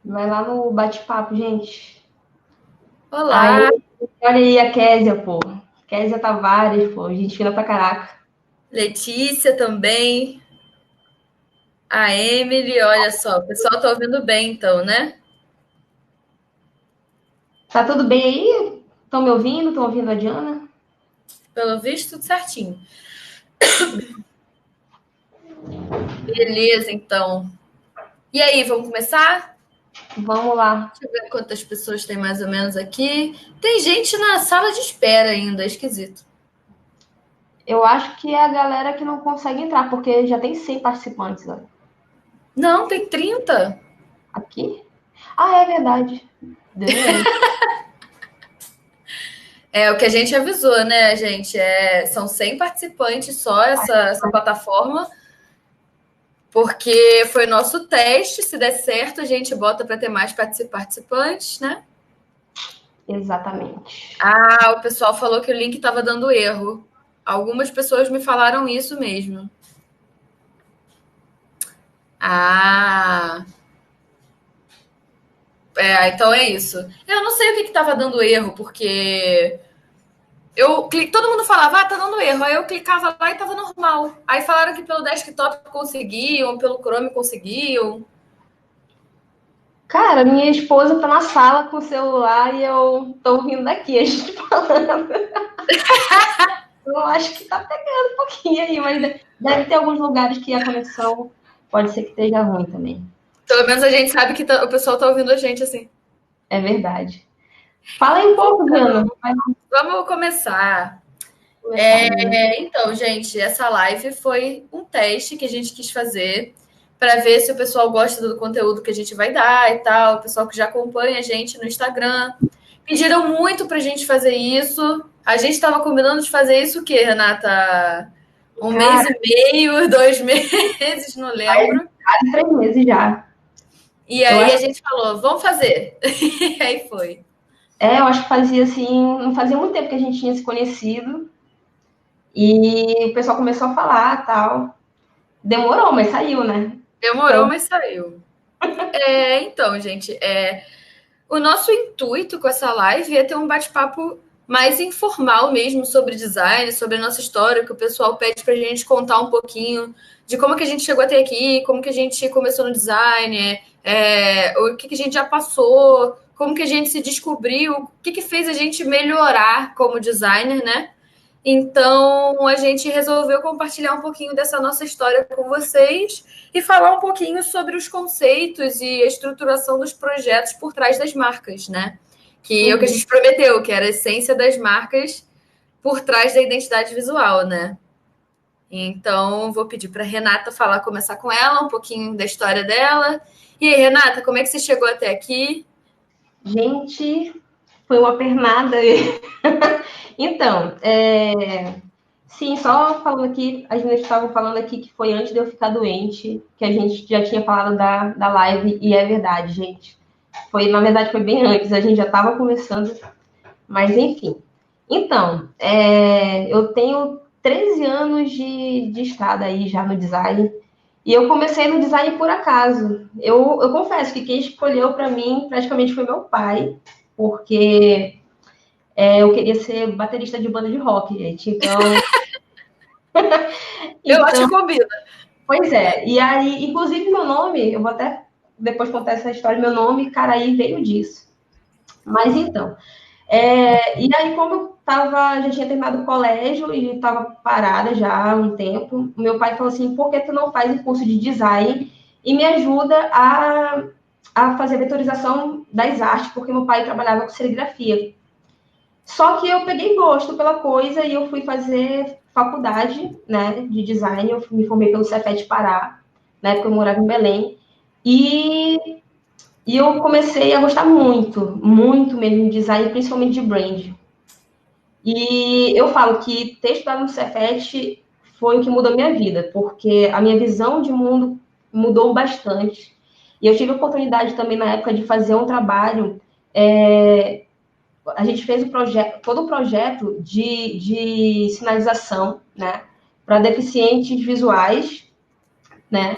Vai lá no bate-papo, gente. Aí, Olá, olha aí a Késia, pô. Késia Tavares, pô. Gente fina pra caraca. Letícia também, a Emily, olha só, o pessoal tá ouvindo bem então, né? Tá tudo bem aí? Estão me ouvindo? Estão ouvindo a Diana? Pelo visto, tudo certinho. Beleza, então. E aí, vamos começar? Vamos lá. Deixa eu ver quantas pessoas tem mais ou menos aqui. Tem gente na sala de espera ainda, é esquisito. Eu acho que é a galera que não consegue entrar, porque já tem 100 participantes, ó. Não, tem 30. Aqui? Ah, é verdade. Deus me livre. É o que a gente avisou, né, gente? São 100 participantes só essa plataforma, porque foi nosso teste. Se der certo, a gente bota para ter mais participantes, né? Exatamente. Ah, o pessoal falou que o link estava dando erro. Algumas pessoas me falaram isso mesmo. Ah, então é isso. Eu não sei o que estava dando erro, porque todo mundo falava, tá dando erro. Aí eu clicava lá e estava normal. Aí falaram que pelo desktop conseguiam, pelo Chrome conseguiam. Cara, minha esposa tá na sala com o celular e eu tô ouvindo daqui a gente falando. Eu acho que tá pegando um pouquinho aí, mas deve ter alguns lugares que a conexão pode ser que esteja ruim também. Pelo menos a gente sabe que o pessoal tá ouvindo a gente assim. É verdade. Fala aí um pouco, Diana. Vai Vamos começar. começar aí. Então, gente, essa live foi um teste que a gente quis fazer para ver se o pessoal gosta do conteúdo que a gente vai dar e tal, o pessoal que já acompanha a gente no Instagram. Pediram muito para a gente fazer isso. A gente estava combinando de fazer isso o quê, Renata? Um mês Cara, e meio, 2 meses, não faz lembro. quase 3 meses já. E Eu aí a acho, gente falou, vamos fazer. E aí foi. eu acho que fazia assim, não fazia muito tempo que a gente tinha se conhecido e o pessoal começou a falar tal. Demorou, mas saiu, né? Demorou, Então, mas saiu. Então, gente, o nosso intuito com essa live é ter um bate-papo mais informal mesmo sobre design, sobre a nossa história, que o pessoal pede para a gente contar um pouquinho de como que a gente chegou até aqui, como que a gente começou no design, o que a gente já passou, como que a gente se descobriu, o que fez a gente melhorar como designer, né? Então, a gente resolveu compartilhar um pouquinho dessa nossa história com vocês e falar um pouquinho sobre os conceitos e a estruturação dos projetos por trás das marcas, né? Que é o que a uhum. gente prometeu, que era a essência das marcas por trás da identidade visual, né? Então, vou pedir para Renata falar, começar com ela, um pouquinho da história dela. E aí, Renata, como é que você chegou até aqui? Gente, foi uma pernada. Então, sim, só falando aqui, a gente estava falando aqui que foi antes de eu ficar doente, que a gente já tinha falado da live, e é verdade, gente. Foi, na verdade, foi bem antes, a gente já estava conversando, mas enfim. Então, eu tenho 13 anos de estrada aí já no design, e eu comecei no design por acaso. Eu confesso que quem escolheu para mim praticamente foi meu pai, porque eu queria ser baterista de banda de rock, gente. Então, Eu acho então, que combina. pois é. E aí, inclusive, meu nome, eu vou até depois contar essa história, meu nome, Caraí, veio disso. Mas então, e aí, como eu já tinha terminado o colégio e estava parada já há um tempo, meu pai falou assim: por que tu não faz um curso de design e me ajuda a fazer a vetorização das artes, porque meu pai trabalhava com serigrafia. Só que eu peguei gosto pela coisa e eu fui fazer faculdade, né, de design. Eu me formei pelo Cefet Pará, na época eu morava em Belém. E, e eu comecei a gostar muito, muito mesmo de design, principalmente de brand. E eu falo que ter estudado no Cefet foi o que mudou a minha vida, porque a minha visão de mundo mudou bastante. E eu tive a oportunidade também na época de fazer um trabalho, a gente fez todo o projeto de sinalização, né, para deficientes visuais, né,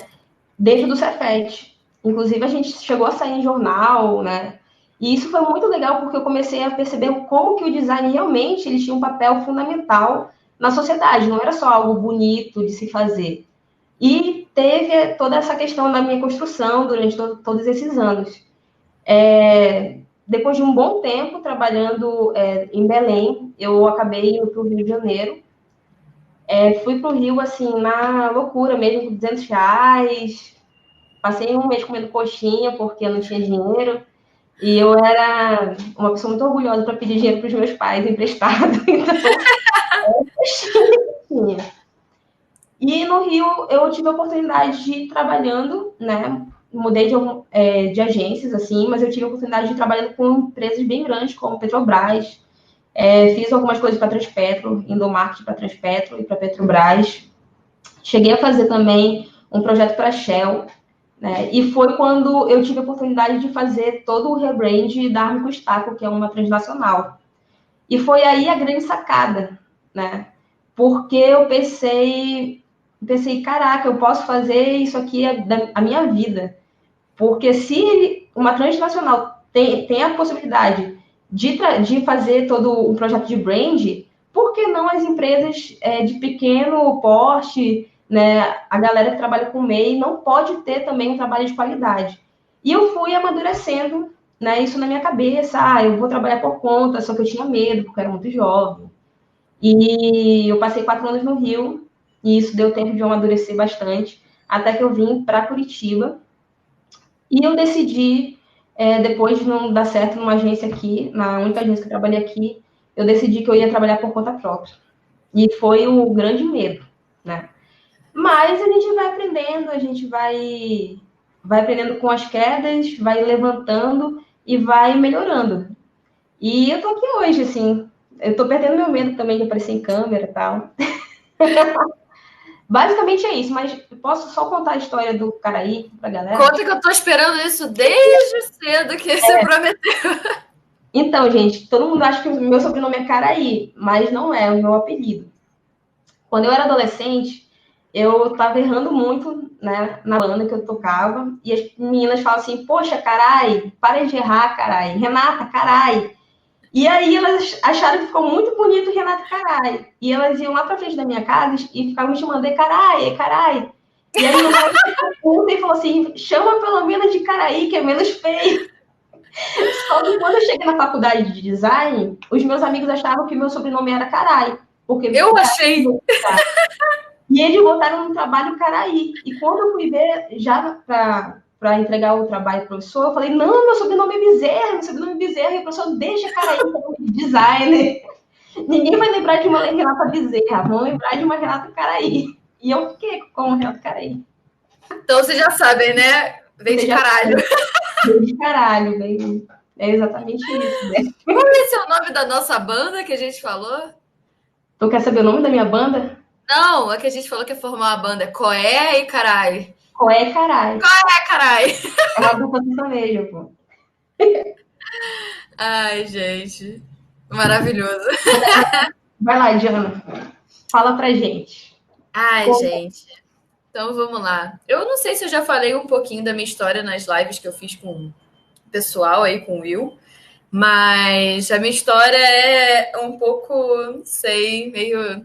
dentro do Cefet. Inclusive, a gente chegou a sair em jornal, né? E isso foi muito legal porque eu comecei a perceber como que o design realmente ele tinha um papel fundamental na sociedade, não era só algo bonito de se fazer. E teve toda essa questão da minha construção durante todos esses anos. Depois de um bom tempo trabalhando em Belém, eu acabei indo para o Rio de Janeiro. Fui para o Rio, assim, na loucura mesmo, com R$ 200. Passei um mês comendo coxinha, porque eu não tinha dinheiro. E eu era uma pessoa muito orgulhosa para pedir dinheiro para os meus pais emprestado. Então, coxinha. E no Rio eu tive a oportunidade de ir trabalhando, né? Mudei de agências, assim, mas eu tive a oportunidade de ir trabalhando com empresas bem grandes, como Petrobras. Fiz algumas coisas para Transpetro, endomarketing para Transpetro e para Petrobras. Cheguei a fazer também um projeto para Shell, né? E foi quando eu tive a oportunidade de fazer todo o rebrand da Armico Staco, que é uma transnacional. E foi aí a grande sacada, né? Porque eu pensei, caraca, eu posso fazer isso aqui a minha vida. Porque se uma transnacional tem a possibilidade de fazer todo um projeto de brand, por que não as empresas de pequeno porte, né? A galera que trabalha com MEI não pode ter também um trabalho de qualidade. E eu fui amadurecendo, né, isso na minha cabeça. Eu vou trabalhar por conta, só que eu tinha medo, porque eu era muito jovem. E eu passei 4 anos no Rio, e isso deu tempo de eu amadurecer bastante, até que eu vim para Curitiba. E eu decidi, depois de não dar certo numa agência aqui, na única agência que eu trabalhei aqui, eu decidi que eu ia trabalhar por conta própria. E foi o grande medo, né? Mas a gente vai aprendendo, a gente vai aprendendo com as quedas, vai levantando e vai melhorando. E eu tô aqui hoje, assim. Eu tô perdendo meu medo também de aparecer em câmera e tal. Basicamente é isso, mas posso só contar a história do Caraí pra galera? Conta que eu tô esperando isso desde cedo que você prometeu. Então, gente, todo mundo acha que o meu sobrenome é Caraí, mas não é o meu apelido. Quando eu era adolescente, eu tava errando muito, né, na banda que eu tocava, e as meninas falam assim, poxa, carai, para de errar, carai, Renata, carai. E aí elas acharam que ficou muito bonito Renata Carai. E elas iam lá pra frente da minha casa e ficavam me chamando de Carai, Carai. E aí uma pergunta e falou assim, chama pelo menos de Caraí, que é menos feio. Só que quando eu cheguei na faculdade de design, os meus amigos achavam que meu sobrenome era Carai. Porque Eu achei. E eles botaram no trabalho Caraí. E quando eu fui ver, já para entregar o trabalho pro professor, eu falei, não, meu sobrenome é Bezerra, meu sobrenome é Bezerra. E o professor, deixa Caraí, de designer. Ninguém vai lembrar de uma Renata Bezerra, vão lembrar de uma Renata Caraí. E eu fiquei com o Renata Caraí. Então vocês já sabem, né? Vem de caralho. Vem de caralho, vem. É exatamente isso, né? Qual é esse o nome da nossa banda que a gente falou? Tu quer saber o nome da minha banda? Não, é que a gente falou que ia formar uma banda. Coé e carai. Coé Carai. Coé, carai. É uma dupla sertaneja, pô. Ai, gente. Maravilhoso. Vai lá, Diana. Fala pra gente. Ai, gente. Então vamos lá. Eu não sei se eu já falei um pouquinho da minha história nas lives que eu fiz com o pessoal aí, com o Will. Mas a minha história é um pouco, não sei, meio.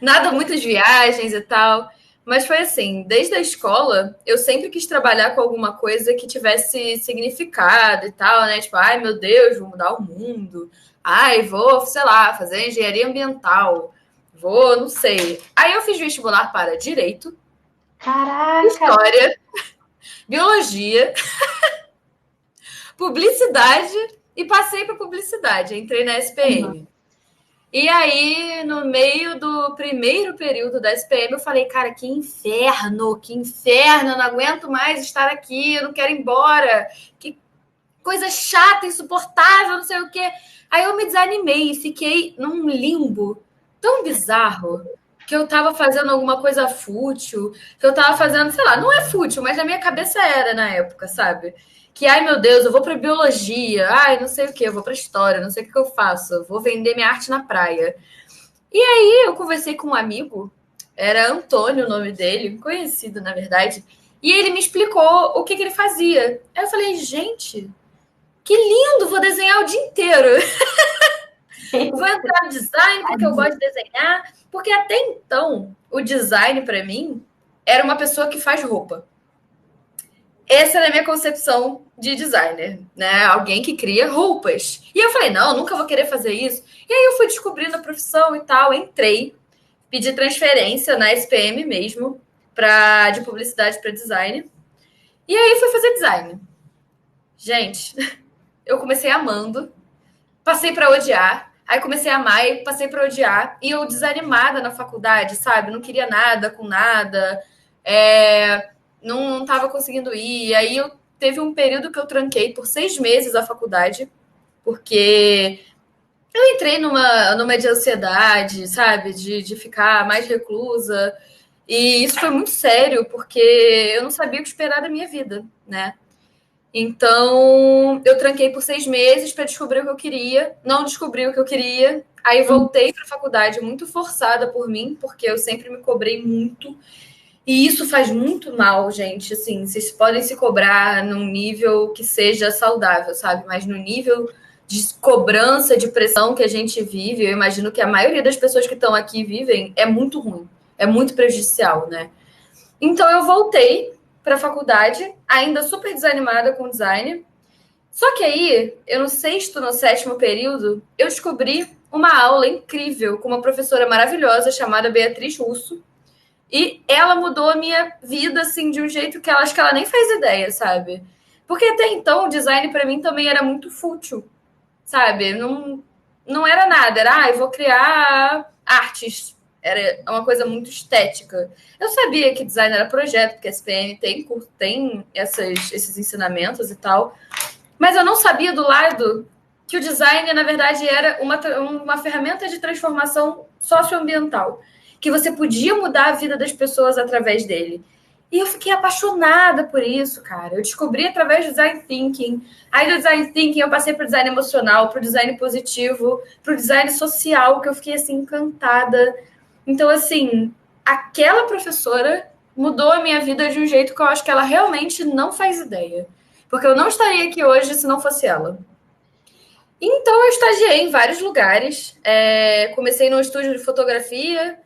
Nada, muitas viagens e tal. Mas foi assim, desde a escola, eu sempre quis trabalhar com alguma coisa que tivesse significado e tal, né? Tipo, ai meu Deus, vou mudar o mundo. Ai, vou, sei lá, fazer engenharia ambiental. Vou, não sei. Aí eu fiz vestibular para direito, Caraca! história, biologia, publicidade e passei para publicidade. Entrei na SPM. Uhum. E aí, no meio do primeiro período da SPM, eu falei, cara, que inferno, eu não aguento mais estar aqui, eu não quero ir embora, que coisa chata, insuportável, não sei o quê. Aí eu me desanimei e fiquei num limbo tão bizarro que eu tava fazendo alguma coisa fútil, que eu tava fazendo, sei lá, não é fútil, mas na minha cabeça era na época, sabe? Que, ai meu Deus, eu vou para biologia, ai não sei o que, eu vou para história, não sei o que eu faço, eu vou vender minha arte na praia. E aí eu conversei com um amigo, era Antônio o nome dele, conhecido na verdade, E ele me explicou o que ele fazia. Aí eu falei, gente, que lindo, vou desenhar o dia inteiro. Vou entrar no design porque eu gosto de desenhar. Porque até então, o design, para mim, era uma pessoa que faz roupa. Essa era a minha concepção de designer, né? Alguém que cria roupas. E eu falei, não, nunca vou querer fazer isso. E aí eu fui descobrindo a profissão e tal, entrei, pedi transferência na SPM mesmo, de publicidade para design. E aí fui fazer design. Gente, eu comecei amando, passei para odiar, aí comecei a amar e passei para odiar. E eu desanimada na faculdade, sabe? Não queria nada com nada. Não estava conseguindo ir. E aí teve um período que eu tranquei por 6 meses a faculdade, porque eu entrei numa de ansiedade, sabe? De ficar mais reclusa. E isso foi muito sério, porque eu não sabia o que esperar da minha vida, né? Então, eu tranquei por 6 meses para descobrir o que eu queria. Não descobri o que eu queria. Aí voltei para a faculdade muito forçada por mim, porque eu sempre me cobrei muito. E isso faz muito mal, gente. Assim, vocês podem se cobrar num nível que seja saudável, sabe? Mas no nível de cobrança, de pressão que a gente vive, eu imagino que a maioria das pessoas que estão aqui vivem, é muito ruim. É muito prejudicial, né? Então, eu voltei para a faculdade, ainda super desanimada com design. Só que aí, eu no 6º, no 7º período, eu descobri uma aula incrível com uma professora maravilhosa chamada Beatriz Russo. E ela mudou a minha vida, assim, de um jeito que acho que ela nem faz ideia, sabe? Porque até então o design para mim também era muito fútil, sabe? Não era nada, era, eu vou criar artes. Era uma coisa muito estética. Eu sabia que design era projeto, porque a SPM tem esses ensinamentos e tal, mas eu não sabia do lado que o design, na verdade, era uma ferramenta de transformação socioambiental, que você podia mudar a vida das pessoas através dele. E eu fiquei apaixonada por isso, cara. Eu descobri através do design thinking. Aí do design thinking eu passei para o design emocional, para o design positivo, para o design social, que eu fiquei assim encantada. Então, assim, aquela professora mudou a minha vida de um jeito que eu acho que ela realmente não faz ideia. Porque eu não estaria aqui hoje se não fosse ela. Então, eu estagiei em vários lugares. Comecei num estúdio de fotografia,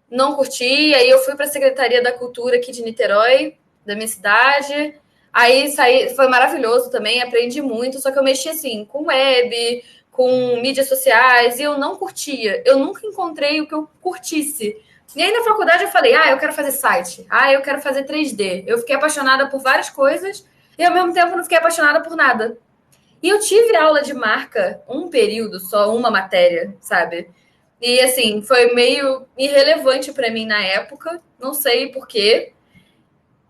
não curti. Aí eu fui para a Secretaria da Cultura aqui de Niterói, da minha cidade. Aí saí, foi maravilhoso também, aprendi muito. Só que eu mexi assim com web, com mídias sociais, e eu não curtia. Eu nunca encontrei o que eu curtisse. E aí na faculdade eu falei, eu quero fazer site. Eu quero fazer 3D. Eu fiquei apaixonada por várias coisas e ao mesmo tempo não fiquei apaixonada por nada. E eu tive aula de marca um período só, uma matéria, sabe? E assim, foi meio irrelevante para mim na época, não sei por quê.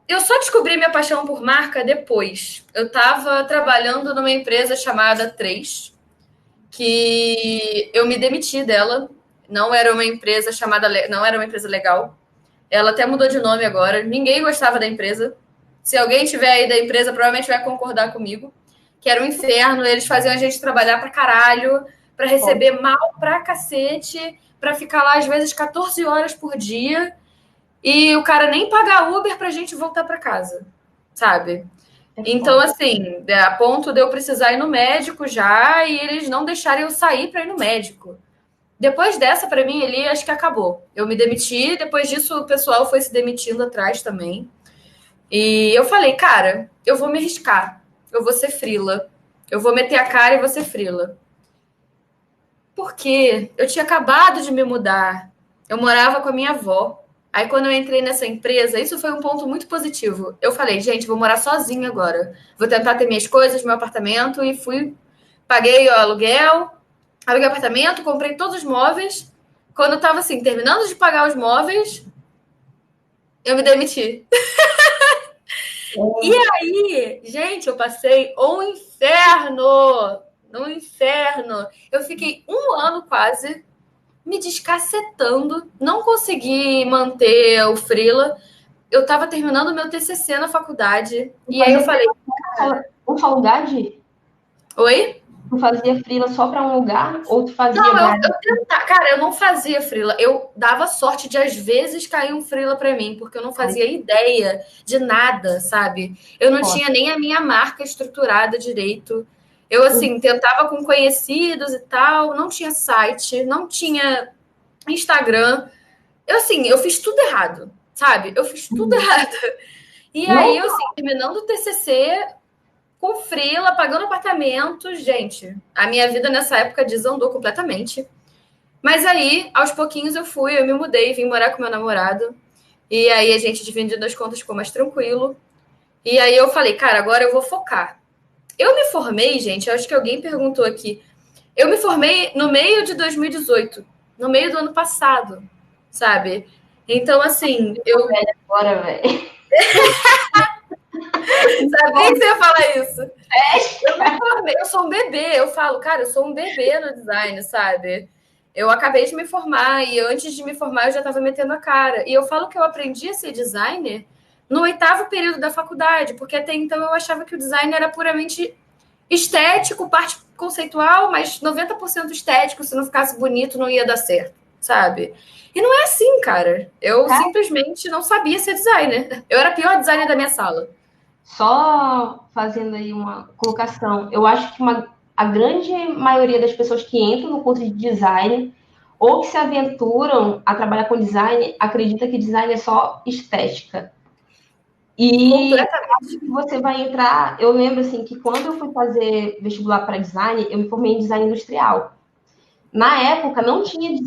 Eu só descobri minha paixão por marca depois. Eu estava trabalhando numa empresa chamada 3, que eu me demiti dela. Não era uma empresa não era uma empresa legal. Ela até mudou de nome agora. Ninguém gostava da empresa. Se alguém tiver aí da empresa, provavelmente vai concordar comigo. Que era um inferno. Eles faziam a gente trabalhar pra caralho, pra receber mal pra cacete, pra ficar lá às vezes 14 horas por dia. E o cara nem pagar Uber pra gente voltar pra casa, sabe? Então, assim, a ponto de eu precisar ir no médico já e eles não deixarem eu sair para ir no médico. Depois dessa, para mim, ali, acho que acabou. Eu me demiti, depois disso o pessoal foi se demitindo atrás também. E eu falei, cara, eu vou me arriscar. Eu vou ser frila. Eu vou meter a cara e vou ser frila. Porque eu tinha acabado de me mudar. Eu morava com a minha avó. Aí, quando eu entrei nessa empresa, isso foi um ponto muito positivo. Eu falei, gente, vou morar sozinha agora. Vou tentar ter minhas coisas, meu apartamento. E fui, paguei o aluguel, aluguei o apartamento, comprei todos os móveis. Quando eu tava, assim, terminando de pagar os móveis, eu me demiti. E aí, gente, eu passei um inferno. No inferno. Eu fiquei 1 ano quase me descacetando, não consegui manter o freela. Eu estava terminando o meu TCC na faculdade. E aí eu falei... Vamos falar lugar de... Oi? tu fazia freela só para um lugar ou tu fazia Não, vários? cara, eu não fazia freela. Eu dava sorte de, às vezes, cair um freela para mim, porque eu não fazia ideia de nada, sabe? Eu não tinha nem a minha marca estruturada direito. Eu, assim, tentava com conhecidos e tal, não tinha site, não tinha Instagram. Eu, assim, eu fiz tudo errado, sabe? Eu fiz tudo errado. E aí, eu, assim, terminando o TCC, com freela, pagando apartamento, gente, a minha vida nessa época desandou completamente. Mas aí, aos pouquinhos eu me mudei, vim morar com meu namorado. E aí a gente dividindo as contas ficou mais tranquilo. E aí eu falei, cara, agora eu vou focar. Eu me formei, gente, acho que alguém perguntou aqui. Eu me formei no meio de 2018, no meio do ano passado, sabe? Então, assim, eu. Agora, velho. Sabia que você ia falar isso? Eu me formei, eu sou um bebê. Eu falo, cara, eu sou um bebê no design, sabe? Eu acabei de me formar e antes de me formar eu já estava metendo a cara. E eu falo que eu aprendi a ser designer no 8º período da faculdade, porque até então eu achava que o design era puramente estético, parte conceitual, mas 90% estético, se não ficasse bonito não ia dar certo, sabe? E não é assim, cara. Eu simplesmente não sabia ser designer. Eu era a pior designer da minha sala. Só fazendo aí uma colocação, eu acho que a grande maioria das pessoas que entram no curso de design ou que se aventuram a trabalhar com design acredita que design é só estética. E acho que você vai entrar. Eu lembro assim que quando eu fui fazer vestibular para design, eu me formei em design industrial. Na época não tinha,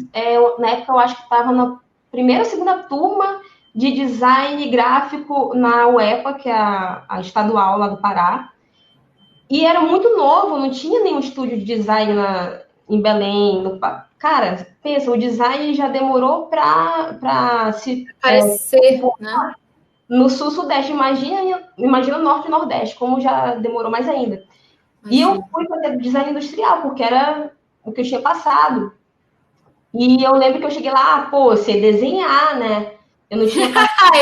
na época eu acho que estava na primeira ou segunda turma de design gráfico na UEPA, que é a estadual lá do Pará. E era muito novo, não tinha nenhum estúdio de design em Belém. Cara, pensa, o design já demorou para se parecer, né? no sul-sudeste. Imagina norte e nordeste, como já demorou mais ainda. E eu fui fazer design industrial, porque era o que eu tinha passado. E eu lembro que eu cheguei lá, pô, sei desenhar, né? Eu não tinha passado,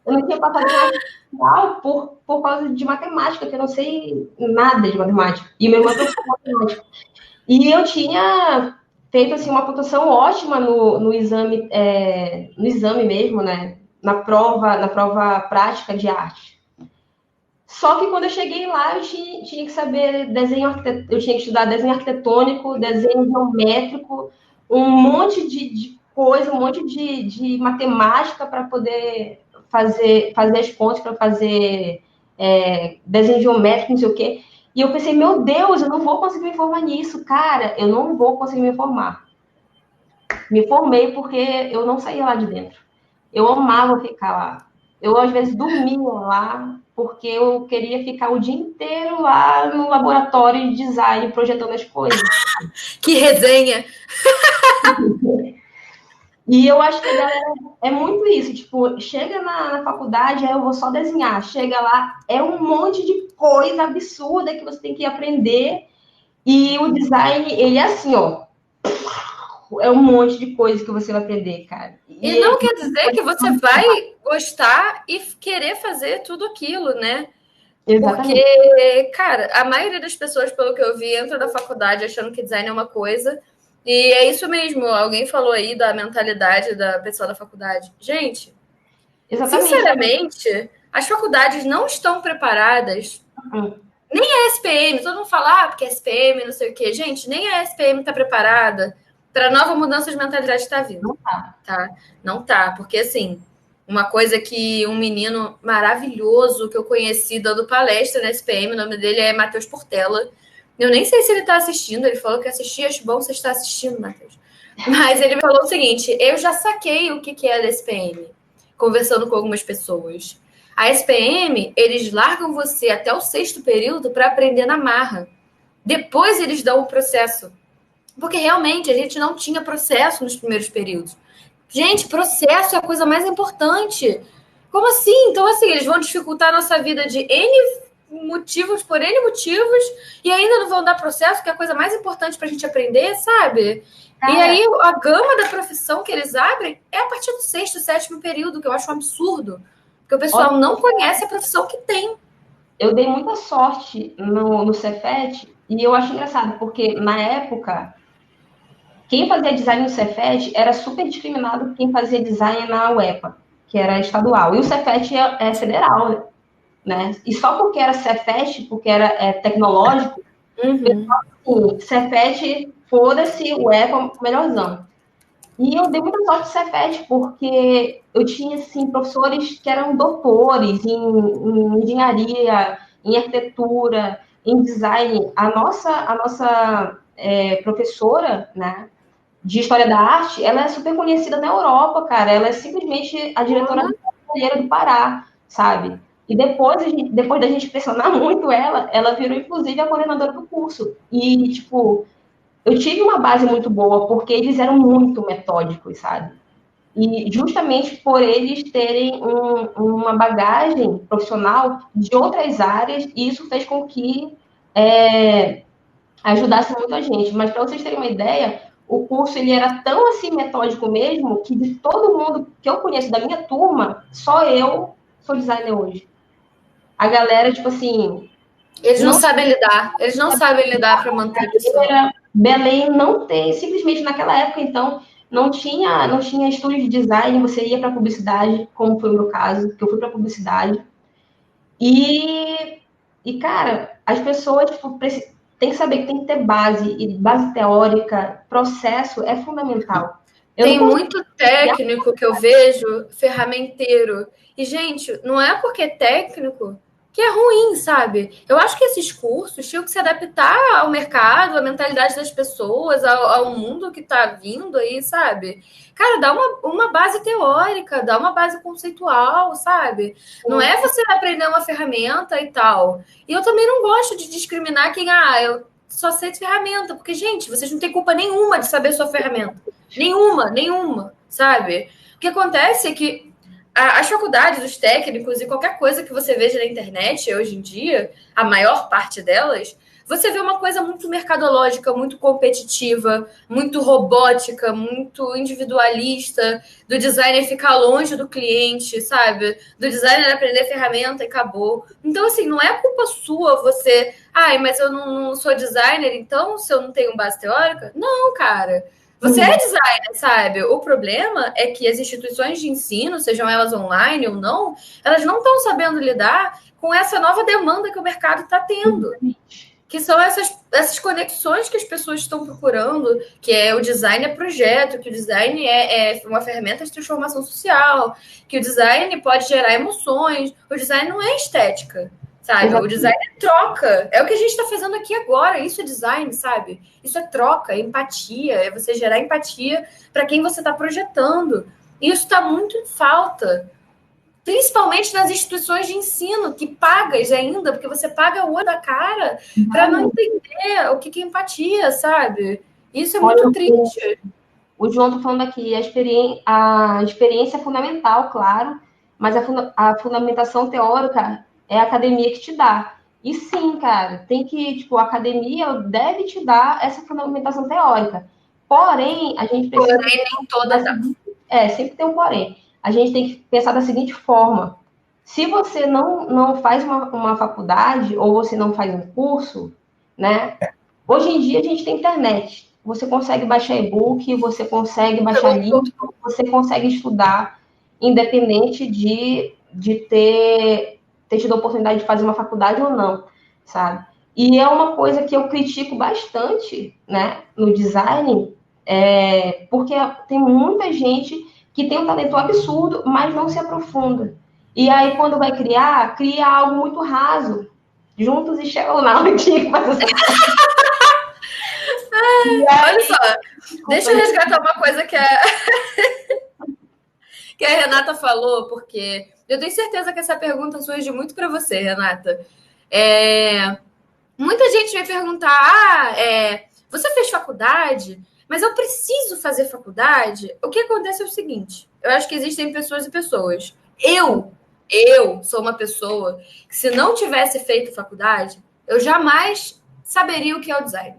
eu não tinha passado em arte visual por causa de matemática, que eu não sei nada de matemática. E meu irmão é matemática. E eu tinha feito assim uma pontuação ótima no exame, no exame mesmo, né? Na prova prática de arte. Só que quando eu cheguei lá, eu tinha que saber eu tinha que estudar desenho arquitetônico, desenho geométrico, um monte de coisa, um monte de matemática para poder fazer as contas, para fazer desenho geométrico, não sei o quê. E eu pensei, meu Deus, eu não vou conseguir me formar nisso, cara, eu não vou conseguir me formar. Me formei porque eu não saía lá de dentro. Eu amava ficar lá. Eu, às vezes, dormia lá, porque eu queria ficar o dia inteiro lá no laboratório de design, projetando as coisas. Que resenha! E eu acho que a galera é muito isso, tipo, chega na faculdade, aí eu vou só desenhar. Chega lá, é um monte de coisa absurda que você tem que aprender. E o design, ele é assim, ó. É um monte de coisa que você vai aprender, cara. E não quer dizer que você vai gostar e querer fazer tudo aquilo, né? Exatamente. Porque, cara, a maioria das pessoas, pelo que eu vi, entra na faculdade achando que design é uma coisa. E é isso mesmo. Alguém falou aí da mentalidade da pessoa da faculdade. Gente, Exatamente. sinceramente, as faculdades não estão preparadas. Nem a SPM, todo mundo fala, porque a SPM, não sei o quê. Gente, nem a SPM está preparada para a nova mudança de mentalidade que está vindo. Não tá. Tá? Não tá, porque assim, uma coisa que um menino maravilhoso que eu conheci dando palestra na SPM, o nome dele é Matheus Portela. Eu nem sei se ele está assistindo, ele falou que assistia, acho bom você estar assistindo, Matheus. Mas ele me falou o seguinte: eu já saquei o que é a SPM, conversando com algumas pessoas. A SPM, eles largam você até o 6º período para aprender na marra. Depois eles dão o processo. Porque realmente a gente não tinha processo nos primeiros períodos. Gente, processo é a coisa mais importante. Como assim? Então, assim, eles vão dificultar a nossa vida de N motivos, por N motivos, e ainda não vão dar processo, que é a coisa mais importante para a gente aprender, sabe? E aí, a gama da profissão que eles abrem é a partir do 6º, 7º período, que eu acho um absurdo. Porque o pessoal não conhece a profissão que tem. Eu dei muita sorte no Cefet, E eu acho engraçado, porque na época, quem fazia design no Cefet era super discriminado por quem fazia design na UEPA, que era estadual. E o Cefet é federal, né? E só porque era Cefet, porque era tecnológico, assim, Cefet, foda-se, UEPA, melhorzão. E eu dei muita sorte de Cefet, porque eu tinha, assim, professores que eram doutores em engenharia, em arquitetura, em design. A nossa professora, né, de História da Arte, ela é super conhecida na Europa, cara. Ela é simplesmente a diretora do Pará, sabe? E depois da gente pressionar muito ela, ela virou, inclusive, a coordenadora do curso. E, tipo, eu tive uma base muito boa, porque eles eram muito metódicos, sabe? E justamente por eles terem uma bagagem profissional de outras áreas, isso fez com que ajudasse muito a gente. Mas para vocês terem uma ideia, o curso ele era tão assim metódico mesmo que de todo mundo que eu conheço da minha turma, só eu sou designer hoje. A galera, tipo assim, Eles não não sabem lidar. Eles não sabem lidar para manter a pessoa. Belém não tem, simplesmente naquela época, então, não tinha estúdio de design, você ia para publicidade, como foi o meu caso, que eu fui para publicidade. E, cara, as pessoas tipo, têm que saber que tem que ter base, e base teórica, processo é fundamental. Eu não Tem consigo. muito técnico que eu vejo, ferramenteiro. E, gente, não é porque é técnico que é ruim, sabe? Eu acho que esses cursos tinham que se adaptar ao mercado, à mentalidade das pessoas, ao mundo que está vindo aí, sabe? Cara, dá uma base teórica, dá uma base conceitual, sabe? Não é você aprender uma ferramenta e tal. E eu também não gosto de discriminar quem, eu só sei de ferramenta, porque, gente, vocês não têm culpa nenhuma de saber sua ferramenta. Nenhuma, sabe? O que acontece é que as faculdades, os técnicos e qualquer coisa que você veja na internet hoje em dia, a maior parte delas, você vê uma coisa muito mercadológica, muito competitiva, muito robótica, muito individualista, do designer ficar longe do cliente, sabe? Do designer aprender ferramenta e acabou. Então, assim, não é culpa sua você... mas eu não sou designer, então, se eu não tenho base teórica? Não, cara. Você é designer, sabe? O problema é que as instituições de ensino, sejam elas online ou não, elas não estão sabendo lidar com essa nova demanda que o mercado está tendo. Que são essas conexões que as pessoas estão procurando, que é o design é projeto, que o design é uma ferramenta de transformação social, que o design pode gerar emoções. O design não é estética, sabe? Exatamente. O design é troca. É o que a gente está fazendo aqui agora. Isso é design, sabe? Isso é troca, é empatia, é você gerar empatia para quem você está projetando. E isso está muito em falta. Principalmente nas instituições de ensino, que pagas ainda, porque você paga o olho da cara para não entender o que é empatia, sabe? Isso é muito triste. O João está falando aqui, a experiência é fundamental, claro, mas a fundamentação teórica é a academia que te dá. E sim, cara, tem que, tipo, a academia deve te dar essa fundamentação teórica. Porém, a gente precisa... Porém, nem toda dá. Sempre tem um porém. A gente tem que pensar da seguinte forma: se você não faz uma faculdade ou você não faz um curso, né? Hoje em dia a gente tem internet. Você consegue baixar e-book, você consegue baixar livro, você consegue estudar, independente de ter tido a oportunidade de fazer uma faculdade ou não, sabe? E é uma coisa que eu critico bastante, né, no design, porque tem muita gente que tem um talento absurdo, mas não se aprofunda. E aí, quando vai cria algo muito raso. Juntos e Shallow Now, eu tinha que fazer essa... Olha só, deixa eu resgatar uma coisa que que a Renata falou, porque eu tenho certeza que essa pergunta surge muito para você, Renata. Muita gente vai perguntar: você fez faculdade? Mas eu preciso fazer faculdade? O que acontece é o seguinte: eu acho que existem pessoas e pessoas. Eu sou uma pessoa que, se não tivesse feito faculdade, eu jamais saberia o que é o design.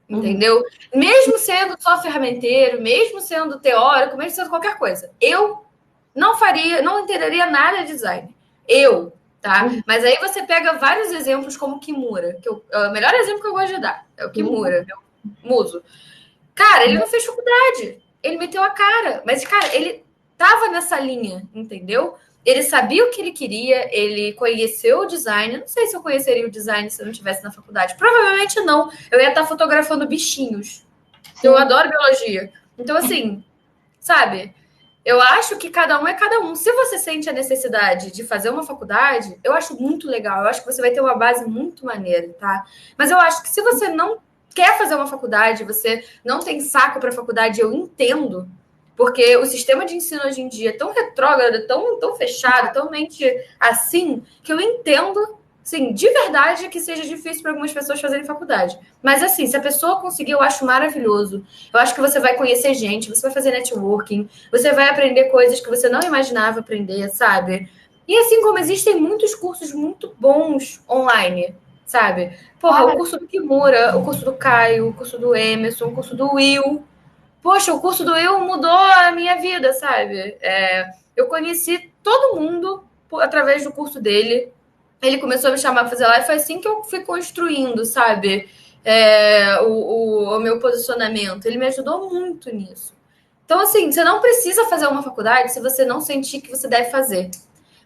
Entendeu? Mesmo sendo só ferramenteiro, mesmo sendo teórico, mesmo sendo qualquer coisa, eu não entenderia nada de design. tá? Mas aí você pega vários exemplos como Kimura, que é o melhor exemplo que eu gosto de dar, é o Kimura, meu muso. Cara, ele não fez faculdade, ele meteu a cara, mas, cara, ele tava nessa linha, entendeu? Ele sabia o que ele queria, ele conheceu o design. Eu não sei se eu conheceria o design se eu não estivesse na faculdade. Provavelmente não. Eu ia estar fotografando bichinhos. Eu adoro biologia. Então, assim, sabe? Eu acho que cada um é cada um. Se você sente a necessidade de fazer uma faculdade, eu acho muito legal. Eu acho que você vai ter uma base muito maneira, tá? Mas eu acho que se você não quer fazer uma faculdade, você não tem saco para faculdade, eu entendo. Porque o sistema de ensino hoje em dia é tão retrógrado, tão fechado, tão mente assim, que eu entendo, sim, de verdade que seja difícil para algumas pessoas fazerem faculdade. Mas assim, se a pessoa conseguir, eu acho maravilhoso. Eu acho que você vai conhecer gente, você vai fazer networking, você vai aprender coisas que você não imaginava aprender, sabe? E assim como existem muitos cursos muito bons online, sabe? Porra, o curso do Kimura, o curso do Caio, o curso do Emerson, o curso do Will. Poxa, o curso do Will mudou a minha vida, sabe? Eu conheci todo mundo através do curso dele. Ele começou a me chamar para fazer live, foi assim que eu fui construindo, sabe? O meu posicionamento. Ele me ajudou muito nisso. Então, assim, você não precisa fazer uma faculdade se você não sentir que você deve fazer.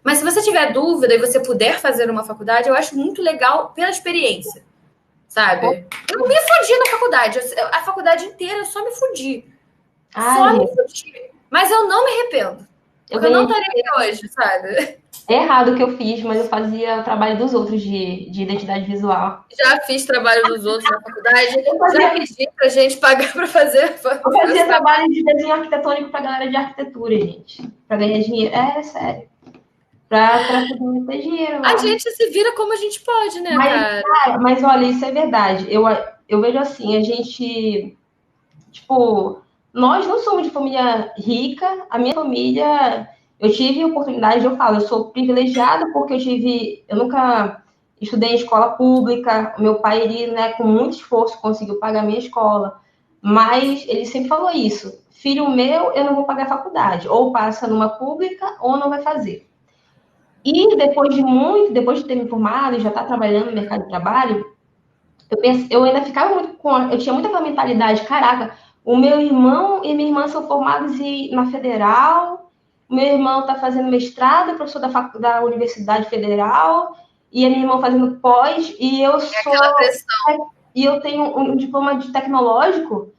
Mas se você tiver dúvida e você puder fazer uma faculdade, eu acho muito legal pela experiência, sabe? Eu me fudi na faculdade. A faculdade inteira eu só me fudi. Só me fudi. Mas eu não me arrependo. Porque eu não estaria aqui hoje, sabe? É errado o que eu fiz, mas eu fazia o trabalho dos outros de identidade visual. Já fiz trabalho dos outros na faculdade. Já pedi pra gente pagar pra fazer. Eu fazia trabalho de desenho arquitetônico pra galera de arquitetura, gente. Pra ganhar dinheiro. É sério. Pra poder ter dinheiro lá. A gente se vira como a gente pode, né, cara? Mas olha, isso é verdade. Eu vejo assim, a gente... Tipo, nós não somos de família rica. A minha família... Eu tive oportunidade, eu falo, eu sou privilegiada porque eu nunca estudei em escola pública. O meu pai, ele, né, com muito esforço, conseguiu pagar a minha escola. Mas ele sempre falou isso: filho meu, eu não vou pagar a faculdade. Ou passa numa pública, ou não vai fazer. E depois de ter me formado e já estar trabalhando no mercado de trabalho, eu ainda ficava eu tinha muita aquela mentalidade: caraca, o meu irmão e minha irmã são formados na federal, o meu irmão está fazendo mestrado, é professor da Universidade Federal, e a minha irmã fazendo pós, e eu e eu tenho um diploma de tecnológico.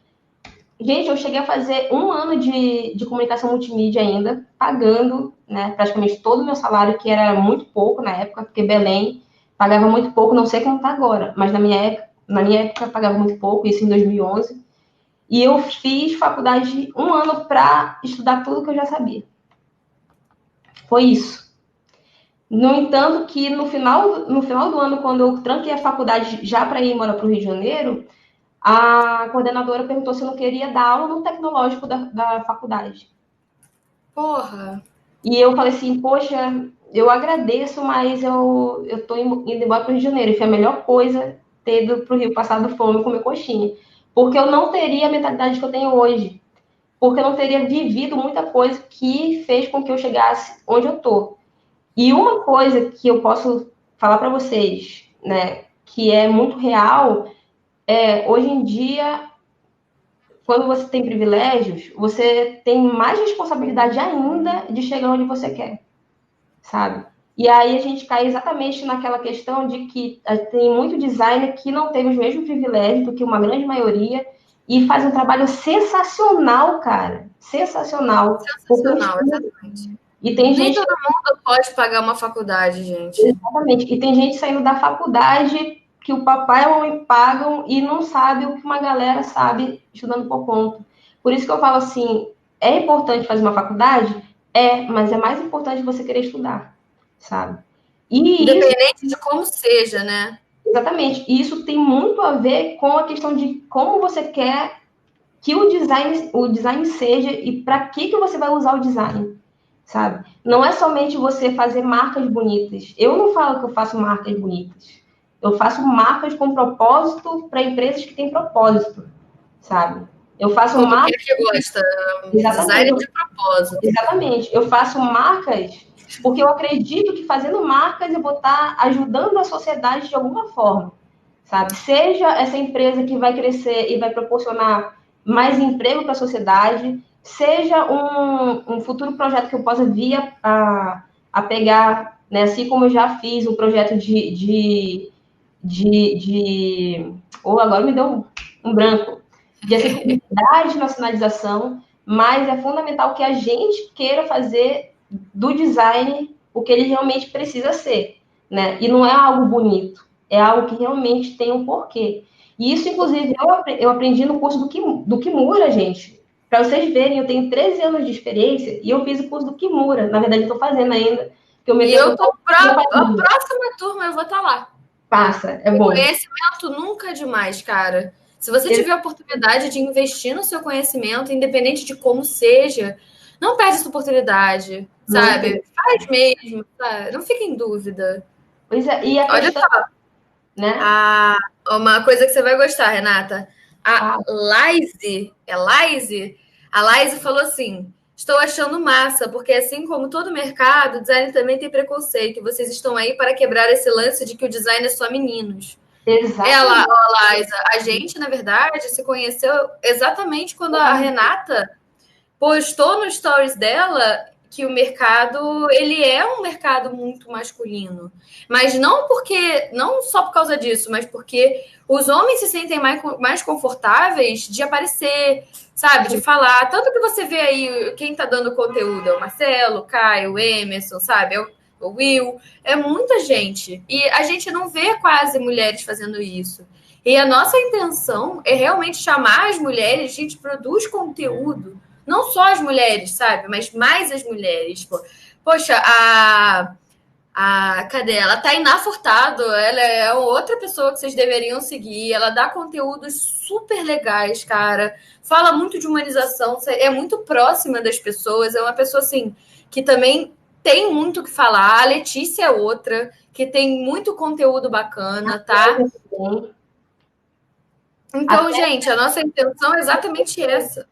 Gente, eu cheguei a fazer 1 ano de comunicação multimídia ainda, pagando, né, praticamente todo o meu salário, que era muito pouco na época, porque Belém pagava muito pouco, não sei como está agora, mas na minha época pagava muito pouco, isso em 2011. E eu fiz faculdade 1 ano para estudar tudo que eu já sabia. Foi isso. No entanto, que no final do ano, quando eu tranquei a faculdade já para ir morar para o Rio de Janeiro, a coordenadora perguntou se eu não queria dar aula no tecnológico da faculdade. Porra! E eu falei assim, poxa, eu agradeço, mas eu tô indo embora para o Rio de Janeiro. E foi a melhor coisa ter ido para o Rio, passado fome, comer coxinha. Porque eu não teria a mentalidade que eu tenho hoje. Porque eu não teria vivido muita coisa que fez com que eu chegasse onde eu tô. E uma coisa que eu posso falar para vocês, né, que é muito real, hoje em dia, quando você tem privilégios, você tem mais responsabilidade ainda de chegar onde você quer, sabe? E aí a gente cai exatamente naquela questão de que tem muito designer que não teve os mesmos privilégios do que uma grande maioria e faz um trabalho sensacional, cara. Sensacional. Sensacional, exatamente. E tem gente... Nem todo mundo pode pagar uma faculdade, gente. Exatamente. E tem gente saindo da faculdade que o papai e a mamãe pagam e não sabe o que uma galera sabe estudando por conta. Por isso que eu falo assim, é importante fazer uma faculdade? Mas é mais importante você querer estudar, sabe? Independente de como seja, né? Exatamente. E isso tem muito a ver com a questão de como você quer que o design seja e para que você vai usar o design, sabe? Não é somente você fazer marcas bonitas. Eu não falo que eu faço marcas bonitas. Eu faço marcas com propósito para empresas que têm propósito, sabe? Eu faço marcas... que gosta. Design de propósito. Exatamente. Eu faço marcas Porque eu acredito que fazendo marcas eu vou estar ajudando a sociedade de alguma forma, sabe? Seja essa empresa que vai crescer e vai proporcionar mais emprego para a sociedade, seja um futuro projeto que eu possa vir a pegar, né? Assim como eu já fiz um projeto ou agora me deu um branco, de acessibilidade, nacionalização, mas é fundamental que a gente queira fazer do design o que ele realmente precisa ser, né? E não é algo bonito, é algo que realmente tem um porquê. E isso, inclusive, eu aprendi no curso do Kimura, gente. Para vocês verem, eu tenho 13 anos de experiência e eu fiz o curso do Kimura. Na verdade, eu estou fazendo ainda. Que eu e eu tô a próxima turma, eu vou estar lá. Passa, é bom. Conhecimento nunca é demais, cara. Se você tiver a oportunidade de investir no seu conhecimento, independente de como seja, não perde essa oportunidade, sabe? Faz mesmo, sabe? Não fica em dúvida. Pois é, e a questão, olha só, né? Uma coisa que você vai gostar, Renata. A Laise, a Laise falou assim: estou achando massa, porque assim como todo mercado, o design também tem preconceito. Vocês estão aí para quebrar esse lance de que o design é só meninos. Exatamente. Laisa, a gente, na verdade, se conheceu exatamente quando a Renata postou no stories dela que o mercado, ele é um mercado muito masculino. Mas não só por causa disso, mas porque os homens se sentem mais confortáveis de aparecer, sabe? De falar. Tanto que você vê aí quem tá dando conteúdo é o Marcelo, o Caio, o Emerson, sabe? O Will. É muita gente. E a gente não vê quase mulheres fazendo isso. E a nossa intenção é realmente chamar as mulheres, a gente produz conteúdo. Não só as mulheres, sabe? Mas mais as mulheres. Poxa, cadê ela? Tainá Furtado, ela é outra pessoa que vocês deveriam seguir. Ela dá conteúdos super legais, cara. Fala muito de humanização, é muito próxima das pessoas. É uma pessoa, assim, que também tem muito o que falar. A Letícia é outra, que tem muito conteúdo bacana, tá? Então, gente, a nossa intenção é exatamente essa.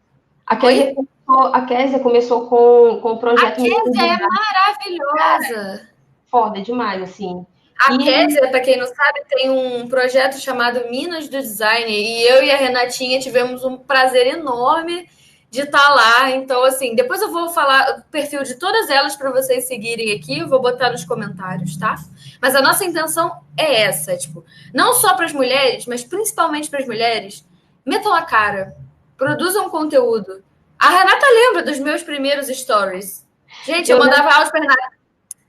A Kézia começou com o projeto... A Kézia é maravilhosa. Foda demais, assim. A Kézia, para quem não sabe, tem um projeto chamado Minas do Design. E eu e a Renatinha tivemos um prazer enorme de estar lá. Então, assim, depois eu vou falar o perfil de todas elas para vocês seguirem aqui. Eu vou botar nos comentários, tá? Mas a nossa intenção é essa, tipo, não só para as mulheres, mas principalmente para as mulheres, metam a cara, produzam conteúdo. A Renata lembra dos meus primeiros stories. Gente, eu mandava áudio para Renata.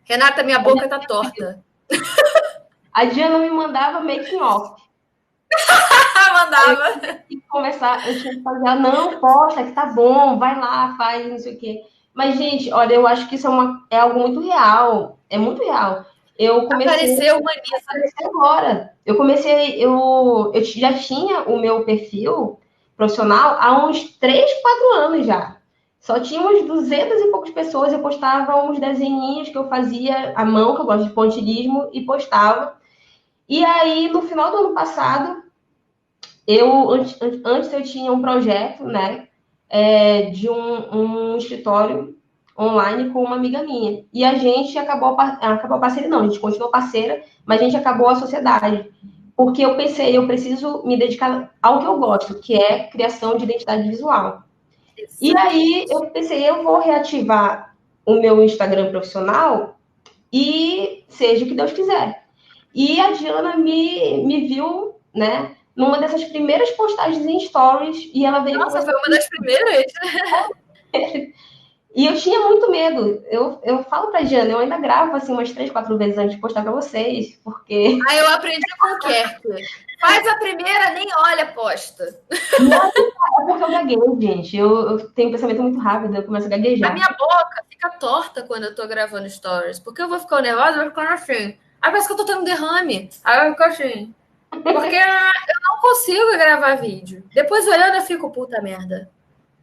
Renata, minha boca tá torta. A Diana me mandava making off. Mandava. Eu tinha que conversar, eu tinha que fazer, não, posta, que tá bom, vai lá, faz, não sei o quê. Mas, gente, olha, eu acho que isso é algo muito real. É muito real. Eu comecei agora. Eu já tinha o meu perfil profissional há uns 3, 4 anos já. Só tinha uns 200 e poucas pessoas. Eu postava uns desenhinhos que eu fazia à mão, que eu gosto de pontilhismo, e postava. E aí, no final do ano passado, antes eu tinha um projeto, né, de um escritório online com uma amiga minha. E a gente acabou parceria, não, a gente continuou parceira, mas a gente acabou a sociedade. Porque eu pensei, eu preciso me dedicar ao que eu gosto, que é criação de identidade visual. E aí eu pensei, eu vou reativar o meu Instagram profissional e seja o que Deus quiser. E a Diana me viu, né, numa dessas primeiras postagens em stories, e ela veio... Nossa, foi uma das primeiras. E eu tinha muito medo. Eu falo pra Diana, eu ainda gravo assim umas 3, 4 vezes antes de postar pra vocês, porque... Eu aprendi com o Kerk. Faz a primeira, nem olha, posta. Não, é porque eu gaguejo, gente. Eu tenho um pensamento muito rápido, eu começo a gaguejar. A minha boca fica torta quando eu tô gravando stories, porque eu vou ficar nervosa, eu vou ficar assim. Aí parece que eu tô tendo derrame. Aí eu fico assim. Porque eu não consigo gravar vídeo. Depois olhando, eu fico, puta merda.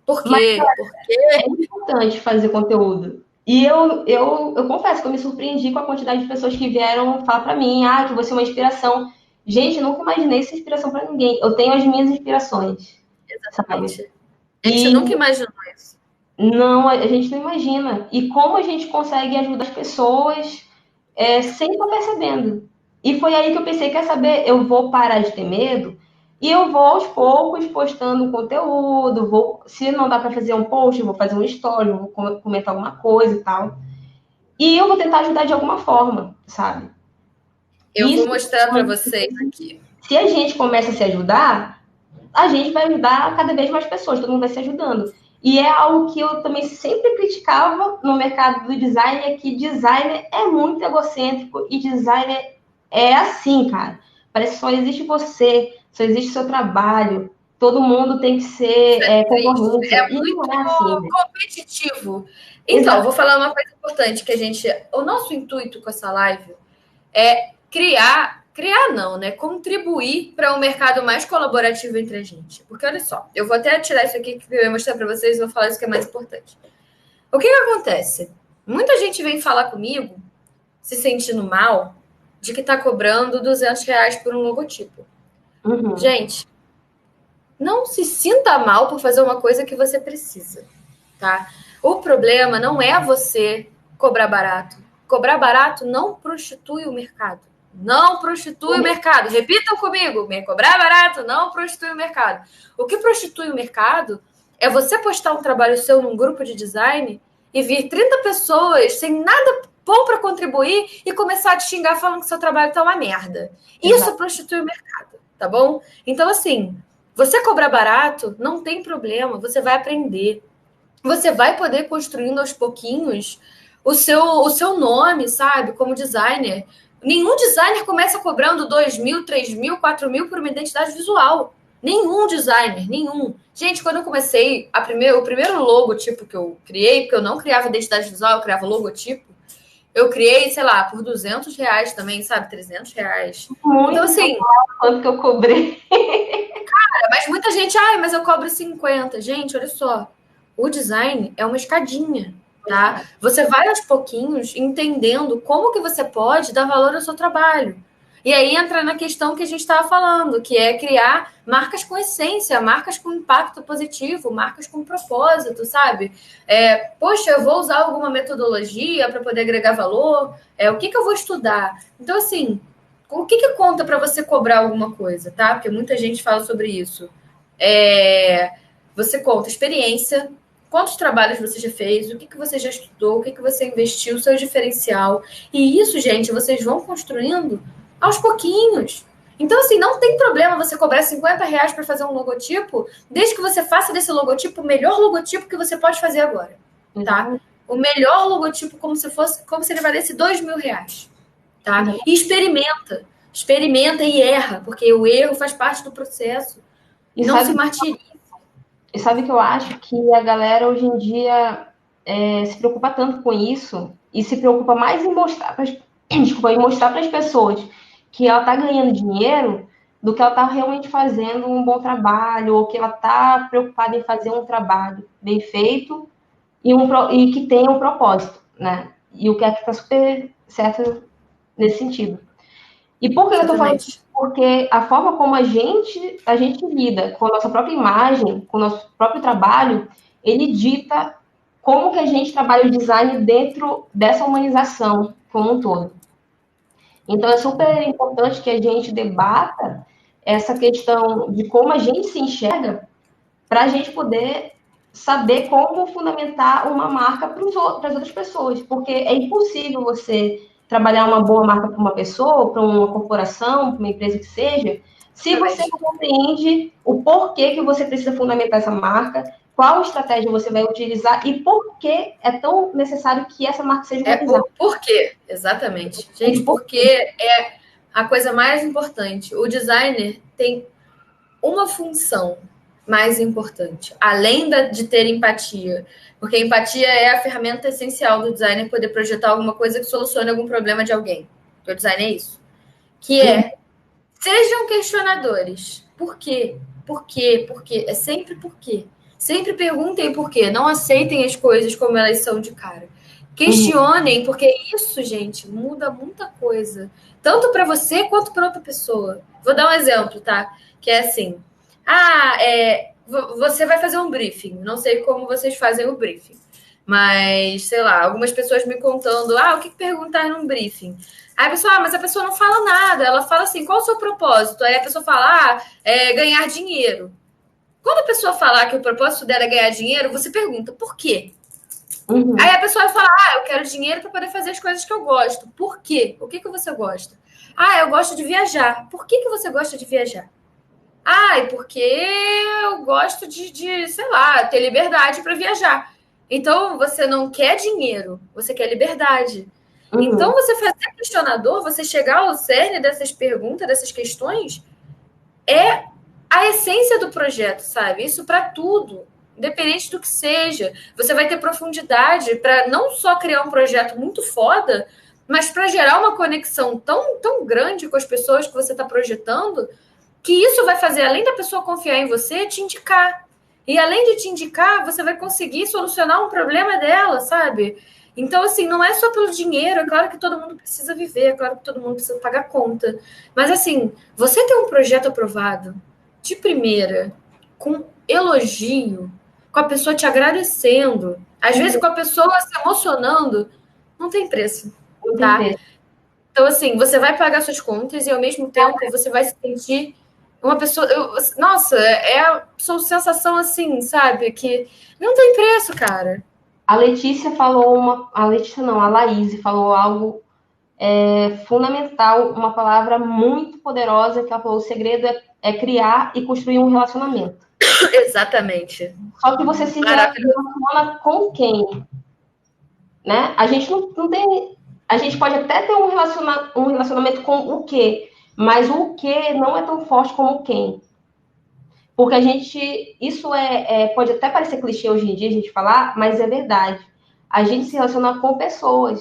Por quê? Porque é importante fazer conteúdo. E eu confesso que eu me surpreendi com a quantidade de pessoas que vieram falar pra mim, que você é uma inspiração. Gente, eu nunca imaginei ser inspiração pra ninguém. Eu tenho as minhas inspirações. Exatamente. Sabe? A gente nunca imaginou isso. Não, a gente não imagina. E como a gente consegue ajudar as pessoas sem estar percebendo. E foi aí que eu pensei, quer saber, eu vou parar de ter medo e eu vou aos poucos postando um conteúdo, se não dá para fazer um post, eu vou fazer um story, vou comentar alguma coisa e tal. E eu vou tentar ajudar de alguma forma, sabe? Eu vou Isso, mostrar para vocês aqui. se a gente começa a se ajudar, a gente vai ajudar cada vez mais pessoas, todo mundo vai se ajudando. E é algo que eu também sempre criticava no mercado do design, é que designer é muito egocêntrico e designer é assim, cara. Parece que só existe você, só existe seu trabalho, todo mundo tem que ser concorrência. É E não muito é assim, né? competitivo. Então, eu Exato. vou falar uma coisa importante que o nosso intuito com essa live é criar não, né? Contribuir para um mercado mais colaborativo entre a gente. Porque olha só, eu vou até tirar isso aqui que eu ia mostrar para vocês e vou falar isso que é mais importante. O que acontece? Muita gente vem falar comigo se sentindo mal de que está cobrando R$ 200 por um logotipo. Uhum. Gente, não se sinta mal por fazer uma coisa que você precisa, tá? O problema não é você cobrar barato. Cobrar barato não prostitui o mercado. Não prostitui o mercado. Repitam comigo. Cobrar barato não prostitui o mercado. O que prostitui o mercado é você postar um trabalho seu num grupo de design e vir 30 pessoas sem nada bom para contribuir e começar a te xingar falando que seu trabalho tá uma merda. Isso prostitui o mercado, tá bom? Então, assim, você cobrar barato não tem problema. Você vai aprender. Você vai poder construindo aos pouquinhos o seu nome, sabe? Como designer. Nenhum designer começa cobrando 2.000, 3.000, 4.000 por uma identidade visual. Nenhum designer, nenhum. Gente, quando eu comecei, o primeiro logotipo que eu criei, porque eu não criava identidade visual, eu criava logotipo, eu criei, sei lá, por R$ 200 também, sabe? R$ 300. Muito então, assim... quanto que eu cobrei. Mas muita gente, mas eu cobro 50. Gente, olha só. O design é uma escadinha, tá? Você vai aos pouquinhos entendendo como que você pode dar valor ao seu trabalho. E aí entra na questão que a gente estava falando, que é criar marcas com essência, marcas com impacto positivo, marcas com propósito, sabe? Poxa, eu vou usar alguma metodologia para poder agregar valor? O que eu vou estudar? Então, assim, o que conta para você cobrar alguma coisa, tá? Porque muita gente fala sobre isso. Você conta experiência, quantos trabalhos você já fez, o que você já estudou, o que você investiu, o seu diferencial. E isso, gente, vocês vão construindo aos pouquinhos. Então, assim, não tem problema você cobrar R$ 50 para fazer um logotipo, desde que você faça desse logotipo o melhor logotipo que você pode fazer agora, tá? O melhor logotipo como se ele valesse R$ 2.000, tá? E experimenta e erra, porque o erro faz parte do processo. E não se martirize. E sabe que eu acho que a galera hoje em dia se preocupa tanto com isso e se preocupa mais em mostrar para as pessoas que ela está ganhando dinheiro do que ela está realmente fazendo um bom trabalho ou que ela está preocupada em fazer um trabalho bem feito e que tenha um propósito, né? E o que é que está super certo nesse sentido. E por que eu estou falando isso? Porque a forma como a gente lida com a nossa própria imagem, com o nosso próprio trabalho, ele dita como que a gente trabalha o design dentro dessa humanização como um todo. Então, é super importante que a gente debata essa questão de como a gente se enxerga para a gente poder saber como fundamentar uma marca para as outras pessoas, porque é impossível você trabalhar uma boa marca para uma pessoa, para uma corporação, para uma empresa que seja, se você não compreende o porquê que você precisa fundamentar essa marca, qual estratégia você vai utilizar e por que é tão necessário que essa marca seja utilizada. Por quê? Exatamente. Gente, porque é a coisa mais importante. O designer tem uma função mais importante, além de ter empatia, porque a empatia é a ferramenta essencial do designer poder projetar alguma coisa que solucione algum problema de alguém. O design é isso. Que sejam questionadores. Por quê? Por quê? Por quê? É sempre por quê. Sempre perguntem por quê. Não aceitem as coisas como elas são de cara. Questionem, porque isso, gente, muda muita coisa. Tanto para você quanto para outra pessoa. Vou dar um exemplo, tá? Que é assim. você vai fazer um briefing. Não sei como vocês fazem o briefing. Mas, sei lá, algumas pessoas me contando, o que perguntar num briefing? Aí a pessoa, mas a pessoa não fala nada. Ela fala assim, qual o seu propósito? Aí a pessoa fala, ganhar dinheiro. Quando a pessoa falar que o propósito dela é ganhar dinheiro, você pergunta, por quê? Uhum. Aí a pessoa fala, eu quero dinheiro para poder fazer as coisas que eu gosto. Por quê? O que você gosta? Eu gosto de viajar. Por que você gosta de viajar? Porque eu gosto de, sei lá, ter liberdade para viajar. Então, você não quer dinheiro, você quer liberdade. Uhum. Então, você fazer questionador, você chegar ao cerne dessas perguntas, dessas questões, é a essência do projeto, sabe? Isso para tudo, independente do que seja. Você vai ter profundidade para não só criar um projeto muito foda, mas para gerar uma conexão tão grande com as pessoas que você está projetando, que isso vai fazer, além da pessoa confiar em você, te indicar. E além de te indicar, você vai conseguir solucionar um problema dela, sabe? Então, assim, não é só pelo dinheiro. É claro que todo mundo precisa viver, é claro que todo mundo precisa pagar conta. Mas, assim, você ter um projeto aprovado de primeira, com elogio, com a pessoa te agradecendo, às vezes com a pessoa se emocionando, não tem preço, tá? Então, assim, você vai pagar suas contas e, ao mesmo tempo, você vai se sentir uma pessoa... nossa, sua sensação, assim, sabe? Que não tem preço, cara. A Letícia falou a Letícia não, a Laís falou algo fundamental, uma palavra muito poderosa, que ela falou, o segredo é criar e construir um relacionamento. Exatamente. Só que você se relaciona com quem? Né? A gente não tem... A gente pode até ter um relacionamento com o quê, mas o que não é tão forte como o quem. Porque a gente... Isso pode até parecer clichê hoje em dia a gente falar, mas é verdade. A gente se relaciona com pessoas.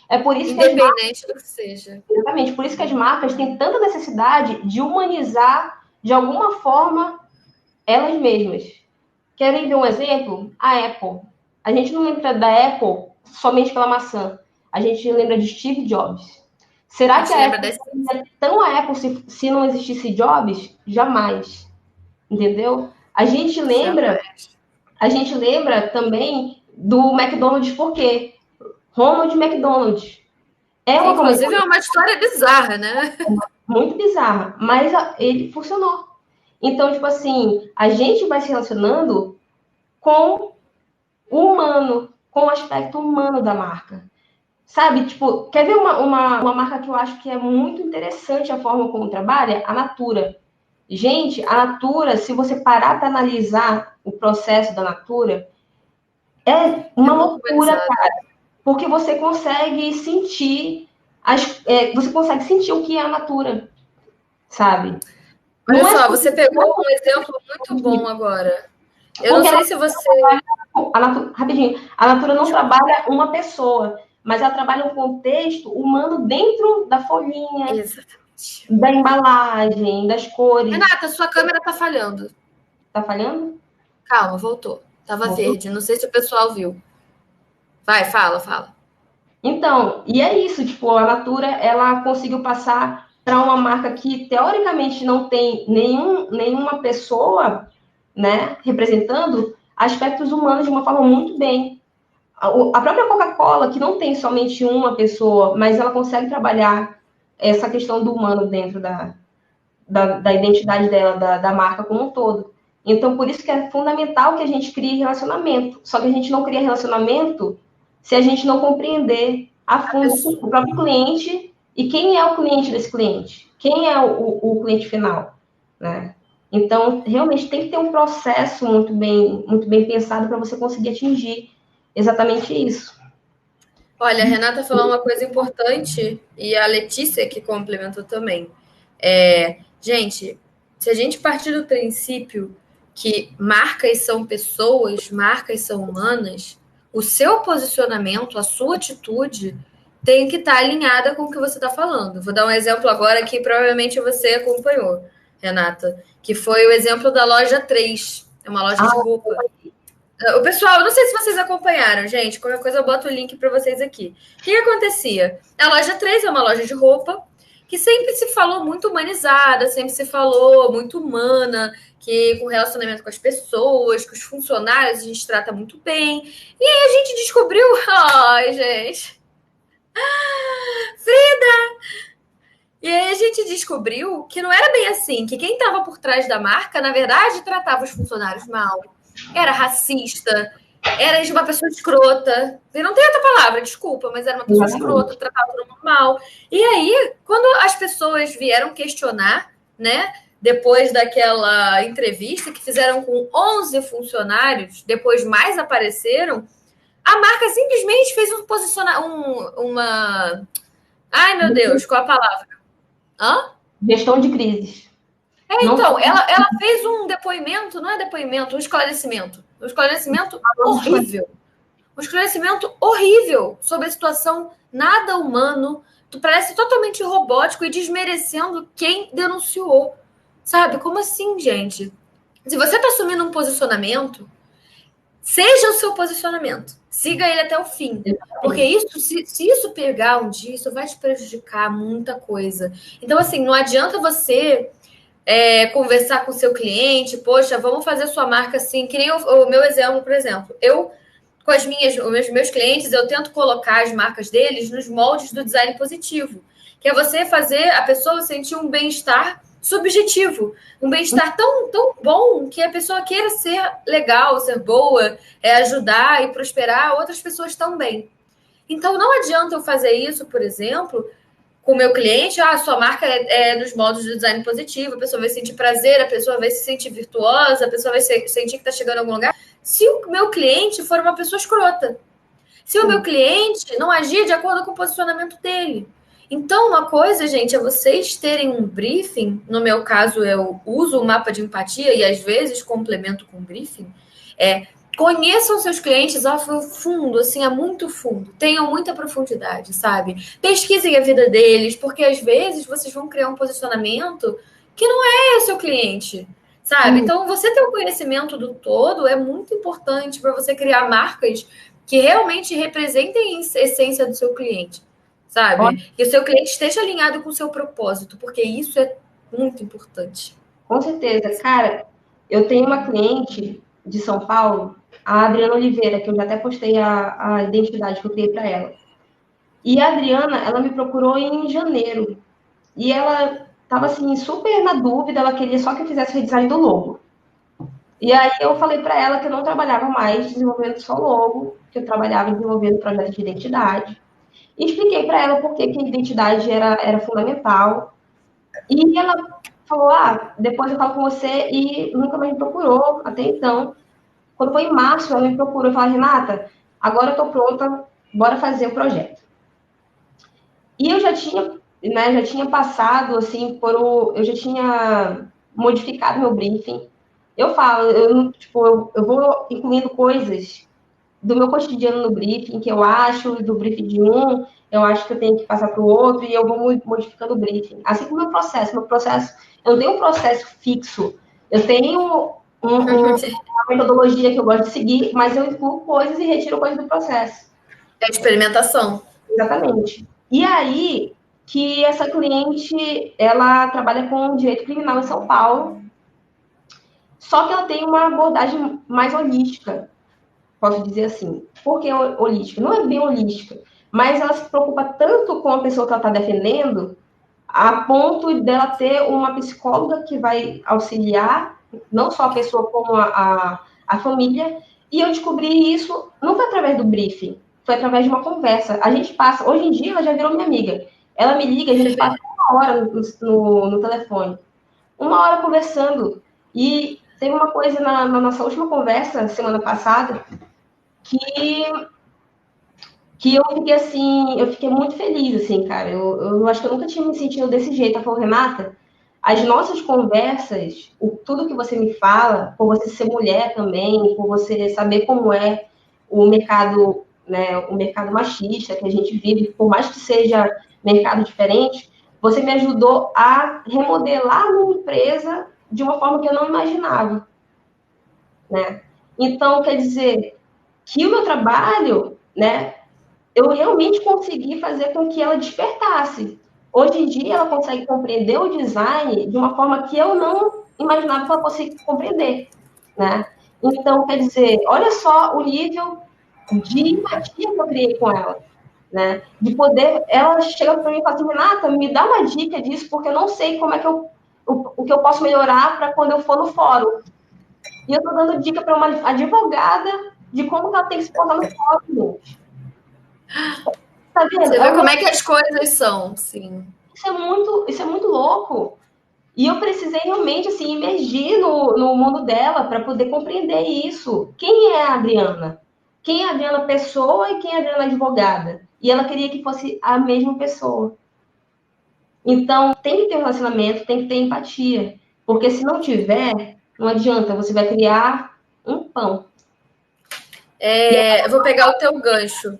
É por isso independente do que seja. Exatamente. Por isso que as marcas têm tanta necessidade de humanizar, de alguma forma, elas mesmas. Querem ver um exemplo? A Apple. A gente não lembra da Apple somente pela maçã. A gente lembra de Steve Jobs. Será que a Apple seria tão a Apple se não existisse Jobs? Jamais. Entendeu? A gente lembra também do McDonald's, por quê? Ronald McDonald. Inclusive, é uma história bizarra, né? Muito bizarra, mas ele funcionou. Então, tipo assim, a gente vai se relacionando com o humano, com o aspecto humano da marca. Sabe, tipo, quer ver uma marca que eu acho que é muito interessante a forma como trabalha? A Natura. Gente, a Natura, se você parar para analisar o processo da Natura, é uma loucura, cara. Porque você consegue sentir o que é a Natura, sabe? Olha só, você pegou um exemplo muito bom agora. Eu não sei se você... Rapidinho. A Natura não trabalha uma pessoa, mas ela trabalha um contexto humano dentro da folhinha, exatamente, da embalagem, das cores. Renata, sua câmera tá falhando. Tá falhando? Calma, voltou. Tava verde. Não sei se o pessoal viu. Vai, fala. Então, e é isso. Tipo, a Natura, ela conseguiu passar para uma marca que, teoricamente, não tem nenhuma pessoa, né, representando aspectos humanos de uma forma muito bem. A própria Coca-Cola, que não tem somente uma pessoa, mas ela consegue trabalhar essa questão do humano dentro da identidade dela, da marca como um todo. Então, por isso que é fundamental que a gente crie relacionamento. Só que a gente não cria relacionamento se a gente não compreender a fundo o próprio cliente e quem é o cliente desse cliente. Quem é o cliente final, né? Então, realmente tem que ter um processo muito bem pensado para você conseguir atingir exatamente isso. Olha, a Renata falou uma coisa importante e a Letícia que complementou também. Gente, se a gente partir do princípio que marcas são pessoas, marcas são humanas, o seu posicionamento, a sua atitude tem que estar alinhada com o que você está falando. Vou dar um exemplo agora que provavelmente você acompanhou, Renata, que foi o exemplo da loja 3, é uma loja de roupa. O pessoal, não sei se vocês acompanharam, gente, qualquer coisa eu boto o link para vocês aqui. O que acontecia? A loja 3 é uma loja de roupa que sempre se falou muito humanizada, sempre se falou muito humana, que com relacionamento com as pessoas, com os funcionários, a gente trata muito bem. E aí a gente descobriu, ai, gente, e aí a gente descobriu que não era bem assim, que quem estava por trás da marca, na verdade, tratava os funcionários mal, era racista, era de uma pessoa escrota. E não tem outra palavra, desculpa, mas era uma pessoa escrota, tratava todo mundo mal. E aí, quando as pessoas vieram questionar, né, depois daquela entrevista que fizeram com 11 funcionários, depois mais apareceram, a marca simplesmente fez um posicionamento, uma... Ai, meu Deus, qual a palavra? Hã? Gestão de crises. Então, ela fez um depoimento, não é depoimento, um esclarecimento. Um esclarecimento horrível. Um esclarecimento horrível sobre a situação nada humano, parece totalmente robótico e desmerecendo quem denunciou. Sabe? Como assim, gente? Se você está assumindo um posicionamento, seja o seu posicionamento. Siga ele até o fim. Porque isso, se isso pegar um dia, isso vai te prejudicar muita coisa. Então, assim, não adianta você conversar com o seu cliente, poxa, vamos fazer sua marca assim, que nem o meu exemplo, por exemplo. Eu, com os meus clientes, eu tento colocar as marcas deles nos moldes do design positivo, que é você fazer a pessoa sentir um bem-estar subjetivo, um bem-estar tão, tão bom que a pessoa queira ser legal, ser boa, ajudar e prosperar outras pessoas também. Então, não adianta eu fazer isso, por exemplo, com o meu cliente, sua marca é nos modos de design positivo, a pessoa vai sentir prazer, a pessoa vai se sentir virtuosa, a pessoa vai sentir que está chegando em algum lugar. Se o meu cliente for uma pessoa escrota, se o meu cliente não agir de acordo com o posicionamento dele. Então, uma coisa, gente, é vocês terem um briefing, no meu caso, eu uso o mapa de empatia e às vezes complemento com briefing, conheçam seus clientes a fundo, assim, a muito fundo. Tenham muita profundidade, sabe? Pesquisem a vida deles, porque às vezes vocês vão criar um posicionamento que não é o seu cliente, sabe? Então, você ter o conhecimento do todo é muito importante para você criar marcas que realmente representem a essência do seu cliente, sabe? Que o seu cliente esteja alinhado com o seu propósito, porque isso é muito importante. Com certeza. Cara, eu tenho uma cliente de São Paulo, a Adriana Oliveira, que eu já até postei a identidade que eu criei para ela. E a Adriana, ela me procurou em janeiro. E ela estava assim, super na dúvida, ela queria só que eu fizesse o redesign do logo. E aí eu falei para ela que eu não trabalhava mais desenvolvendo só logo, que eu trabalhava desenvolvendo projetos de identidade. E expliquei para ela por que a identidade era fundamental. E ela falou, depois eu falo com você, e nunca mais me procurou até então. Quando foi em março, ela me procurou e falou, Renata, agora eu estou pronta, bora fazer o projeto. E eu já tinha passado, assim, eu já tinha modificado meu briefing. Eu falo, eu vou incluindo coisas do meu cotidiano no briefing, que eu acho, do briefing de um, eu acho que eu tenho que passar para o outro, e eu vou modificando o briefing. Assim como o meu processo, eu não tenho um processo fixo, eu tenho uma metodologia que eu gosto de seguir, mas eu incluo coisas e retiro coisas do processo. É experimentação. Exatamente. E aí, que essa cliente, ela trabalha com direito criminal em São Paulo, só que ela tem uma abordagem mais holística, posso dizer assim. Por que holística? Não é bem holística, mas ela se preocupa tanto com a pessoa que ela está defendendo, a ponto dela ter uma psicóloga que vai auxiliar, não só a pessoa, como a família. E eu descobri isso, não foi através do briefing, foi através de uma conversa. A gente passa, hoje em dia ela já virou minha amiga. Ela me liga, a gente passa uma hora no telefone. Uma hora conversando. E teve uma coisa na nossa última conversa, semana passada, que eu fiquei assim, eu fiquei muito feliz, assim, cara. Eu acho que eu nunca tinha me sentido desse jeito. Ela falou, Renata, as nossas conversas, tudo que você me fala, por você ser mulher também, por você saber como é o mercado, né, o mercado machista que a gente vive, por mais que seja mercado diferente, você me ajudou a remodelar a minha empresa de uma forma que eu não imaginava, né? Então, quer dizer que o meu trabalho, né, eu realmente consegui fazer com que ela despertasse. Hoje em dia, ela consegue compreender o design de uma forma que eu não imaginava que ela fosse compreender, né? Então, quer dizer, olha só o nível de empatia que eu criei com ela, né? De poder, ela chega para mim e fala assim, Renata, me dá uma dica disso, porque eu não sei como é que o que eu posso melhorar para quando eu for no fórum. E eu estou dando dica para uma advogada de como que ela tem que se portar no fórum, gente. Tá vendo? Você vê como é que as coisas são, sim. Isso é muito louco. E eu precisei realmente assim, imergir no mundo dela para poder compreender isso. Quem é a Adriana? Quem é a Adriana pessoa e quem é a Adriana advogada? E ela queria que fosse a mesma pessoa. Então, tem que ter um relacionamento, tem que ter empatia. Porque se não tiver, não adianta, você vai criar um pão. Eu vou pegar o teu gancho.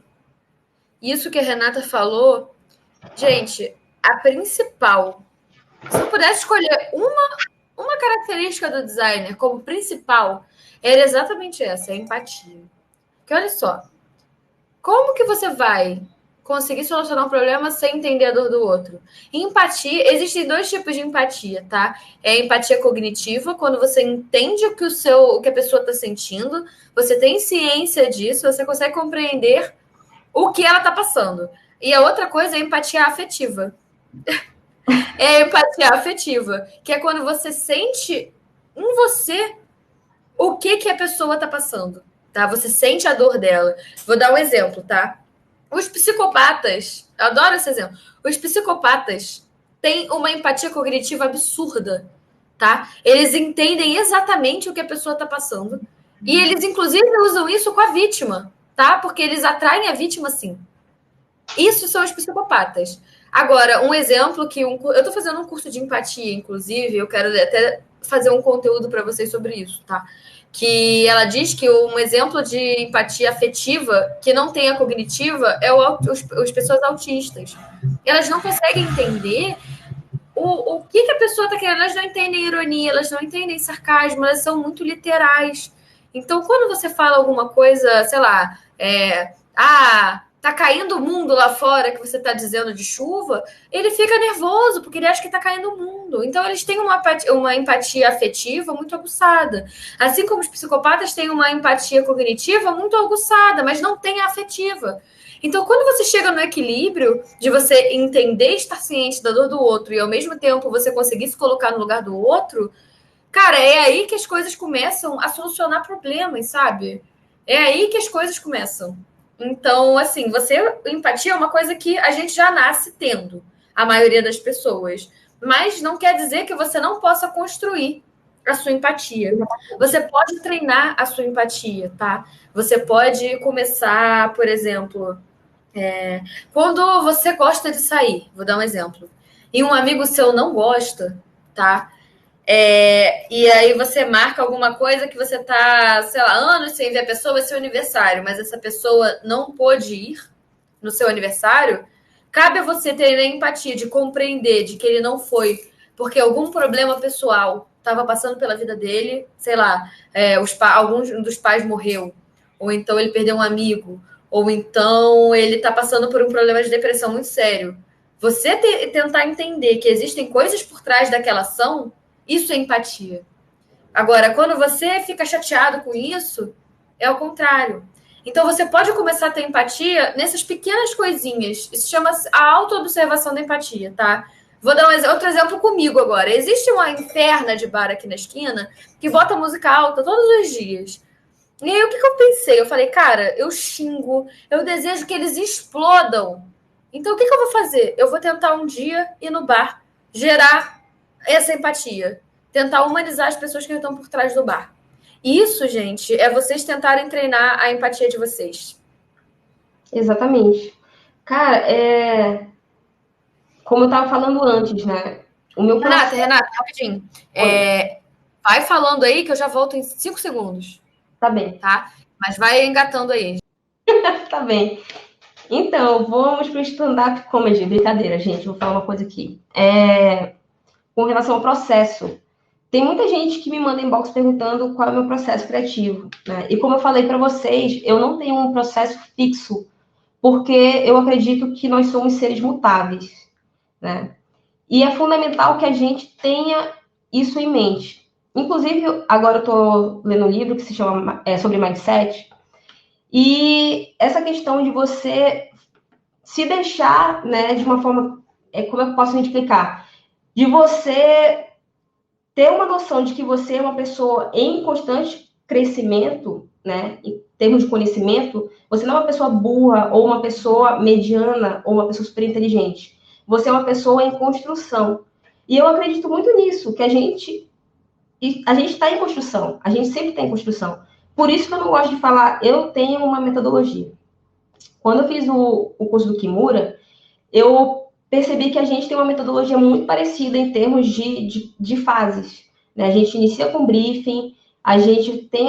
Isso que a Renata falou, gente, a principal. Se eu pudesse escolher uma característica do designer como principal, era exatamente essa, a empatia. Porque olha só, como que você vai conseguir solucionar um problema sem entender a dor do outro? Empatia, existem dois tipos de empatia, tá? É a empatia cognitiva, quando você entende o que a pessoa está sentindo, você tem ciência disso, você consegue compreender o que ela está passando. E a outra coisa é a empatia afetiva. É a empatia afetiva, que é quando você sente em você o que a pessoa está passando, tá? Você sente a dor dela. Vou dar um exemplo, tá? Os psicopatas, eu adoro esse exemplo. Os psicopatas têm uma empatia cognitiva absurda, tá? Eles entendem exatamente o que a pessoa está passando. E eles, inclusive, usam isso com a vítima, tá? Porque eles atraem a vítima, sim. Isso são os psicopatas. Agora, um exemplo que eu estou fazendo um curso de empatia, inclusive, eu quero até fazer um conteúdo para vocês sobre isso, tá? Que ela diz que um exemplo de empatia afetiva que não tem a cognitiva é as pessoas autistas. Elas não conseguem entender o que a pessoa está querendo. Elas não entendem ironia, elas não entendem sarcasmo, elas são muito literais. Então, quando você fala alguma coisa, sei lá, tá caindo o mundo lá fora que você está dizendo de chuva, ele fica nervoso, porque ele acha que está caindo o mundo. Então, eles têm uma empatia afetiva muito aguçada. Assim como os psicopatas têm uma empatia cognitiva muito aguçada, mas não tem a afetiva. Então, quando você chega no equilíbrio de você entender, estar ciente da dor do outro e, ao mesmo tempo, você conseguir se colocar no lugar do outro, cara, é aí que as coisas começam a solucionar problemas, sabe? É aí que as coisas começam. Então, assim, empatia é uma coisa que a gente já nasce tendo, a maioria das pessoas. Mas não quer dizer que você não possa construir a sua empatia. Você pode treinar a sua empatia, tá? Você pode começar, por exemplo, quando você gosta de sair, vou dar um exemplo, e um amigo seu não gosta, tá? E aí você marca alguma coisa que você tá, sei lá, anos sem ver a pessoa, vai ser aniversário, mas essa pessoa não pôde ir no seu aniversário, cabe a você ter a empatia de compreender de que ele não foi porque algum problema pessoal estava passando pela vida dele, sei lá, alguns dos pais morreu, ou então ele perdeu um amigo, ou então ele está passando por um problema de depressão muito sério. Você tentar entender que existem coisas por trás daquela ação, isso é empatia. Agora, quando você fica chateado com isso, é o contrário. Então, você pode começar a ter empatia nessas pequenas coisinhas. Isso chama a autoobservação da empatia, tá? Vou dar outro exemplo comigo agora. Existe uma inferna de bar aqui na esquina que bota música alta todos os dias. E aí, o que eu pensei? Eu falei, cara, eu xingo, eu desejo que eles explodam. Então, o que eu vou fazer? Eu vou tentar um dia ir no bar, gerar essa empatia. Tentar humanizar as pessoas que estão por trás do bar. Isso, gente, é vocês tentarem treinar a empatia de vocês. Exatamente. Cara, como eu estava falando antes, né? O meu processo... Renata, rapidinho. Vai falando aí que eu já volto em 5 segundos. Tá bem. Tá? Mas vai engatando aí. Tá bem. Então, vamos para o stand-up comedy. Brincadeira, gente. Vou falar uma coisa aqui. Com relação ao processo. Tem muita gente que me manda inbox perguntando qual é o meu processo criativo, né? E como eu falei para vocês, eu não tenho um processo fixo, porque eu acredito que nós somos seres mutáveis. né? E é fundamental que a gente tenha isso em mente. Inclusive, agora eu estou lendo um livro que se chama sobre mindset, e essa questão de você se deixar, né, de uma forma, como eu posso me explicar? De você ter uma noção de que você é uma pessoa em constante crescimento, né, em termos de conhecimento, você não é uma pessoa burra, ou uma pessoa mediana, ou uma pessoa super inteligente. Você é uma pessoa em construção. E eu acredito muito nisso, que a gente está em construção, a gente sempre está em construção. Por isso que eu não gosto de falar, eu tenho uma metodologia. Quando eu fiz o curso do Kimura, eu percebi que a gente tem uma metodologia muito parecida em termos de fases, né? A gente inicia com briefing, a gente tem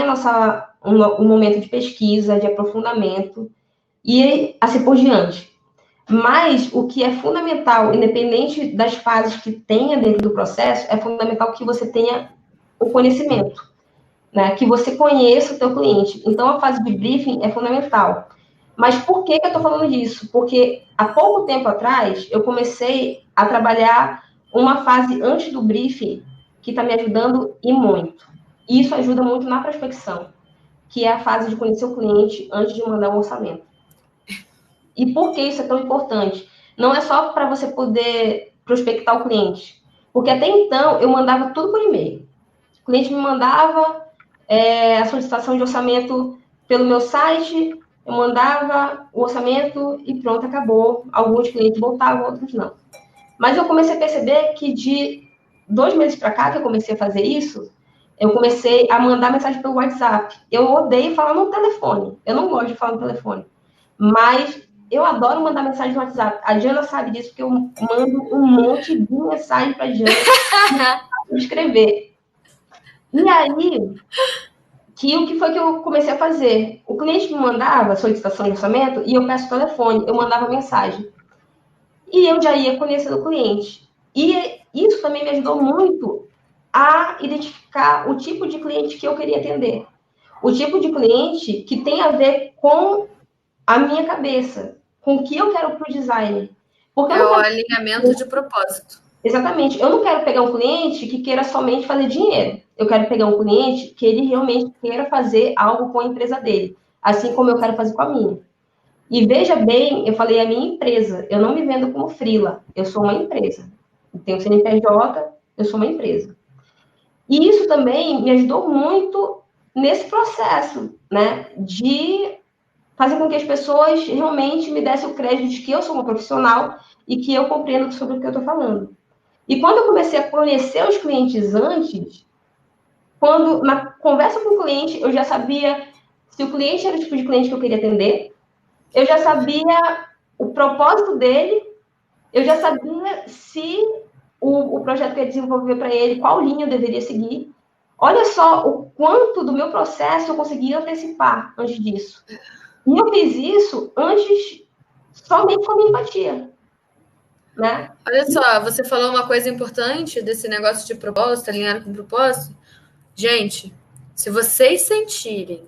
um momento de pesquisa, de aprofundamento, e assim por diante. Mas o que é fundamental, independente das fases que tenha dentro do processo, é fundamental que você tenha o conhecimento, né? Que você conheça o teu cliente. Então, a fase de briefing é fundamental. Mas por que eu estou falando disso? Porque há pouco tempo atrás, eu comecei a trabalhar uma fase antes do briefing que está me ajudando e muito. E isso ajuda muito na prospecção, que é a fase de conhecer o cliente antes de mandar um orçamento. E por que isso é tão importante? Não é só para você poder prospectar o cliente, porque até então eu mandava tudo por e-mail. O cliente me mandava a solicitação de orçamento pelo meu site, eu mandava o orçamento e pronto, acabou. Alguns clientes voltavam, outros não. Mas eu comecei a perceber que de 2 meses para cá que eu comecei a fazer isso, eu comecei a mandar mensagem pelo WhatsApp. Eu odeio falar no telefone. Eu não gosto de falar no telefone. Mas eu adoro mandar mensagem no WhatsApp. A Diana sabe disso, porque eu mando um monte de mensagem para a Diana escrever. E aí, o que foi que eu comecei a fazer? O cliente me mandava solicitação de orçamento e eu peço o telefone, eu mandava mensagem. E eu já ia conhecendo o cliente. E isso também me ajudou muito a identificar o tipo de cliente que eu queria atender. O tipo de cliente que tem a ver com a minha cabeça, com o que eu quero para o design. Porque é o alinhamento de propósito. Exatamente. Eu não quero pegar um cliente que queira somente fazer dinheiro. Eu quero pegar um cliente que ele realmente queira fazer algo com a empresa dele, assim como eu quero fazer com a minha. E veja bem, eu falei a minha empresa, eu não me vendo como freela, eu sou uma empresa. Eu tenho CNPJ, eu sou uma empresa. E isso também me ajudou muito nesse processo, né, de fazer com que as pessoas realmente me dessem o crédito de que eu sou uma profissional e que eu compreendo sobre o que eu estou falando. E quando eu comecei a conhecer os clientes antes, quando na conversa com o cliente, eu já sabia se o cliente era o tipo de cliente que eu queria atender, eu já sabia o propósito dele, eu já sabia se o projeto que eu ia desenvolver para ele, qual linha eu deveria seguir. Olha só o quanto do meu processo eu consegui antecipar antes disso. E eu fiz isso antes somente com a minha empatia. Né? Olha só, você falou uma coisa importante desse negócio de propósito, alinhado com propósito. Gente, se vocês sentirem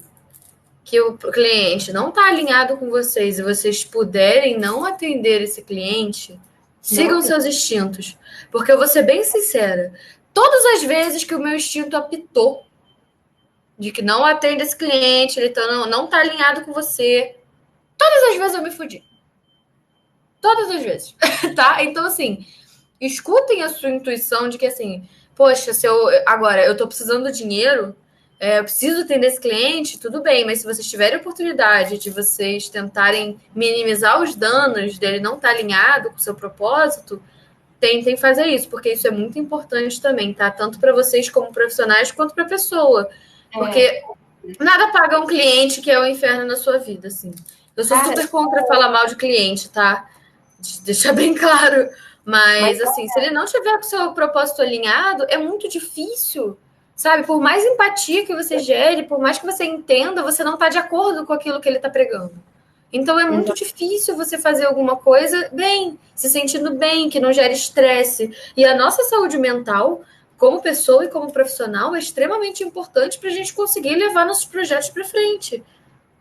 que o cliente não está alinhado com vocês e vocês puderem não atender esse cliente, sigam seus instintos. Porque eu vou ser bem sincera, todas as vezes que o meu instinto apitou de que não atende esse cliente, ele não está alinhado com você, todas as vezes eu me fudi. Todas as vezes, tá? Então, assim, escutem a sua intuição de que, assim, poxa, agora eu tô precisando de dinheiro, eu preciso atender esse cliente, tudo bem, mas se vocês tiverem oportunidade de vocês tentarem minimizar os danos dele não estar alinhado com o seu propósito, tentem fazer isso, porque isso é muito importante também, tá? Tanto para vocês como profissionais, quanto para a pessoa. Porque nada paga um cliente que é o inferno na sua vida, assim. Eu sou super contra falar mal de cliente, tá? Deixar bem claro. Mas assim, se ele não tiver com o seu propósito alinhado, é muito difícil, sabe? Por mais empatia que você gere, por mais que você entenda, você não está de acordo com aquilo que ele está pregando. Então é muito difícil você fazer alguma coisa bem, se sentindo bem, que não gere estresse. E a nossa saúde mental, como pessoa e como profissional, é extremamente importante para a gente conseguir levar nossos projetos para frente,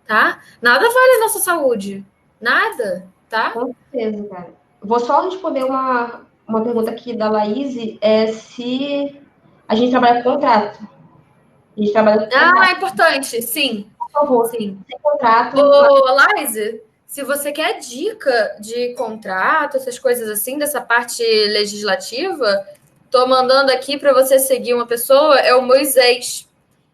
tá? Nada vale a nossa saúde. Nada, tá? Com certeza, cara. Vou só responder uma uma pergunta aqui da Laís é se a gente trabalha com contrato. A gente trabalha com contrato. É importante, sim. Por favor, sim. sem contrato. Ô, Laís, se você quer dica de contrato, essas coisas assim, dessa parte legislativa, tô mandando aqui para você seguir uma pessoa, é o Moisés.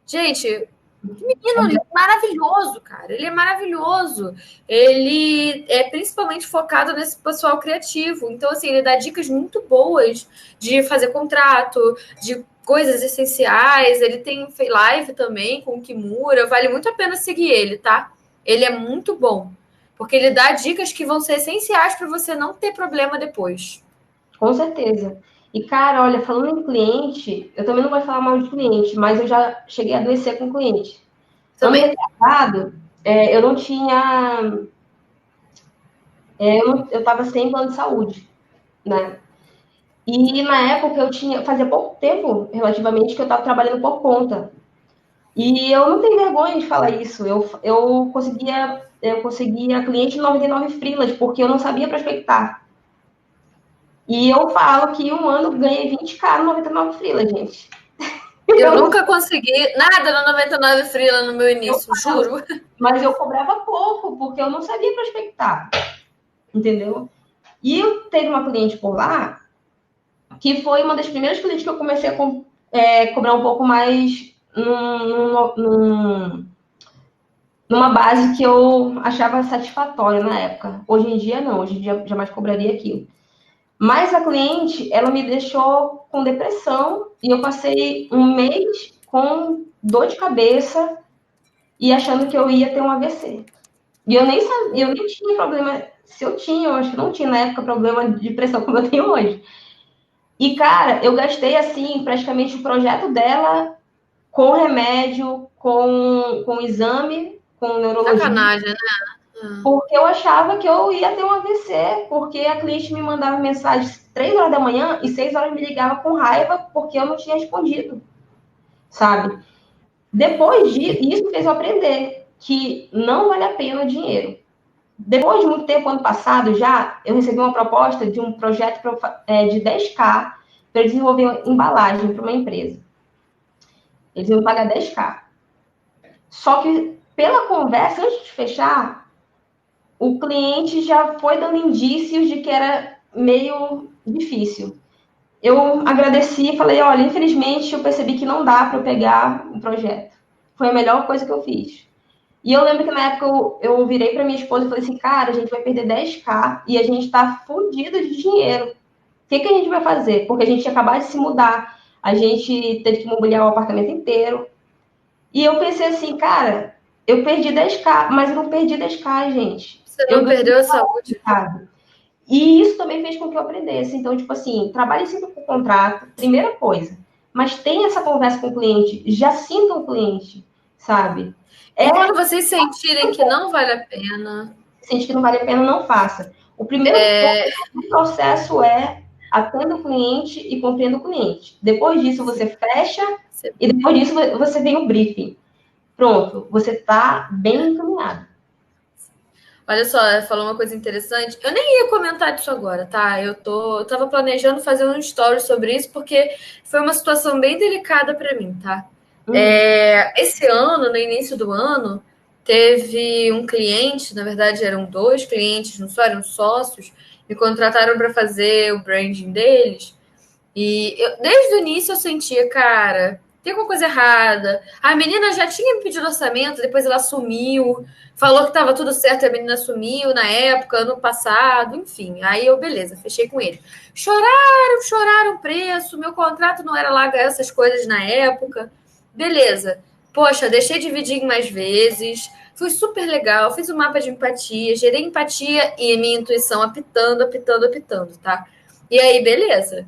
Gente, que menino maravilhoso, cara. Ele é maravilhoso. Ele é principalmente focado nesse pessoal criativo. Então, assim, ele dá dicas muito boas de fazer contrato, de coisas essenciais. Ele tem live também com o Kimura. Vale muito a pena seguir ele, tá? Ele é muito bom. Porque ele dá dicas que vão ser essenciais para você não ter problema depois. Com certeza. E, cara, olha, falando em cliente, eu também não gosto de falar mal de cliente, mas eu já cheguei a adoecer com cliente. Também. Ano retrasado, eu não tinha. Eu estava sem plano de saúde, né? E na época fazia pouco tempo, relativamente, que eu estava trabalhando por conta. E eu não tenho vergonha de falar isso. Eu conseguia cliente 99 freelas, porque eu não sabia prospectar. E eu falo que um ano ganhei 20k no 99 freelas, gente. Eu nunca consegui nada no 99 freela no meu início, juro. Mas eu cobrava pouco, porque eu não sabia prospectar. Entendeu? E eu teve uma cliente por lá, que foi uma das primeiras clientes que eu comecei a cobrar um pouco mais numa base que eu achava satisfatória na época. Hoje em dia, não. Hoje em dia, jamais cobraria aquilo. Mas a cliente, ela me deixou com depressão e eu passei um mês com dor de cabeça e achando que eu ia ter um AVC. E eu nem sabia, eu nem tinha problema. Se eu tinha, eu acho que não tinha na época problema de pressão como eu tenho hoje. E, cara, eu gastei, assim, praticamente o projeto dela com remédio, com exame, com neurologia. Sacanagem, né? Porque eu achava que eu ia ter um AVC, porque a cliente me mandava mensagens 3 horas da manhã e 6 horas me ligava com raiva porque eu não tinha respondido, sabe? Depois disso, isso fez eu aprender que não vale a pena o dinheiro. Depois de muito tempo, ano passado já, eu recebi uma proposta de um projeto de 10k para desenvolver uma embalagem para uma empresa. Eles iam pagar 10k. Só que, pela conversa, antes de fechar, o cliente já foi dando indícios de que era meio difícil. Eu agradeci e falei, olha, infelizmente eu percebi que não dá para eu pegar o projeto. Foi a melhor coisa que eu fiz. E eu lembro que na época eu virei para minha esposa e falei assim, cara, a gente vai perder 10k e a gente está fundido de dinheiro. O que a gente vai fazer? Porque a gente tinha acabado de se mudar, a gente teve que mobiliar o apartamento inteiro. E eu pensei assim, cara, eu perdi 10k, mas eu não perdi 10k, gente. Você não perdeu a saúde. E isso também fez com que eu aprendesse. Então, tipo assim, trabalhe sempre com contrato, primeira coisa. Mas tenha essa conversa com o cliente, já sinta o cliente, sabe? E quando vocês sentirem que não vale a pena... Sente que não vale a pena, não faça. O primeiro processo é atenda o cliente e compreenda o cliente. Depois disso, você fecha e depois disso, você vem o briefing. Pronto, você está bem encaminhado. Olha só, ela falou uma coisa interessante. Eu nem ia comentar disso agora, tá? Eu tava planejando fazer um story sobre isso, porque foi uma situação bem delicada para mim, tá? Esse ano, no início do ano, teve um cliente, na verdade eram 2 clientes, não só eram sócios, me contrataram para fazer o branding deles. E desde o início eu sentia, cara, tem alguma coisa errada. A menina já tinha me pedido orçamento, depois ela sumiu, falou que estava tudo certo, a menina sumiu na época, ano passado, enfim. Aí eu, beleza, fechei com ele. Choraram o preço, meu contrato não era lá essas coisas na época. Beleza. Poxa, deixei dividir em mais vezes. Foi super legal, fiz um mapa de empatia, gerei empatia e minha intuição apitando, tá? E aí, beleza.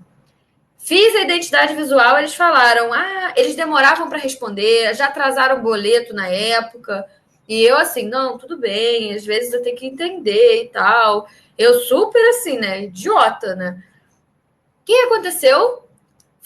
Fiz a identidade visual, eles falaram, eles demoravam para responder, já atrasaram o boleto na época. E eu assim, não, tudo bem, às vezes eu tenho que entender e tal. Eu super assim, né, idiota, né? O que aconteceu?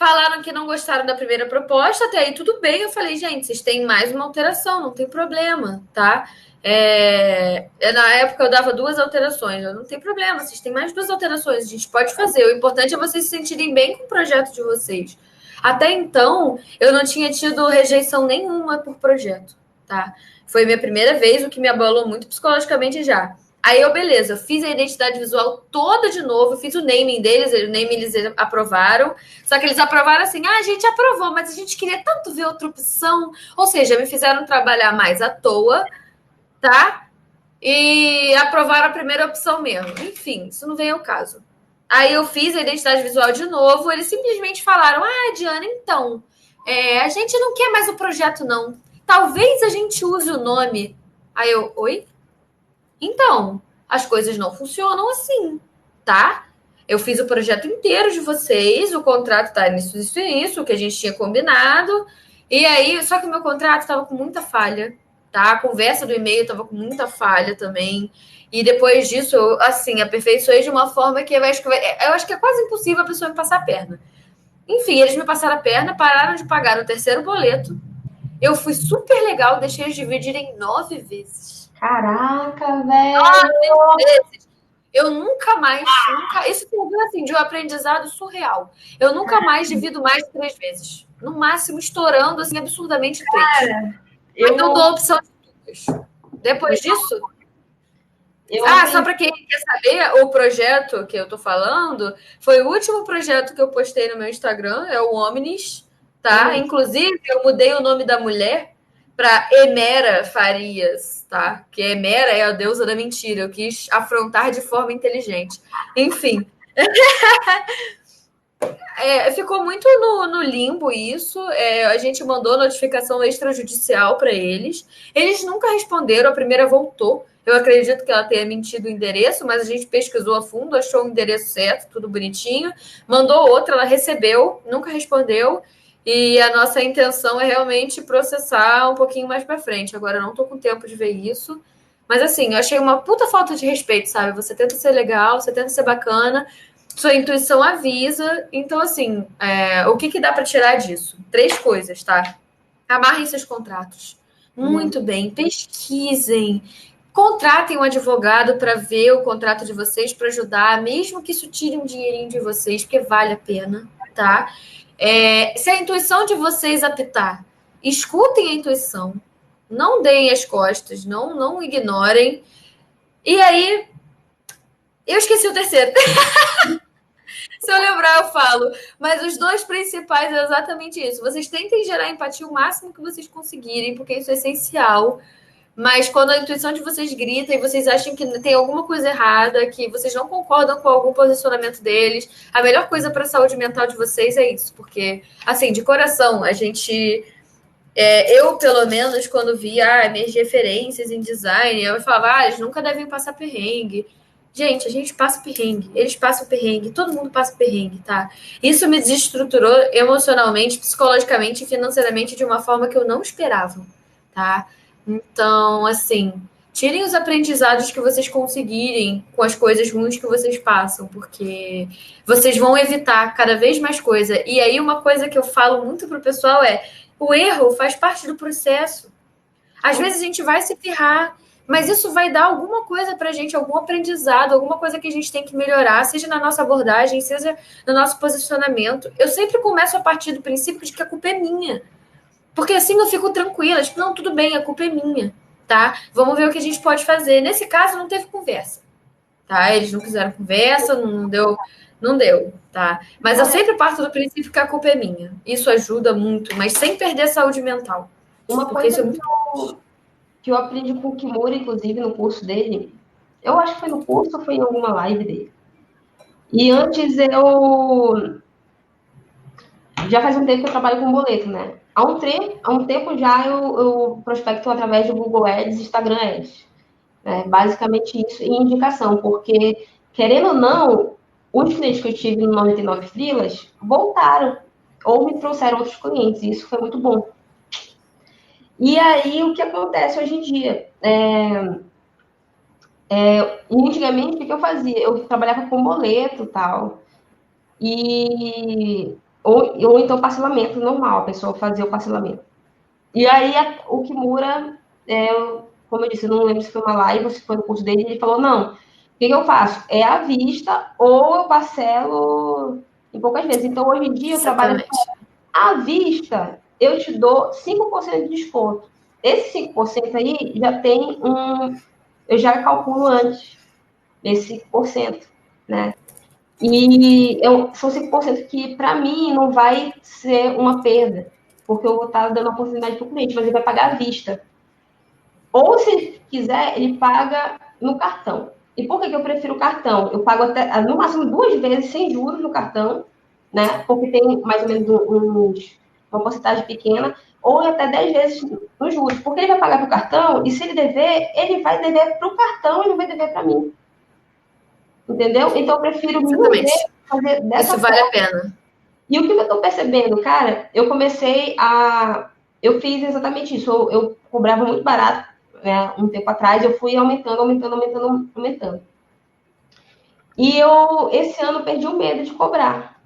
Falaram que não gostaram da primeira proposta, até aí tudo bem. Eu falei, gente, vocês têm mais uma alteração, não tem problema, tá? Na época eu dava 2 alterações, não tem problema, vocês têm mais 2 alterações, a gente pode fazer. O importante é vocês se sentirem bem com o projeto de vocês. Até então, eu não tinha tido rejeição nenhuma por projeto, tá? Foi minha primeira vez, o que me abalou muito psicologicamente já. Aí beleza, eu fiz a identidade visual toda de novo, fiz o naming deles, o naming eles aprovaram, só que eles aprovaram assim, a gente aprovou, mas a gente queria tanto ver outra opção, ou seja, me fizeram trabalhar mais à toa, tá? E aprovaram a primeira opção mesmo. Enfim, isso não vem ao caso. Aí eu fiz a identidade visual de novo, eles simplesmente falaram, Diana, então, a gente não quer mais o projeto, não. Talvez a gente use o nome. Aí eu, oi? Então, as coisas não funcionam assim, tá? Eu fiz o projeto inteiro de vocês, o contrato tá nisso, isso e isso, o que a gente tinha combinado. E aí, só que o meu contrato estava com muita falha, tá? A conversa do e-mail estava com muita falha também. E depois disso, eu, assim, aperfeiçoei de uma forma que eu acho que é quase impossível a pessoa me passar a perna. Enfim, eles me passaram a perna, pararam de pagar o terceiro boleto. Eu fui super legal, deixei eles dividirem em 9 vezes. Caraca, velho! 9 vezes. Eu nunca mais, isso foi assim, de um aprendizado surreal. Eu nunca mais divido mais de 3 vezes. No máximo, estourando, assim, absurdamente 3. Eu dou a opção de 2. Depois disso... só para quem quer saber, o projeto que eu tô falando foi o último projeto que eu postei no meu Instagram, é o Omnis, tá? Inclusive, eu mudei o nome da mulher para Emera Farias, tá? Que Emera é a deusa da mentira. Eu quis afrontar de forma inteligente. Enfim. Ficou muito no limbo isso. A gente mandou notificação extrajudicial para eles. Eles nunca responderam. A primeira voltou. Eu acredito que ela tenha mentido o endereço, mas a gente pesquisou a fundo, achou o endereço certo, tudo bonitinho. Mandou outra, ela recebeu, nunca respondeu. E a nossa intenção é realmente processar um pouquinho mais para frente. Agora, eu não estou com tempo de ver isso. Mas, assim, eu achei uma puta falta de respeito, sabe? Você tenta ser legal, você tenta ser bacana, sua intuição avisa. Então, assim, o que dá para tirar disso? 3 coisas, tá? Amarrem seus contratos. Muito bem. Pesquisem. Contratem um advogado para ver o contrato de vocês, para ajudar, mesmo que isso tire um dinheirinho de vocês, porque vale a pena, tá? Se a intuição de vocês apitar, escutem a intuição, não deem as costas, não ignorem. E aí, eu esqueci o terceiro. Se eu lembrar, eu falo. Mas os 2 principais é exatamente isso. Vocês tentem gerar empatia o máximo que vocês conseguirem, porque isso é essencial. Mas quando a intuição de vocês grita e vocês acham que tem alguma coisa errada, que vocês não concordam com algum posicionamento deles, a melhor coisa para a saúde mental de vocês é isso. Porque, assim, de coração, a gente... eu, pelo menos, quando via minhas referências em design, eu falava, eles nunca devem passar perrengue. Gente, a gente passa perrengue, eles passam perrengue, todo mundo passa perrengue, tá? Isso me desestruturou emocionalmente, psicologicamente e financeiramente de uma forma que eu não esperava, tá? Então, assim, tirem os aprendizados que vocês conseguirem com as coisas ruins que vocês passam, porque vocês vão evitar cada vez mais coisa. E aí, uma coisa que eu falo muito pro pessoal é: o erro faz parte do processo. Às vezes a gente vai se ferrar, mas isso vai dar alguma coisa pra gente, algum aprendizado, alguma coisa que a gente tem que melhorar, seja na nossa abordagem, seja no nosso posicionamento. Eu sempre começo a partir do princípio de que a culpa é minha. Porque assim eu fico tranquila, tipo, não, tudo bem, a culpa é minha, tá? Vamos ver o que a gente pode fazer. Nesse caso, não teve conversa, tá? Eles não quiseram conversa, não deu, tá? Mas eu sempre parto do princípio que a culpa é minha. Isso ajuda muito, mas sem perder a saúde mental. Uma coisa que eu aprendi com o Kimura, inclusive, no curso dele, eu acho que foi no curso ou foi em alguma live dele. E antes já faz um tempo que eu trabalho com boleto, né? Há um tempo já eu prospecto através do Google Ads e Instagram Ads. Basicamente isso, e indicação, porque, querendo ou não, os clientes que eu tive no 99 Frilas voltaram, ou me trouxeram outros clientes, e isso foi muito bom. E aí, o que acontece hoje em dia? Antigamente, o que eu fazia? Eu trabalhava com boleto e tal, e ou então parcelamento normal, a pessoa fazer o parcelamento. E aí, o Kimura, como eu disse, eu não lembro se foi uma live ou se foi no curso dele, ele falou, não, o que eu faço? É à vista ou eu parcelo em poucas vezes. Então, hoje em dia, eu trabalho à vista, eu te dou 5% de desconto. Esse 5% aí já tem eu já calculo antes, esse 5%, né? E são 5% que, para mim, não vai ser uma perda, porque eu vou estar dando a oportunidade para o cliente, mas ele vai pagar à vista. Ou, se ele quiser, ele paga no cartão. E por que eu prefiro o cartão? Eu pago até, no máximo, 2 vezes sem juros no cartão, né? Porque tem mais ou menos uma porcentagem pequena, ou até 10 vezes nos juros. Porque ele vai pagar para o cartão, e se ele dever, ele vai dever para o cartão e não vai dever para mim. Entendeu? Então, eu prefiro fazer dessa Isso vale a pena. E o que eu estou percebendo, cara, eu fiz exatamente isso. Eu cobrava muito barato, né? Um tempo atrás, eu fui aumentando. E esse ano, perdi o medo de cobrar.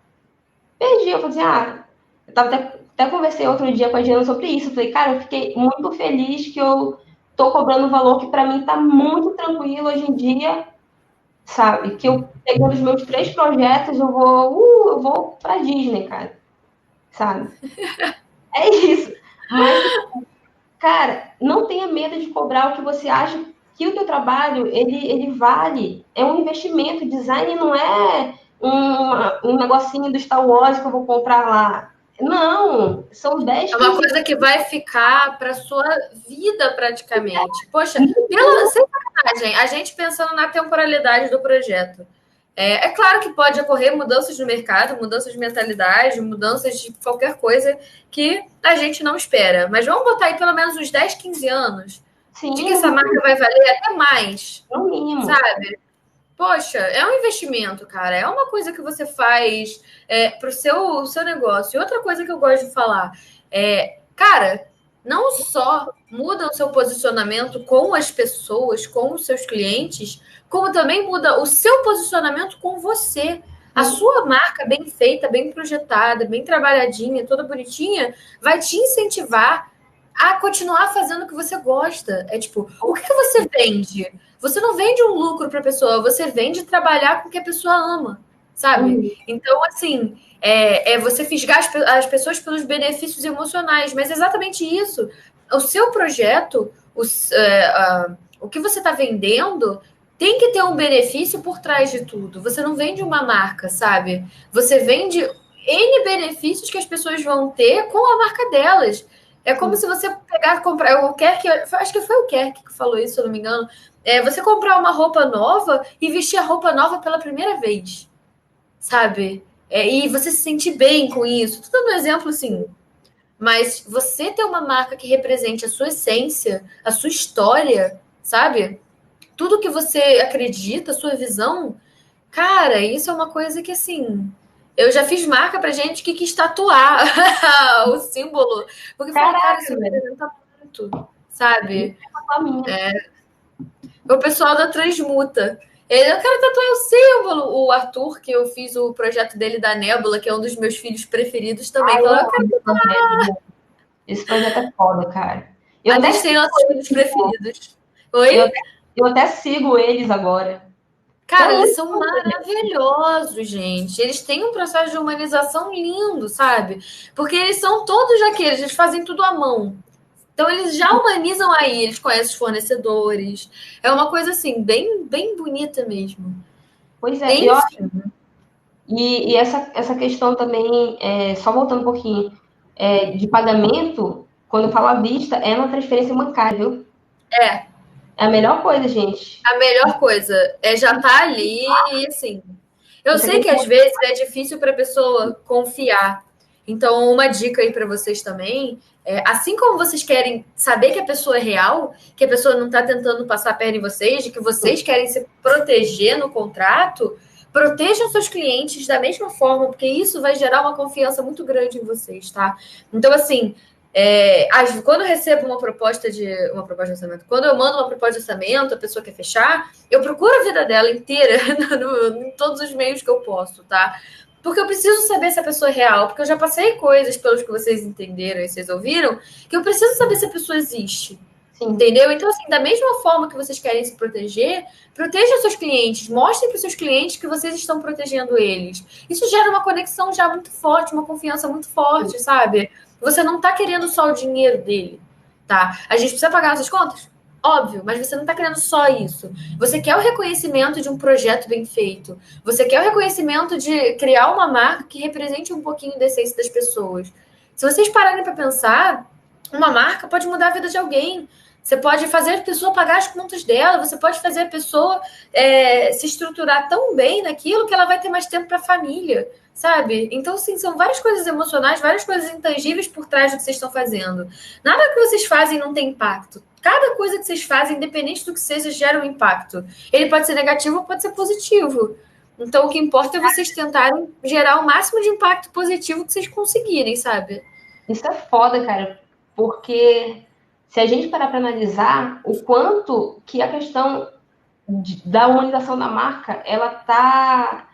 Perdi, eu falei assim, eu tava até conversei outro dia com a Giana sobre isso. Eu falei, cara, eu fiquei muito feliz que eu tô cobrando um valor que para mim tá muito tranquilo hoje em dia, sabe? Que eu pegando os meus 3 projetos, eu vou pra Disney, cara, sabe? É isso. Mas, cara, não tenha medo de cobrar o que você acha que o teu trabalho, ele vale. É um investimento. Design não é um negocinho do Star Wars que eu vou comprar lá. Não, são 10, É uma 15 coisa que vai ficar para sua vida praticamente. Poxa, sem sacanagem, a gente pensando na temporalidade do projeto. É claro que pode ocorrer mudanças no mercado, mudanças de mentalidade, mudanças de qualquer coisa que a gente não espera. Mas vamos botar aí pelo menos uns 10, 15 anos de que essa marca vai valer até mais, sabe? Poxa, é um investimento, cara. É uma coisa que você faz para o seu negócio. E outra coisa que eu gosto de falar cara, não só muda o seu posicionamento com as pessoas, com os seus clientes, como também muda o seu posicionamento com você. A sua marca bem feita, bem projetada, bem trabalhadinha, toda bonitinha, vai te incentivar a continuar fazendo o que você gosta. É tipo, o que você vende? Você não vende um lucro para a pessoa, você vende trabalhar com o que a pessoa ama, sabe? Então, assim, você fisgar as pessoas pelos benefícios emocionais, mas é exatamente isso. O seu projeto, o que você está vendendo, tem que ter um benefício por trás de tudo. Você não vende uma marca, sabe? Você vende N benefícios que as pessoas vão ter com a marca delas. É como se você pegar, comprar. Acho que foi o Kerk que falou isso, se eu não me engano. Você comprar uma roupa nova e vestir a roupa nova pela primeira vez, sabe? E você se sentir bem com isso. Tô dando um exemplo, assim. Mas você ter uma marca que represente a sua essência, a sua história, sabe? Tudo que você acredita, a sua visão, cara, isso é uma coisa que, assim, eu já fiz marca pra gente que quis tatuar o símbolo, porque falou, cara, isso representa muito, sabe? O pessoal da Transmuta. Eu quero tatuar o símbolo. O Arthur, que eu fiz o projeto dele da Nébula, que é um dos meus filhos preferidos também. Falou, eu quero tatuar. Esse projeto é foda, cara. A gente tem nossos filhos preferidos. Oi? Eu até sigo eles agora. Cara, eles são maravilhosos, gente. Eles têm um processo de humanização lindo, sabe? Porque eles são todos daqueles, eles fazem tudo à mão. Então, eles já humanizam aí, eles conhecem os fornecedores. É uma coisa, assim, bem, bem bonita mesmo. Pois é, eu acho. E essa questão também, só voltando um pouquinho, de pagamento, quando eu falo à vista, é na transferência bancária, viu? É a melhor coisa, gente. A melhor coisa já estar ali e, assim... Eu sei que, às vezes, é difícil para a pessoa confiar. Então, uma dica aí para vocês também, assim como vocês querem saber que a pessoa é real, que a pessoa não está tentando passar a perna em vocês, de que vocês querem se proteger no contrato, protejam seus clientes da mesma forma, porque isso vai gerar uma confiança muito grande em vocês, tá? Então, assim, quando eu recebo uma proposta de orçamento, quando eu mando uma proposta de orçamento, a pessoa quer fechar, eu procuro a vida dela inteira em todos os meios que eu posso, tá? Porque eu preciso saber se a pessoa é real, porque eu já passei coisas pelos que vocês entenderam e vocês ouviram, que eu preciso saber se a pessoa existe. Sim. Entendeu? Então, assim, da mesma forma que vocês querem se proteger, proteja seus clientes, mostrem para os seus clientes que vocês estão protegendo eles. Isso gera uma conexão já muito forte, uma confiança muito forte, sabe? Você não está querendo só o dinheiro dele, tá? A gente precisa pagar nossas contas? Óbvio, mas você não está querendo só isso. Você quer o reconhecimento de um projeto bem feito. Você quer o reconhecimento de criar uma marca que represente um pouquinho da essência das pessoas. Se vocês pararem para pensar, uma marca pode mudar a vida de alguém. Você pode fazer a pessoa pagar as contas dela, você pode fazer a pessoa se estruturar tão bem naquilo que ela vai ter mais tempo para a família, sabe? Então, assim, são várias coisas emocionais, várias coisas intangíveis por trás do que vocês estão fazendo. Nada que vocês fazem não tem impacto. Cada coisa que vocês fazem, independente do que seja, gera um impacto. Ele pode ser negativo ou pode ser positivo. Então, o que importa é vocês tentarem gerar o máximo de impacto positivo que vocês conseguirem, sabe? Isso é foda, cara, porque se a gente parar para analisar o quanto que a questão da humanização da marca, ela tá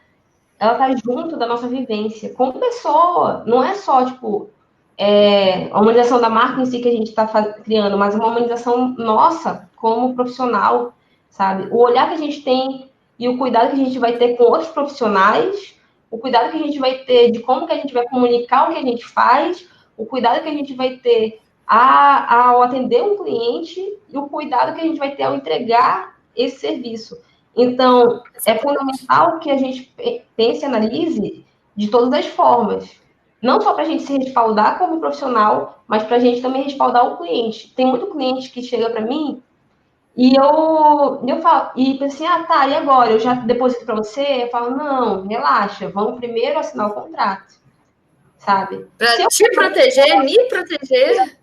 junto da nossa vivência como pessoa. Não é só, tipo, a humanização da marca em si que a gente está criando, mas uma humanização nossa como profissional, sabe? O olhar que a gente tem e o cuidado que a gente vai ter com outros profissionais, o cuidado que a gente vai ter de como que a gente vai comunicar o que a gente faz, o cuidado que a gente vai ter ao atender um cliente e o cuidado que a gente vai ter ao entregar esse serviço. Então, é fundamental que a gente pense e analise de todas as formas. Não só para a gente se respaldar como profissional, mas para a gente também respaldar o cliente. Tem muito cliente que chega para mim e eu falo, e pensa assim, tá, e agora? Eu já deposito para você? Eu falo, não, relaxa, vamos primeiro assinar o contrato, sabe? Para te proteger, me proteger.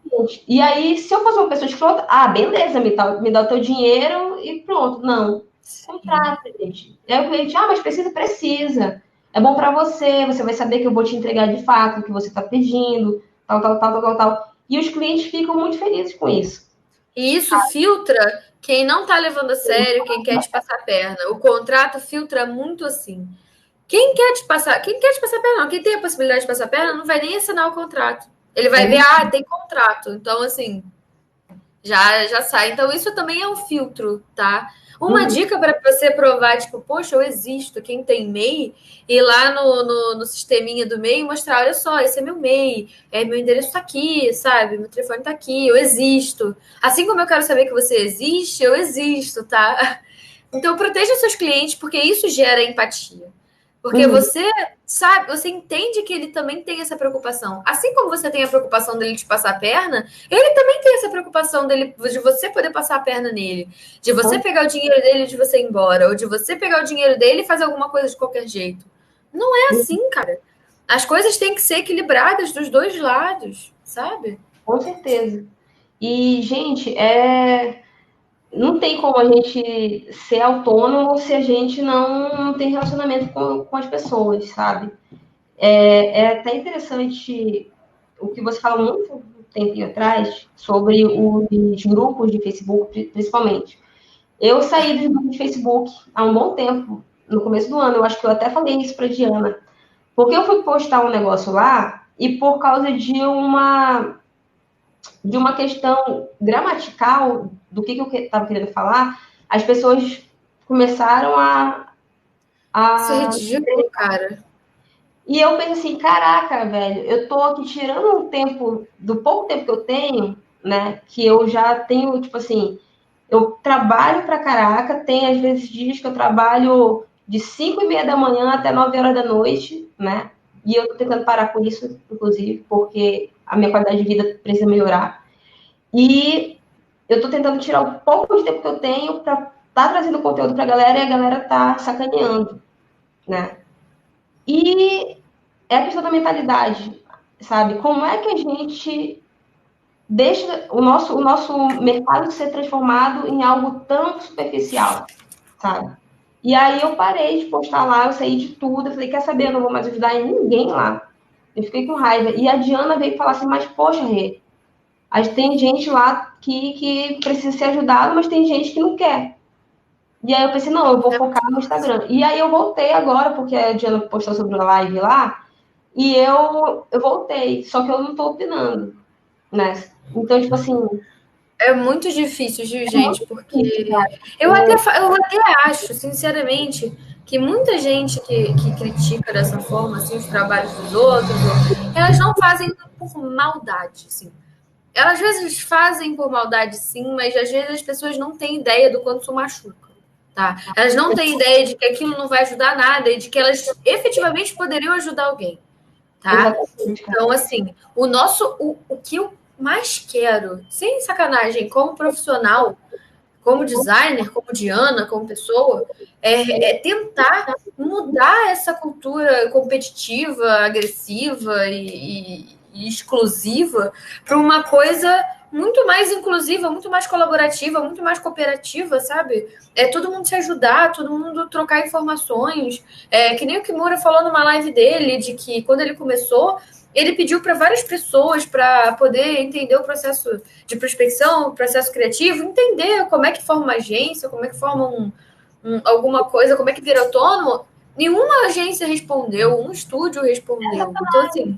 E aí, se eu fosse uma pessoa escrota, beleza, me dá o teu dinheiro e pronto. Não, contrato, gente. Aí o cliente, mas precisa. É bom para você, você vai saber que eu vou te entregar de fato o que você está pedindo, tal. E os clientes ficam muito felizes com isso. E isso filtra quem não está levando a sério, quem quer te passar a perna. O contrato filtra muito assim. Quem quer te passar a perna, não. Quem tem a possibilidade de passar a perna não vai nem assinar o contrato. Ele vai ver, tem contrato. Então, assim, já sai. Então, isso também é um filtro, tá? Uma dica para você provar, tipo, poxa, eu existo, quem tem MEI, ir lá no sisteminha do MEI e mostrar, olha só, esse é meu MEI, meu endereço tá aqui, sabe? Meu telefone tá aqui, eu existo. Assim como eu quero saber que você existe, eu existo, tá? Então, proteja seus clientes, porque isso gera empatia. Porque você sabe, você entende que ele também tem essa preocupação. Assim como você tem a preocupação dele te passar a perna, ele também tem essa preocupação de você poder passar a perna nele. De você pegar o dinheiro dele e de você ir embora. Ou de você pegar o dinheiro dele e fazer alguma coisa de qualquer jeito. Não é assim, cara. As coisas têm que ser equilibradas dos dois lados, sabe? Com certeza. E, gente, não tem como a gente ser autônomo se a gente não tem relacionamento com as pessoas, sabe? É até interessante o que você falou muito um tempinho atrás sobre os grupos de Facebook, principalmente. Eu saí dos grupos de Facebook há um bom tempo, no começo do ano. Eu acho que eu até falei isso para Diana. Porque eu fui postar um negócio lá e por causa de uma questão gramatical do que eu estava querendo falar, as pessoas começaram a Isso é ridículo, cara. E eu penso assim, caraca, velho, eu tô aqui tirando um tempo, do pouco tempo que eu tenho, né, que eu já tenho, tipo assim, eu trabalho pra caraca, tem às vezes dias que eu trabalho de 5:30 da manhã até 9 horas da noite, né, e eu tô tentando parar com isso, inclusive, porque a minha qualidade de vida precisa melhorar. E eu tô tentando tirar o pouco de tempo que eu tenho pra tá trazendo conteúdo pra galera e a galera tá sacaneando, né. E é a questão da mentalidade, sabe? Como é que a gente deixa o nosso mercado ser transformado em algo tão superficial, sabe? E aí eu parei de postar lá, eu saí de tudo, eu falei, quer saber, eu não vou mais ajudar ninguém lá. Eu fiquei com raiva. E a Diana veio falar assim, mas poxa, Rê, tem gente lá que precisa ser ajudada, mas tem gente que não quer. E aí eu pensei, não, eu vou focar no Instagram. E aí eu voltei agora, porque a Diana postou sobre uma live lá, e eu voltei, só que eu não tô opinando, né? Então, tipo assim, É muito difícil, viu, é muito gente? difícil, Porque cara. eu até acho, sinceramente, que muita gente que critica dessa forma, assim, os trabalhos dos outros, elas não fazem por maldade, assim. Elas às vezes fazem por maldade, sim, mas às vezes as pessoas não têm ideia do quanto isso machuca, tá? Elas não têm ideia de que aquilo não vai ajudar nada e de que elas efetivamente poderiam ajudar alguém, tá? Exatamente, cara. Então, assim, o que eu mais quero, sem sacanagem, como profissional, como designer, como Diana, como pessoa, é tentar mudar essa cultura competitiva, agressiva e exclusiva para uma coisa muito mais inclusiva, muito mais colaborativa, muito mais cooperativa, sabe? É todo mundo se ajudar, todo mundo trocar informações. Que nem o Kimura falou numa live dele, de que quando ele começou, ele pediu para várias pessoas para poder entender o processo de prospecção, o processo criativo, entender como é que forma uma agência, como é que forma alguma coisa, como é que vira autônomo. Nenhuma agência respondeu, um estúdio respondeu. Então, assim,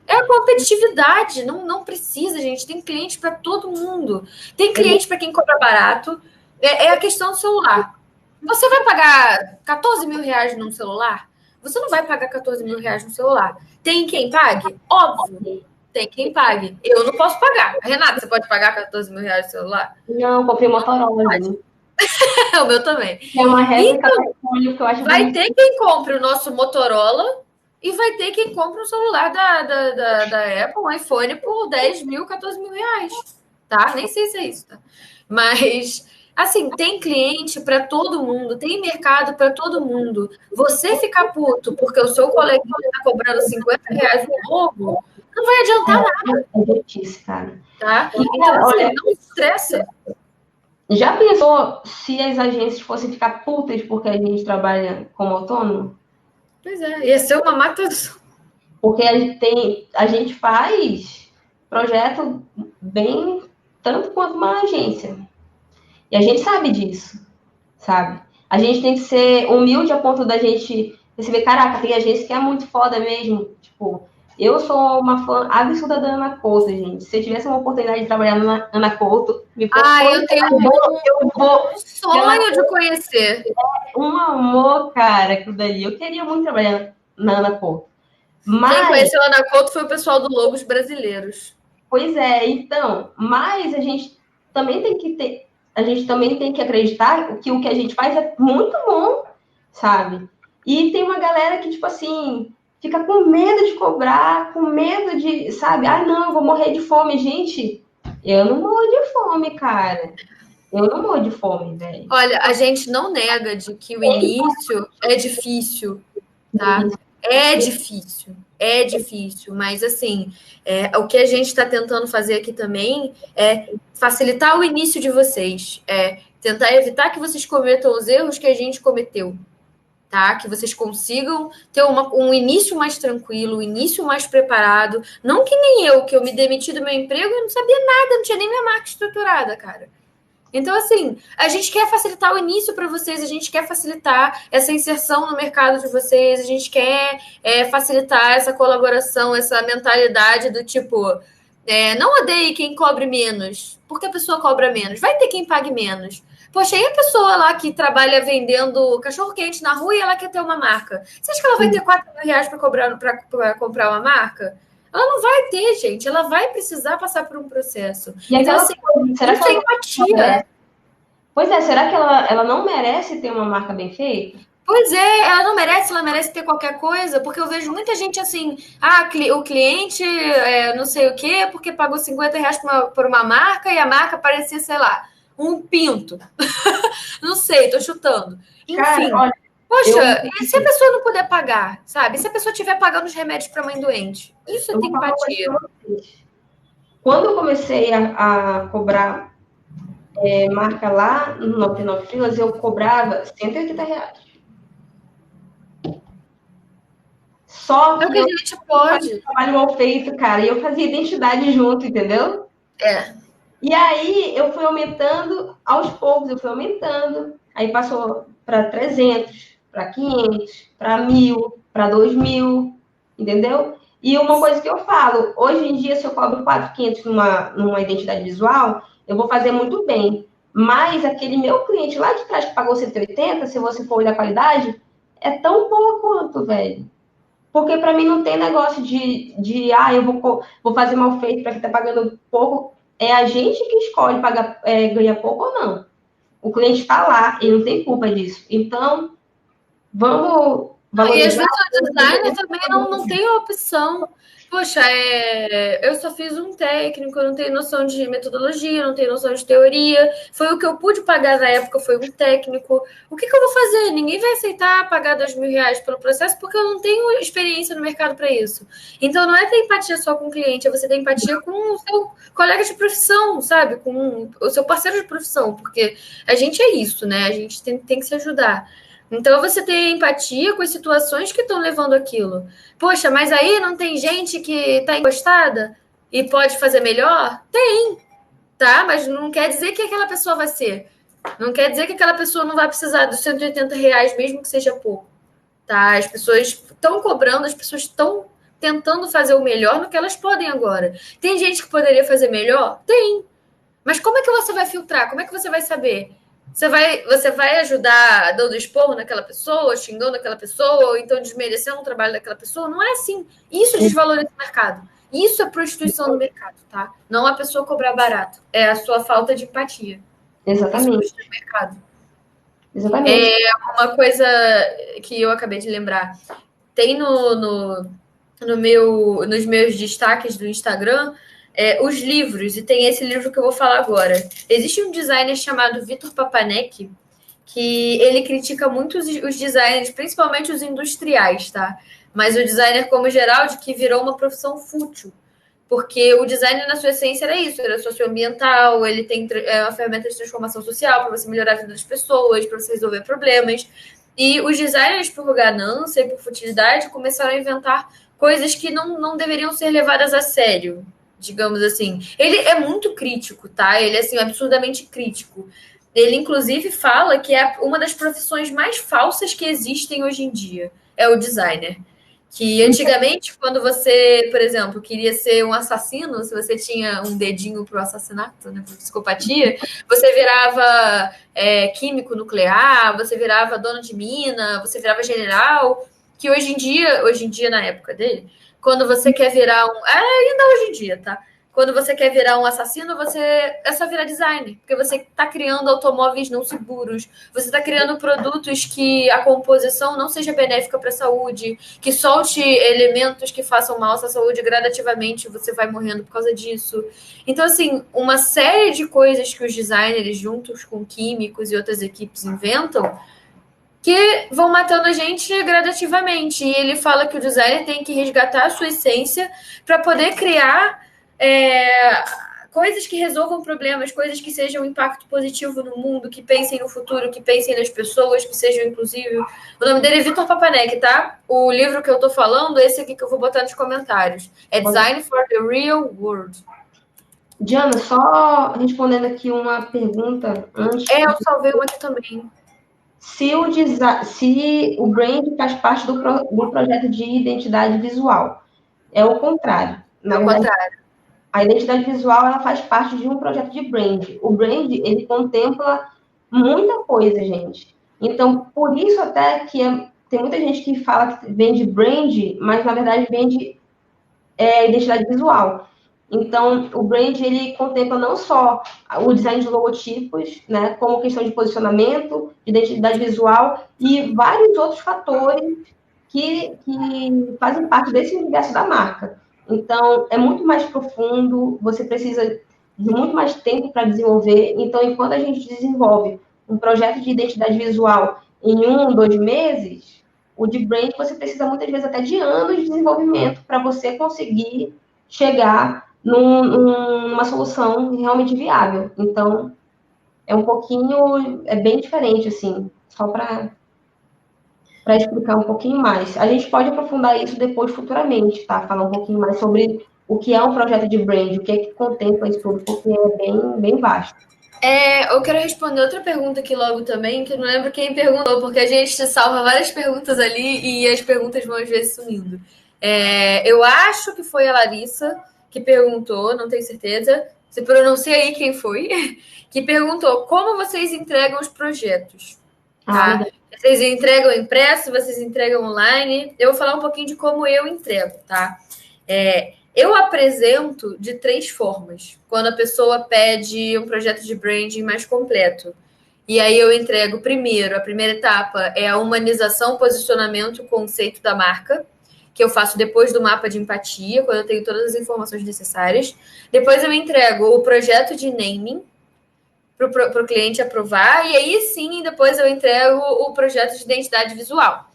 é a competitividade, não precisa, gente. Tem cliente para todo mundo. Tem cliente para quem cobra barato. É a questão do celular. Você vai pagar 14 mil reais num celular? Você não vai pagar 14 mil reais no celular. Tem quem pague? Óbvio. Tem quem pague. Eu não posso pagar. Renata, você pode pagar 14 mil reais no celular? Não, comprei Motorola, gente. É o meu também. É uma réplica Então, da iPhone que eu acho vai bonito. ter quem compre o nosso Motorola e vai ter quem compre um celular da Apple, um iPhone, por 10 mil, 14 mil reais. Tá? Nem sei se é isso, tá? Mas, assim, tem cliente para todo mundo, tem mercado para todo mundo. Você ficar puto porque o seu colega está cobrando 50 reais o logo, não vai adiantar nada, É idiotice, cara. tá? E, Então, cara, assim, olha, não se estressa. já pensou se as agências fossem ficar putas porque a gente trabalha como autônomo? Pois é, ia ser uma matação. Porque a gente faz projeto bem tanto quanto uma agência. E a gente sabe disso, sabe? A gente tem que ser humilde a ponto da gente perceber, caraca, tem agência que é muito foda mesmo. Tipo, eu sou uma fã absurda da Ana Couto, gente. Se eu tivesse uma oportunidade de trabalhar na Ana Couto, me propõe, Eu tenho eu vou. um sonho de conhecer. Um amor, cara, aquilo dali. Eu queria muito trabalhar na Ana Couto. Quem Mas, conheceu a Ana Couto foi o pessoal do Logos Brasileiros. pois é, então, mas a gente também tem que acreditar que o que a gente faz é muito bom, sabe? E tem uma galera que, tipo assim, fica com medo de cobrar, com medo de, sabe? Ah, não, eu vou morrer de fome. Gente, eu não morro de fome, cara. Eu não morro de fome, velho. Olha, a gente não nega de que o início é difícil, tá? É difícil, mas assim, o que a gente está tentando fazer aqui também é facilitar o início de vocês, tentar evitar que vocês cometam os erros que a gente cometeu, tá? Que vocês consigam ter um início mais tranquilo, um início mais preparado. Não que nem eu, que eu me demiti do meu emprego e não sabia nada, não tinha nem minha marca estruturada, cara. Então, assim, a gente quer facilitar o início para vocês, a gente quer facilitar essa inserção no mercado de vocês, a gente quer facilitar essa colaboração, essa mentalidade do tipo, não odeie quem cobre menos, porque a pessoa cobra menos, vai ter quem pague menos. Poxa, e a pessoa lá que trabalha vendendo cachorro-quente na rua e ela quer ter uma marca? Você acha que ela vai ter 4 mil reais para comprar uma marca? Ela não vai ter, gente. Ela vai precisar passar por um processo. E Então, aquela assim, coisa, será que isso é ela empatia. Pois é, será que ela não merece ter uma marca bem feita? Pois ela não merece, ela merece ter qualquer coisa, porque eu vejo muita gente assim, o cliente não sei o quê, porque pagou 50 reais por uma marca e a marca parecia, sei lá, um pinto. Não sei, tô chutando. Cara, Enfim. olha, Poxa, eu, e se a pessoa não puder pagar, sabe? Se a pessoa estiver pagando os remédios para mãe doente? Isso é eu ter vou falar uma coisa empatia. pra vocês. Quando eu comecei a cobrar marca lá no 99 Filas, eu cobrava R$ 180. Só É o que que a eu gente fazia pode. trabalho mal feito, cara, e eu fazia identidade junto, entendeu? É. E aí eu fui aumentando aos poucos, eu fui aumentando. Aí passou para 300, para 500, para 1.000, para 2.000, entendeu? E uma coisa que eu falo, hoje em dia, se eu cobro 4.500 numa identidade visual, eu vou fazer muito bem. Mas aquele meu cliente lá de trás que pagou 180, se você for olhar a qualidade, é tão boa quanto, velho. Porque para mim não tem negócio eu vou fazer mal feito para quem está pagando pouco. É a gente que escolhe pagar, ganhar pouco ou não. O cliente está lá, ele não tem culpa disso. Então, vamos E às valorizar. vezes o designer também não tem opção. Poxa, eu só fiz um técnico, eu não tenho noção de metodologia, não tenho noção de teoria. Foi o que eu pude pagar na época, foi um técnico. O que eu vou fazer? Ninguém vai aceitar pagar R$ 2.000 pelo processo porque eu não tenho experiência no mercado para isso. Então não é ter empatia só com o cliente, é você ter empatia com o seu colega de profissão, sabe? Com o seu parceiro de profissão, porque a gente é isso, né? A gente tem que se ajudar. Então você tem empatia com as situações que estão levando aquilo. Poxa, mas aí não tem gente que está encostada e pode fazer melhor? Tem, tá? Mas não quer dizer que aquela pessoa vai ser. Não quer dizer que aquela pessoa não vai precisar dos R$ 180, mesmo que seja pouco. Tá? As pessoas estão cobrando, as pessoas estão tentando fazer o melhor no que elas podem agora. Tem gente que poderia fazer melhor? Tem. Mas como é que você vai filtrar? Como é que você vai saber? Você vai ajudar dando esporro naquela pessoa, xingando aquela pessoa, ou então desmerecendo o trabalho daquela pessoa? Não é assim. Isso desvaloriza o mercado. Isso é prostituição no mercado, tá? Não a pessoa cobrar barato. É a sua falta de empatia. Isso Exatamente. prostitui o mercado. Exatamente. Uma coisa que eu acabei de lembrar. Tem nos meus destaques do Instagram os livros, e tem esse livro que eu vou falar agora. Existe um designer chamado Vitor Papanek, que ele critica muito os designers, principalmente os industriais, tá? Mas o designer como geral, de que virou uma profissão fútil. Porque o design, na sua essência, era isso, era socioambiental, ele tem uma ferramenta de transformação social para você melhorar a vida das pessoas, para você resolver problemas. E os designers, por ganância e por futilidade, começaram a inventar coisas que não deveriam ser levadas a sério, digamos assim. Ele é muito crítico, tá? Ele é assim, absurdamente crítico. Ele, inclusive, fala que é uma das profissões mais falsas que existem hoje em dia, é o designer. Que antigamente, quando você, por exemplo, queria ser um assassino, se você tinha um dedinho para o assassinato, né, para psicopatia, você virava químico nuclear, você virava dono de mina, você virava general. Que hoje em dia, na época dele, quando você quer virar um. Ainda hoje em dia, tá? Quando você quer virar um assassino, você é só virar designer, porque você está criando automóveis não seguros, você está criando produtos que a composição não seja benéfica para a saúde, que solte elementos que façam mal à sua saúde gradativamente, você vai morrendo por causa disso. Então, assim, uma série de coisas que os designers, juntos com químicos e outras equipes, inventam, que vão matando a gente gradativamente. E ele fala que o designer tem que resgatar a sua essência para poder criar coisas que resolvam problemas, coisas que sejam um impacto positivo no mundo, que pensem no futuro, que pensem nas pessoas, que sejam inclusivos. O nome dele é Vitor Papanek, tá? O livro que eu tô falando, esse aqui que eu vou botar nos comentários. É Design for the Real World. Diana, só respondendo aqui uma pergunta antes. Eu salvei uma aqui também. Se o brand faz parte do projeto de identidade visual. É o contrário. Na verdade, a identidade visual ela faz parte de um projeto de brand. O brand, ele contempla muita coisa, gente. Então, por isso até que tem muita gente que fala que vende brand, mas na verdade vende identidade visual. Então, o brand, ele contempla não só o design de logotipos, né, como questão de posicionamento, identidade visual e vários outros fatores que fazem parte desse universo da marca. Então, é muito mais profundo, você precisa de muito mais tempo para desenvolver. Então, enquanto a gente desenvolve um projeto de identidade visual em 2 meses, o de brand você precisa muitas vezes até de anos de desenvolvimento para você conseguir chegar numa solução realmente viável. Então, é bem diferente, assim, só para explicar um pouquinho mais. A gente pode aprofundar isso depois, futuramente, tá? Falar um pouquinho mais sobre o que é um projeto de brand, o que é que contempla isso tudo, porque é bem vasto. Eu quero responder outra pergunta aqui logo também, que eu não lembro quem perguntou, porque a gente salva várias perguntas ali e as perguntas vão às vezes sumindo. Eu acho que foi a Larissa que perguntou, não tenho certeza, se pronuncia aí quem foi, que perguntou como vocês entregam os projetos. Tá? Vocês entregam impresso, vocês entregam online. Eu vou falar um pouquinho de como eu entrego, tá? Eu apresento de 3 formas. Quando a pessoa pede um projeto de branding mais completo. E aí eu entrego primeiro, a primeira etapa é a humanização, posicionamento, conceito da marca, que eu faço depois do mapa de empatia, quando eu tenho todas as informações necessárias. Depois eu entrego o projeto de naming, para o cliente aprovar, e aí sim, depois eu entrego o projeto de identidade visual.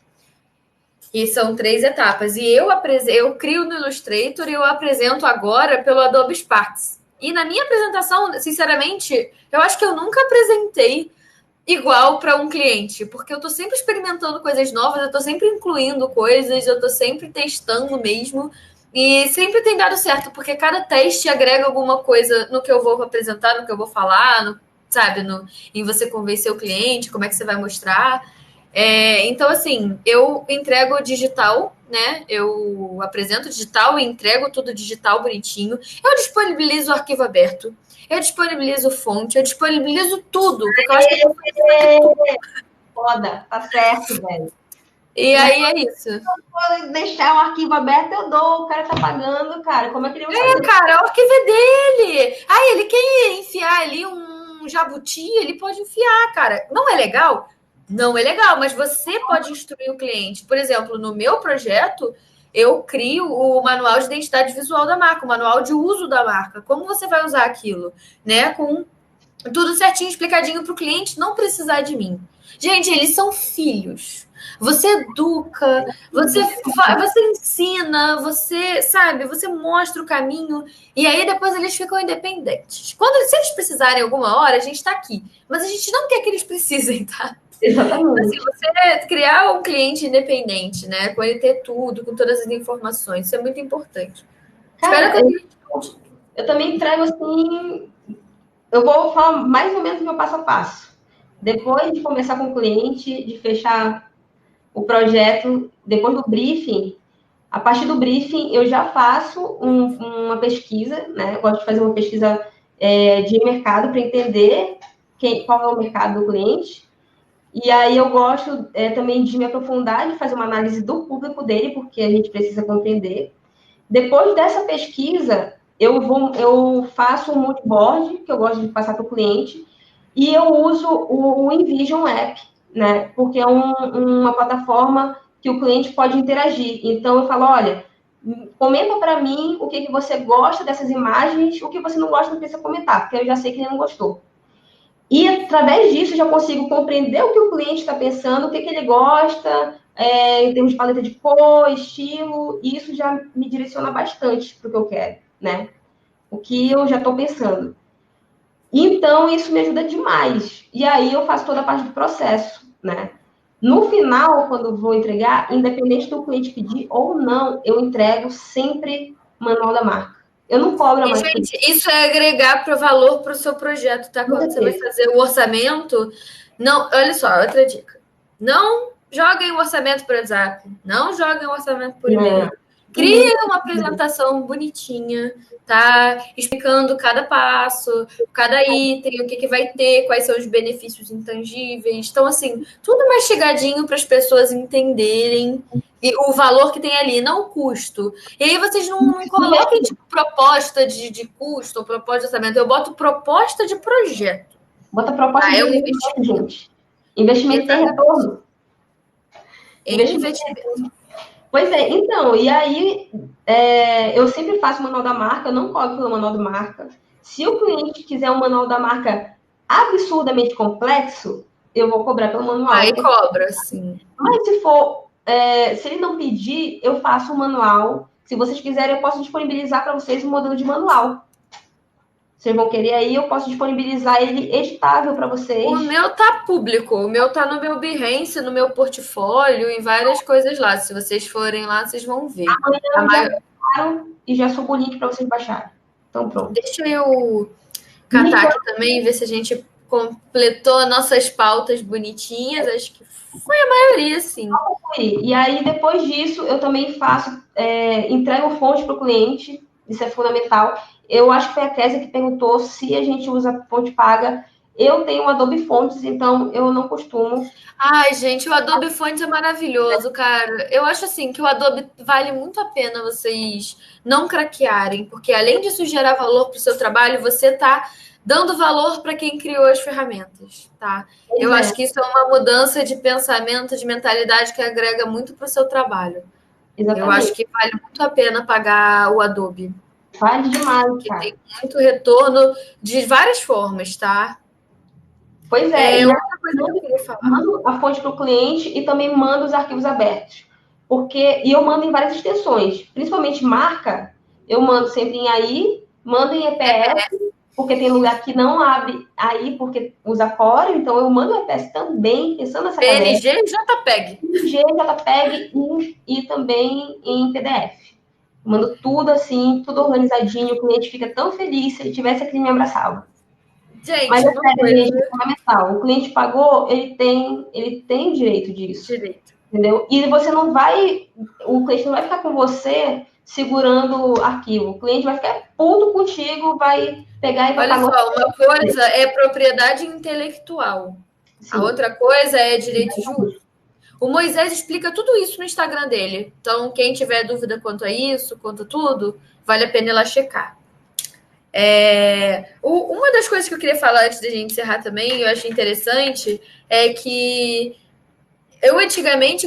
E são 3 etapas. E eu crio no Illustrator e eu apresento agora pelo Adobe Sparks. E na minha apresentação, sinceramente, eu acho que eu nunca apresentei igual para um cliente, porque eu estou sempre experimentando coisas novas, eu estou sempre incluindo coisas, eu estou sempre testando mesmo. E sempre tem dado certo, porque cada teste agrega alguma coisa no que eu vou apresentar, no que eu vou falar, em você convencer o cliente, como é que você vai mostrar. Então, assim, eu entrego digital, né? Eu apresento digital e entrego tudo digital bonitinho. Eu disponibilizo o arquivo aberto. Eu disponibilizo fonte, eu disponibilizo tudo, porque eu acho que eu tudo. Foda, tá certo, velho. E aí é isso. Se eu for deixar o arquivo aberto, eu dou. O cara tá pagando, cara. Como é que ele vai fazer? Cara, o arquivo é dele. Ele quer enfiar ali um jabuti, ele pode enfiar, cara. Não é legal? Não é legal, mas você pode instruir o cliente. Por exemplo, no meu projeto, eu crio o manual de identidade visual da marca, o manual de uso da marca. Como você vai usar aquilo, né? Com tudo certinho, explicadinho para o cliente não precisar de mim. Gente, eles são filhos. Você educa, você ensina, você mostra o caminho, e aí depois eles ficam independentes. Se eles precisarem alguma hora, a gente está aqui. Mas a gente não quer que eles precisem, tá? Exatamente. Assim, você criar um cliente independente, né? Com ele ter tudo, com todas as informações, isso é muito importante. Cara, eu também entrego assim. Eu vou falar mais ou menos o meu passo a passo. Depois de conversar com o cliente, de fechar o projeto, depois do briefing, a partir do briefing eu já faço uma pesquisa, né? Eu gosto de fazer uma pesquisa de mercado para entender qual é o mercado do cliente. E aí eu gosto também de me aprofundar, de fazer uma análise do público dele, porque a gente precisa compreender. Depois dessa pesquisa, eu faço um mood board, que eu gosto de passar para o cliente, e eu uso o Envision App, né? Porque é uma plataforma que o cliente pode interagir. Então, eu falo, olha, comenta para mim o que você gosta dessas imagens, o que você não gosta, não precisa comentar, porque eu já sei que ele não gostou. E, através disso, eu já consigo compreender o que o cliente está pensando, o que ele gosta, em termos de paleta de cor, estilo, e isso já me direciona bastante para o que eu quero, né? O que eu já estou pensando. Então, isso me ajuda demais. E aí, eu faço toda a parte do processo, né? No final, quando eu vou entregar, independente do cliente pedir ou não, eu entrego sempre manual da marca. Eu não cobro mais. Gente, isso é agregar para o valor para o seu projeto, tá? Quando você vai fazer o orçamento, não, olha só, outra dica. Não joguem o orçamento por WhatsApp, não joguem o orçamento por e-mail. Crie uma apresentação bonitinha, tá? Explicando cada passo, cada item, o que vai ter, quais são os benefícios intangíveis. Então, assim, tudo mastigadinho para as pessoas entenderem o valor que tem ali, não o custo. E aí vocês não coloquem tipo, proposta de custo ou proposta de orçamento. Eu boto proposta de projeto. Bota proposta de investimento, gente. Investimento tem retorno. Investimento. Pois é, então, e aí eu sempre faço o manual da marca, eu não cobro pelo manual da marca. Se o cliente quiser um manual da marca absurdamente complexo, eu vou cobrar pelo manual. Aí cobra, sim. Mas se ele não pedir, eu faço o manual. Se vocês quiserem, eu posso disponibilizar para vocês um modelo de manual. Vocês vão querer aí, eu posso disponibilizar ele editável para vocês. O meu tá público, o meu tá no meu Behance, no meu portfólio, em várias coisas lá. Se vocês forem lá, vocês vão ver. e já subo o link para vocês baixarem. Então, pronto. Deixa eu catar aqui também, ver se a gente completou nossas pautas bonitinhas. Acho que foi a maioria, sim. E aí, depois disso, eu também faço, entrego fonte para o cliente, isso é fundamental. Eu acho que foi a Kézia que perguntou se a gente usa fonte paga. Eu tenho o Adobe Fontes, então eu não costumo. Ai, gente, o Adobe Fonts é maravilhoso, cara. Eu acho assim que o Adobe vale muito a pena vocês não craquearem, porque além disso gerar valor para o seu trabalho, você tá dando valor para quem criou as ferramentas, tá? Eu acho que isso é uma mudança de pensamento, de mentalidade que agrega muito para o seu trabalho. Exatamente. Eu acho que vale muito a pena pagar o Adobe. Vale demais, Porque cara. tem muito retorno de várias formas, tá? Pois é, e outra coisa que eu queria falar. mando a fonte para o cliente e também mando os arquivos abertos. E eu mando em várias extensões, principalmente marca, eu mando sempre em AI, mando em EPS, porque tem lugar que não abre aí porque usa Core, então eu mando o EPS também, pensando nessa PNG e JPEG. PNG, JPEG e também em PDF. Eu mando tudo assim, tudo organizadinho, o cliente fica tão feliz, se ele tivesse aqui, me abraçava. Gente, mas é fundamental. O cliente pagou, ele tem direito disso. Entendeu? E você não vai, o cliente não vai ficar com você segurando o arquivo. O cliente vai ficar puto contigo, vai pegar e vai pagar. Olha só, uma coisa é propriedade intelectual. Sim. A outra coisa é direito de uso. O Moisés explica tudo isso no Instagram dele. Então, quem tiver dúvida quanto a isso, quanto a tudo, vale a pena ir lá checar. Uma das coisas que eu queria falar antes da gente encerrar também, eu achei interessante, é que eu antigamente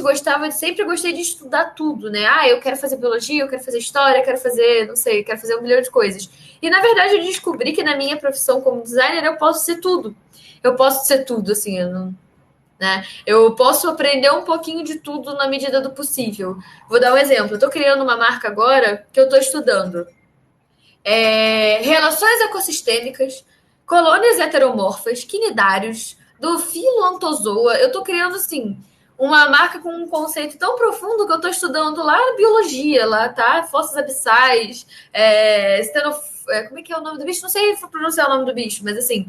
sempre gostei de estudar tudo, né? Eu quero fazer biologia, eu quero fazer história, eu quero fazer, não sei, quero fazer um milhão de coisas. E na verdade eu descobri que na minha profissão como designer eu posso ser tudo. Eu posso ser tudo, assim, eu posso aprender um pouquinho de tudo na medida do possível. Vou dar um exemplo. Eu estou criando uma marca agora que eu estou estudando. Relações ecossistêmicas, colônias heteromorfas, quinidários, do filoantozoa. Eu estou criando, assim, uma marca com um conceito tão profundo que eu estou estudando lá na biologia, lá, tá? Fossas abissais, como é que é o nome do bicho? Não sei pronunciar o nome do bicho, mas assim,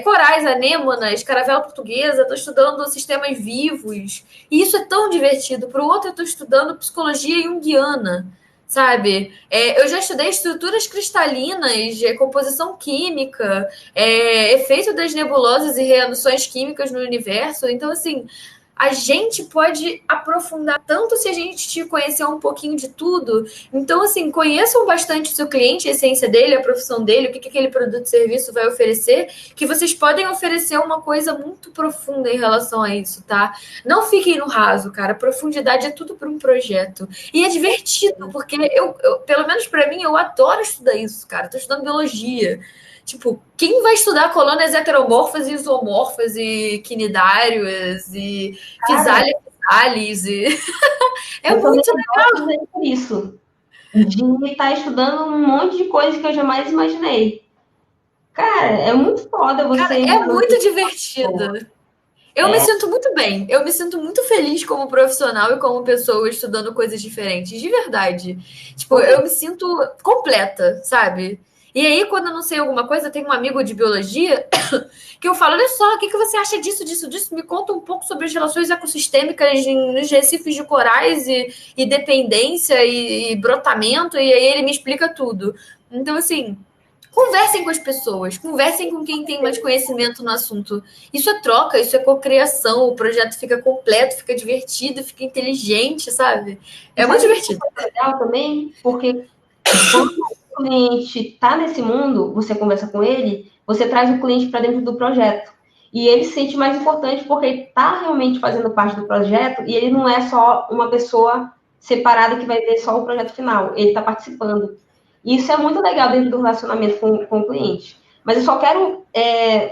corais, anêmonas, caravela portuguesa, estou estudando sistemas vivos. E isso é tão divertido. Para o outro, eu estou estudando psicologia junguiana, sabe? Eu já estudei estruturas cristalinas, composição química, efeito das nebulosas e reações químicas no universo. Então, assim, a gente pode aprofundar tanto se a gente conhecer um pouquinho de tudo. Então, assim, conheçam bastante o seu cliente, a essência dele, a profissão dele, o que aquele produto e serviço vai oferecer, que vocês podem oferecer uma coisa muito profunda em relação a isso, tá? Não fiquem no raso, cara. Profundidade é tudo para um projeto. E é divertido, porque pelo menos para mim, eu adoro estudar isso, cara. Tô estudando biologia. Tipo, quem vai estudar colônias heteromorfas e isomorfas e quinidários e fisales e... é muito legal. Por isso, de estar estudando um monte de coisa que eu jamais imaginei. Cara, é muito foda você... Cara, é muito divertido. Eu me sinto muito bem. Eu me sinto muito feliz como profissional e como pessoa estudando coisas diferentes, de verdade. Tipo, eu me sinto completa, sabe? E aí, quando eu não sei alguma coisa, tem um amigo de biologia que eu falo, olha só, o que você acha disso? Me conta um pouco sobre as relações ecossistêmicas nos recifes de corais e dependência e brotamento, e aí ele me explica tudo. Então, assim, conversem com as pessoas, conversem com quem tem mais conhecimento no assunto. Isso é troca, isso é cocriação, o projeto fica completo, fica divertido, fica inteligente, sabe? É muito divertido. É legal também, porque quando o cliente está nesse mundo, você conversa com ele, você traz o cliente para dentro do projeto. E ele se sente mais importante porque ele está realmente fazendo parte do projeto e ele não é só uma pessoa separada que vai ver só o projeto final, ele está participando. E isso é muito legal dentro do relacionamento com o cliente. Mas eu só quero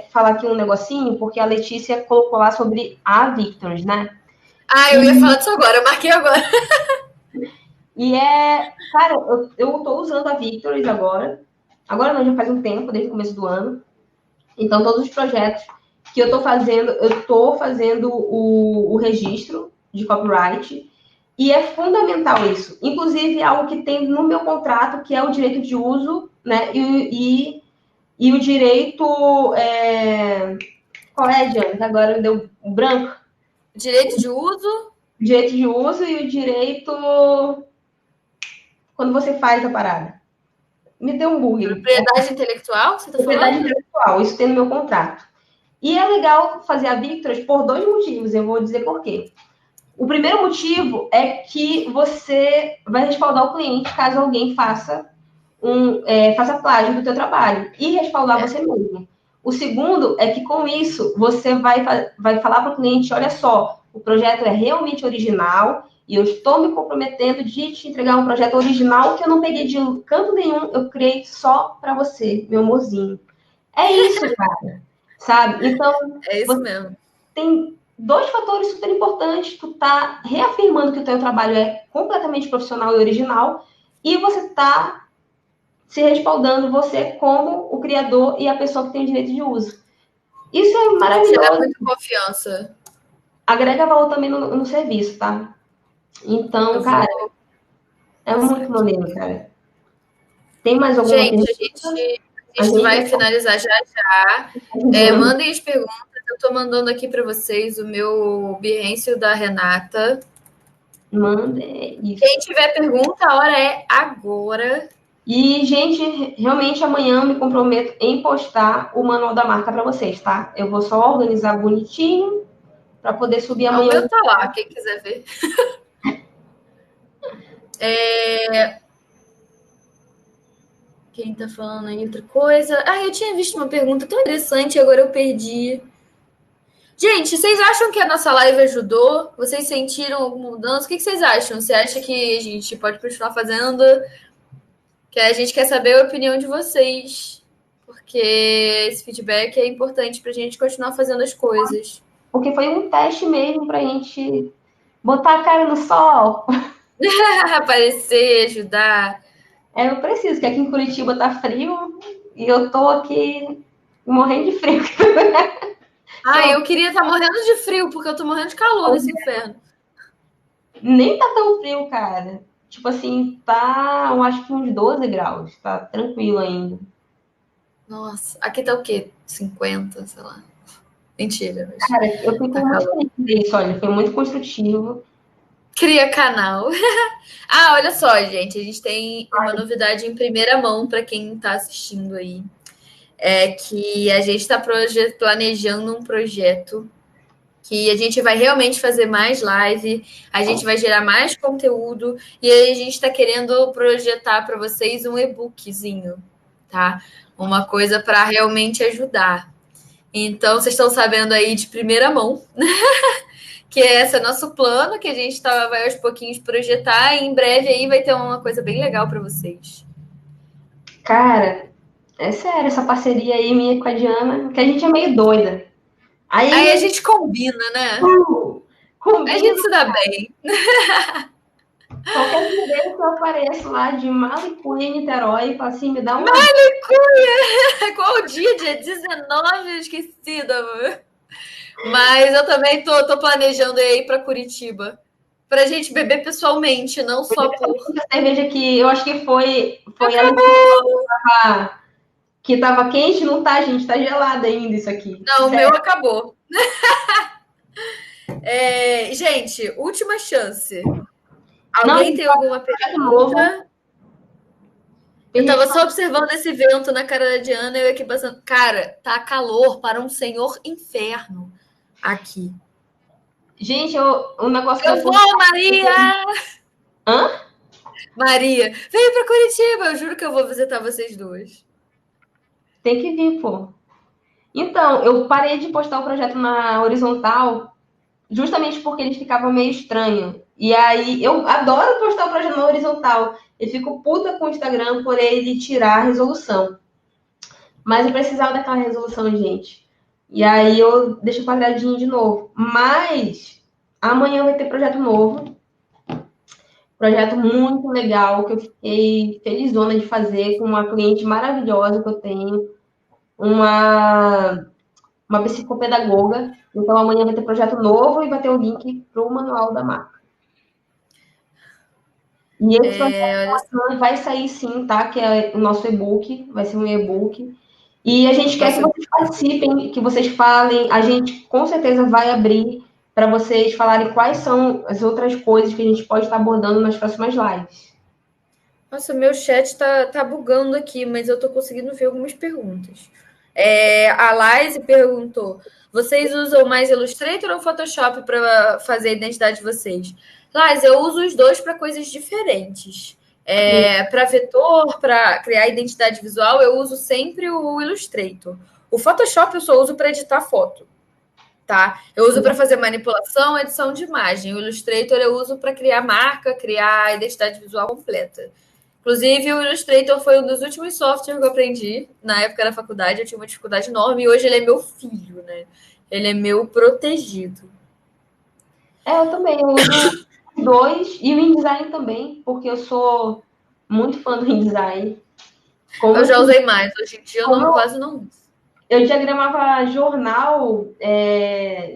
falar aqui um negocinho, porque a Letícia colocou lá sobre a Victors, né? Eu ia falar disso agora, eu marquei agora. E cara, eu tô usando a Victors agora. Agora não, já faz um tempo, desde o começo do ano. Então, todos os projetos que eu tô fazendo o registro de copyright. E é fundamental isso. Inclusive, algo que tem no meu contrato, que é o direito de uso, né? E o direito. Qual é, Diana? Agora me deu branco. Direito de uso? O direito de uso e o direito. Quando você faz a parada. Me deu um bug. Propriedade intelectual, você está Propriedade falando? intelectual, isso tem no meu contrato. E é legal fazer a Victors por 2 motivos, eu vou dizer por quê. O primeiro motivo é que você vai respaldar o cliente caso alguém faça plágio do teu trabalho e respaldar você mesmo. O segundo é que com isso você vai falar para o cliente, olha só, o projeto é realmente original e eu estou me comprometendo de te entregar um projeto original que eu não peguei de canto nenhum, eu criei só para você, meu amorzinho. É isso, cara. Sabe? Então, É isso mesmo. tem 2 fatores super importantes. Tu tá reafirmando que o teu trabalho é completamente profissional e original e você tá se respaldando você como o criador e a pessoa que tem o direito de uso. Isso é Gera maravilhoso. muita confiança. Agrega valor também no serviço, tá? Então, Eu cara, vou é passar muito aqui. maneiro, cara. Tem mais alguma Gente, pergunta? a A gente gente vai já tá finalizar já já. finalizando. Mandem as perguntas. Eu estou mandando aqui para vocês o meu Behance da Renata. Manda isso. Quem tiver pergunta, a hora é agora. E, gente, realmente amanhã eu me comprometo em postar o manual da marca para vocês, tá? Eu vou só organizar bonitinho para poder subir O amanhã. meu tá lá, quem quiser ver. Quem tá falando aí outra coisa? Ah, eu tinha visto uma pergunta tão interessante, agora eu perdi. Gente, vocês acham que a nossa live ajudou? Vocês sentiram alguma mudança? O que vocês acham? Você acha que a gente pode continuar fazendo? Que a gente quer saber a opinião de vocês. Porque esse feedback é importante pra gente continuar fazendo as coisas. Porque foi um teste mesmo para a gente botar a cara no sol. Aparecer, ajudar. Eu preciso, que aqui em Curitiba tá frio e eu tô aqui morrendo de frio. Ah, eu queria estar morrendo de frio, porque eu tô morrendo de calor nesse inferno. Nem tá tão frio, cara. Tipo assim, tá, eu acho que uns 12 graus. Tá tranquilo ainda. Nossa, aqui tá o quê? 50, sei lá. Mentira, mas Cara, eu fico tá muito calor. feliz com isso, olha, foi muito construtivo. Cria canal. Ah, olha só, gente, a gente tem uma novidade em primeira mão para quem está assistindo aí. É que a gente está planejando um projeto que a gente vai realmente fazer mais live, a gente vai gerar mais conteúdo e aí a gente está querendo projetar para vocês um e-bookzinho, tá? Uma coisa para realmente ajudar. Então, vocês estão sabendo aí de primeira mão que esse é nosso plano, que a gente vai aos pouquinhos projetar, e em breve aí vai ter uma coisa bem legal para vocês. Cara, é sério, essa parceria aí minha com a Diana, que a gente é meio doida. Aí a Aí, gente combina, né? A combina, gente se dá bem. qualquer dia que eu apareço lá de Malicuia, em Niterói, e falo assim, me dá uma. Malicuia! Qual o dia? Dia 19? Esquecida. Mas eu também tô planejando ir para Curitiba. Pra gente beber pessoalmente, não só por. A cerveja que eu acho que foi ela Acabou! que tava quente, não tá, gente, tá gelada ainda isso aqui. Não, o meu Sério. acabou. Gente, última chance. Não, a Alguém gente tem tá alguma com um projeto novo. pergunta? A Eu gente tava tá... só observando esse vento na cara da Diana e eu aqui passando. Cara, tá calor para um senhor inferno aqui. Gente, um negócio que Eu eu vou, Maria! Hã? Maria, vem pra Curitiba! Eu juro que eu vou visitar vocês duas. Tem que vir, pô. Então, eu parei de postar o projeto na horizontal justamente porque ele ficava meio estranho. E aí, eu adoro postar o projeto na horizontal. Eu fico puta com o Instagram por ele tirar a resolução. Mas eu precisava daquela resolução, gente. E aí eu deixo quadradinho de novo. Mas amanhã vai ter projeto novo. Projeto muito legal que eu fiquei felizona de fazer com uma cliente maravilhosa que eu tenho. Uma psicopedagoga. Então amanhã vai ter projeto novo e vai ter o link para o manual da marca. E esse projeto vai sair sim, tá? Que é o nosso e-book, vai ser um e-book. E a gente quer que vocês participem, que vocês falem. A gente com certeza vai abrir para vocês falarem quais são as outras coisas que a gente pode estar abordando nas próximas lives. Nossa, meu chat tá bugando aqui, mas eu tô conseguindo ver algumas perguntas. A Laise perguntou: vocês usam mais Illustrator ou Photoshop para fazer a identidade de vocês? Laise, eu uso os dois para coisas diferentes. Para vetor, para criar identidade visual, eu uso sempre o Illustrator. O Photoshop eu só uso para editar foto. Tá? Eu uso para fazer manipulação, edição de imagem. O Illustrator eu uso para criar marca, criar identidade visual completa. Inclusive, o Illustrator foi um dos últimos softwares que eu aprendi na época da faculdade. Eu tinha uma dificuldade enorme e hoje ele é meu filho, né? Ele é meu protegido. Eu também. Eu uso os dois e o InDesign também, porque eu sou muito fã do InDesign. Eu já usei mais. Hoje em dia eu quase não uso. Eu diagramava jornal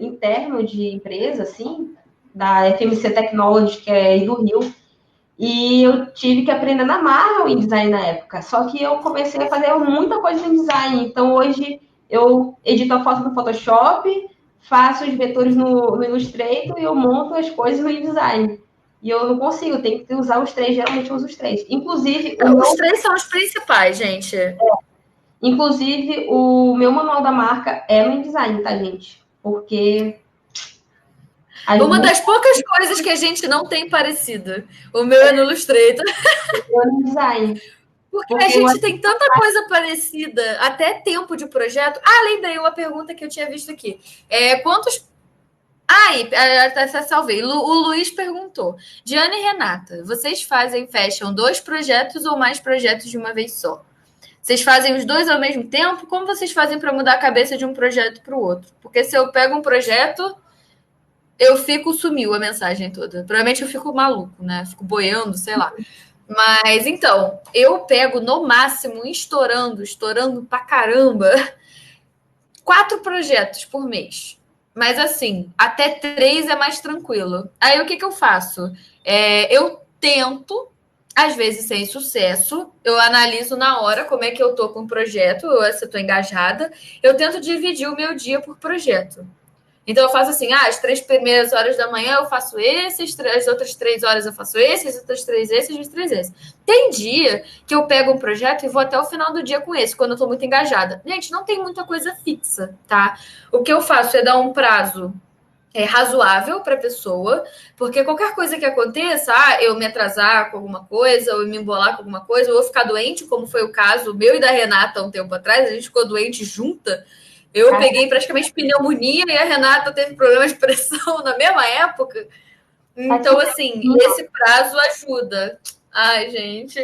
interno de empresa, assim, da FMC Technology, que é do Rio. E eu tive que aprender na marra o InDesign na época. Só que eu comecei a fazer muita coisa em InDesign. Então, hoje, eu edito a foto no Photoshop, faço os vetores no Illustrator e eu monto as coisas no InDesign. E eu não consigo, tenho que usar os três. Geralmente, eu uso os três. Inclusive... Os três são os principais, gente. Inclusive, o meu manual da marca é no InDesign, tá, gente? Porque... Uma das poucas coisas que a gente não tem parecido. O meu é no Illustrator. É no InDesign. Porque a gente tem tanta coisa parecida, até tempo de projeto. Lembrei uma pergunta que eu tinha visto aqui. Quantos... até salvei. O Luiz perguntou. Diana e Renata, vocês fecham 2 projetos ou mais projetos de uma vez só? Vocês fazem os 2 ao mesmo tempo? Como vocês fazem para mudar a cabeça de um projeto para o outro? Porque se eu pego um projeto, sumiu a mensagem toda. Provavelmente eu fico maluco, né? Fico boiando, sei lá. Mas, então, eu pego no máximo, estourando pra caramba, 4 projetos por mês. Mas, assim, até 3 é mais tranquilo. Aí, o que eu faço? Eu tento, às vezes sem sucesso, eu analiso na hora como é que eu tô com o projeto, se eu tô engajada. Eu tento dividir o meu dia por projeto. Então, eu faço assim, as 3 primeiras horas da manhã eu faço esses, as outras 3 horas eu faço esses, as outras 3 esses, as 3 esses. Tem dia que eu pego um projeto e vou até o final do dia com esse, quando eu tô muito engajada. Gente, não tem muita coisa fixa, tá? O que eu faço é dar um prazo razoável para a pessoa, porque qualquer coisa que aconteça, eu me atrasar com alguma coisa, ou eu me embolar com alguma coisa, ou eu ficar doente, como foi o caso meu e da Renata um tempo atrás, a gente ficou doente junta. Eu peguei praticamente pneumonia e a Renata teve problemas de pressão na mesma época. Então, assim, esse prazo ajuda. Ai, gente.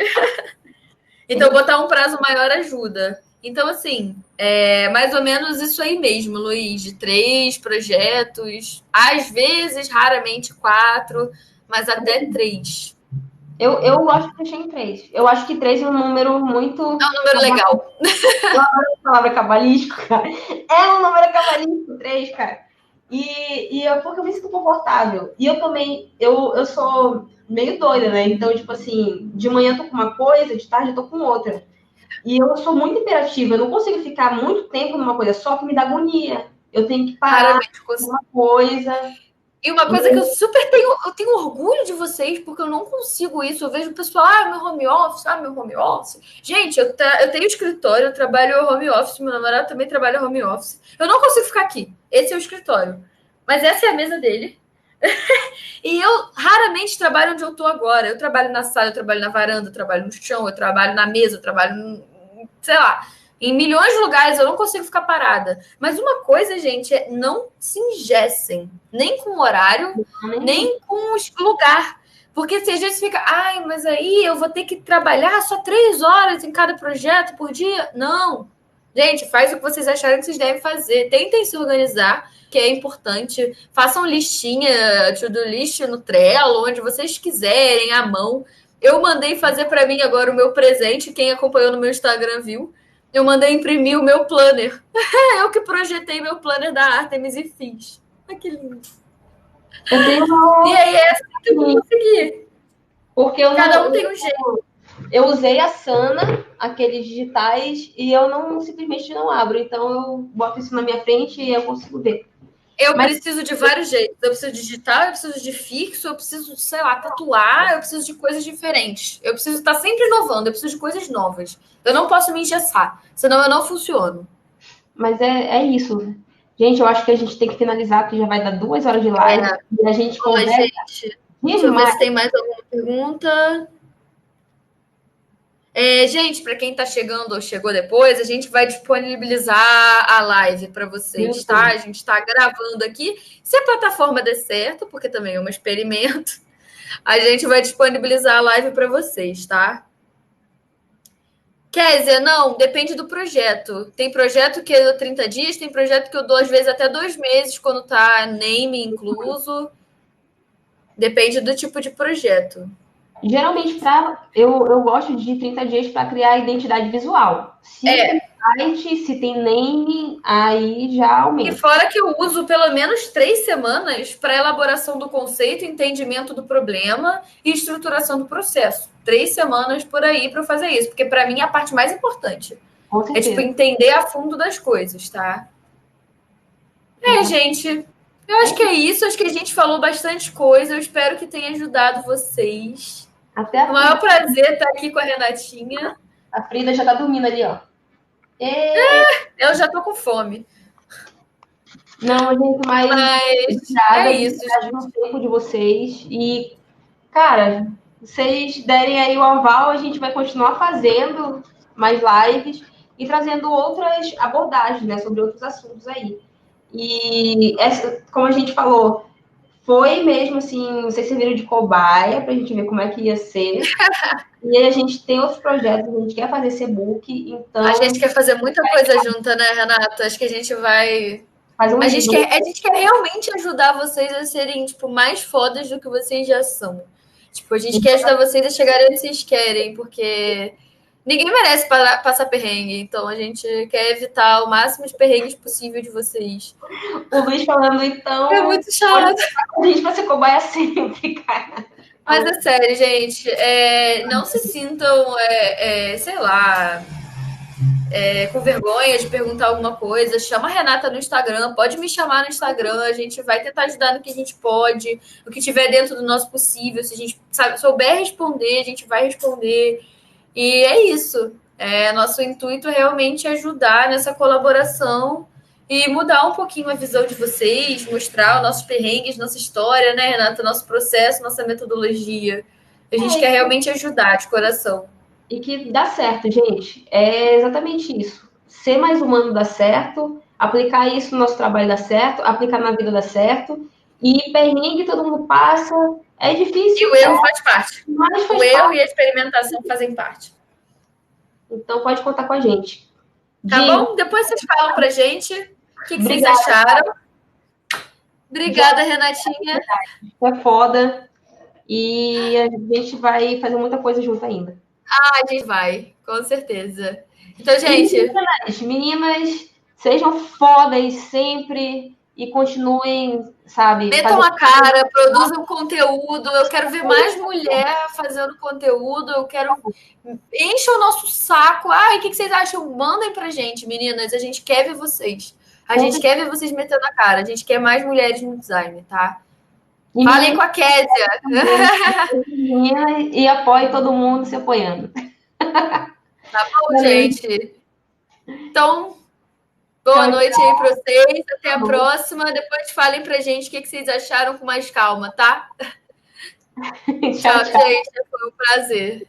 Então, botar um prazo maior ajuda. Então, assim, mais ou menos isso aí mesmo, Luiz, de 3 projetos, às vezes, raramente 4, mas até 3. Eu gosto de fechar em 3. Eu acho que 3 é um número muito... É um número legal. A palavra cabalístico, cara. É um número cabalístico, 3, cara. Porque eu me sinto confortável. E eu também, eu sou meio doida, né? Então, tipo assim, de manhã eu tô com uma coisa, de tarde eu tô com outra. E eu sou muito imperativa, eu não consigo ficar muito tempo numa coisa só, que me dá agonia. Eu tenho que parar com uma coisa. E uma coisa que eu super tenho orgulho de vocês, porque eu não consigo isso. Eu vejo o pessoal, meu home office, meu home office. Gente, eu tenho escritório, eu trabalho home office, meu namorado também trabalha home office. Eu não consigo ficar aqui. Esse é o escritório. Mas essa é a mesa dele. E eu raramente trabalho onde eu tô agora. Eu trabalho na sala, eu trabalho na varanda, eu trabalho no chão, eu trabalho na mesa, eu trabalho, sei lá, em milhões de lugares. Eu não consigo ficar parada. Mas uma coisa, gente, é não se engessem. Nem com horário, nem com lugar. Porque se às vezes fica, mas aí eu vou ter que trabalhar só 3 horas em cada projeto por dia. Não. Gente, faz o que vocês acharem que vocês devem fazer. Tentem se organizar, que é importante. Façam listinha, to-do list no Trello, onde vocês quiserem, à mão. Eu mandei fazer para mim agora o meu presente. Quem acompanhou no meu Instagram viu. Eu mandei imprimir o meu planner. Eu que projetei meu planner da Artemis e fiz. Ai, que lindo. E aí é assim que eu vou conseguir. Porque eu Cada não, um tem um jeito. eu usei a Sana, aqueles digitais, e eu não simplesmente não abro. Então eu boto isso na minha frente e eu consigo ver. Eu Mas preciso de vários jeitos. Eu preciso digital, eu preciso de fixo, eu preciso, sei lá, tatuar, eu preciso de coisas diferentes. Eu preciso estar sempre inovando, eu preciso de coisas novas. Eu não posso me engessar, senão eu não funciono. Mas é isso. Gente, eu acho que a gente tem que finalizar, porque já vai dar 2 horas de live. É, E a gente ó, conversa gente, deixa eu ver demais. se tem mais alguma pergunta. Gente, para quem está chegando ou chegou depois, a gente vai disponibilizar a live para vocês, tá? A gente está gravando aqui. Se a plataforma der certo, porque também é um experimento, a gente vai disponibilizar a live para vocês, tá? Kézia, não, depende do projeto. Tem projeto que eu dou 30 dias, tem projeto que eu dou às vezes até 2 meses, quando tá name incluso. Depende do tipo de projeto. Geralmente, eu gosto de 30 dias para criar a identidade visual. Se tem site, se tem name, aí já E aumenta. fora que eu uso pelo menos 3 semanas para elaboração do conceito, entendimento do problema e estruturação do processo. 3 semanas por aí para eu fazer isso, porque para mim é a parte mais importante. Com É tipo certeza. entender a fundo das coisas, tá? Gente, eu acho que é isso. Acho que a gente falou bastante coisa. Eu espero que tenha ajudado vocês. Até O maior prazer estar aqui com a Renatinha. A Frida já tá dormindo ali, ó. Eu já tô com fome. Não, gente, mas É obrigada, isso. no tempo de vocês. E, cara, se vocês derem aí o aval, a gente vai continuar fazendo mais lives e trazendo outras abordagens, né, sobre outros assuntos aí. E, como a gente falou, foi mesmo assim, vocês serviram de cobaia para a gente ver como é que ia ser. E aí a gente tem outros projetos, a gente quer fazer esse book, então. A gente quer fazer muita coisa junta, né, Renata? Acho que a gente vai. Fazer um A gente quer realmente ajudar vocês a serem, tipo, mais fodas do que vocês já são. Tipo, a gente quer ajudar vocês a chegarem onde vocês querem, porque ninguém merece passar perrengue. Então, a gente quer evitar o máximo de perrengues possível de vocês. O Luiz falando, então. É muito chato. A gente vai ser cobaia sempre, cara. Mas é sério, gente. Não se sintam, sei lá, com vergonha de perguntar alguma coisa. Chama a Renata no Instagram, pode me chamar no Instagram. A gente vai tentar ajudar no que a gente pode, o que tiver dentro do nosso possível. Se a gente souber responder, a gente vai responder. E é isso. Nosso intuito é realmente ajudar nessa colaboração e mudar um pouquinho a visão de vocês, mostrar os nossos perrengues, nossa história, né, Renata? Nosso processo, nossa metodologia. A gente quer realmente ajudar de coração. E que dá certo, gente. É exatamente isso. Ser mais humano dá certo, aplicar isso no nosso trabalho dá certo, aplicar na vida dá certo. E perrengue todo mundo passa. É difícil. E o erro faz parte. Mas faz O erro parte. e a experimentação fazem parte. Então pode contar com a gente. Tá bom? Depois vocês falam pra gente o que vocês Obrigada. acharam. Obrigada, Renatinha. É foda. E a gente vai fazer muita coisa junto ainda. A gente vai, com certeza. Então, gente. Meninas, sejam fodas sempre e continuem, sabe? Metam a cara, produzam conteúdo. Eu quero ver mais mulher fazendo conteúdo. Eu quero. Encha o nosso saco. Ai, o que vocês acham? Mandem pra gente, meninas. A gente quer ver vocês. A gente quer ver vocês metendo a cara. A gente quer mais mulheres no design, tá? Falem com a Kézia. E apoie todo mundo se apoiando. Tá bom, gente? Então, boa noite aí para vocês. Até a próxima. Depois falem pra gente o que vocês acharam com mais calma, tá? Tchau, gente. Foi um prazer.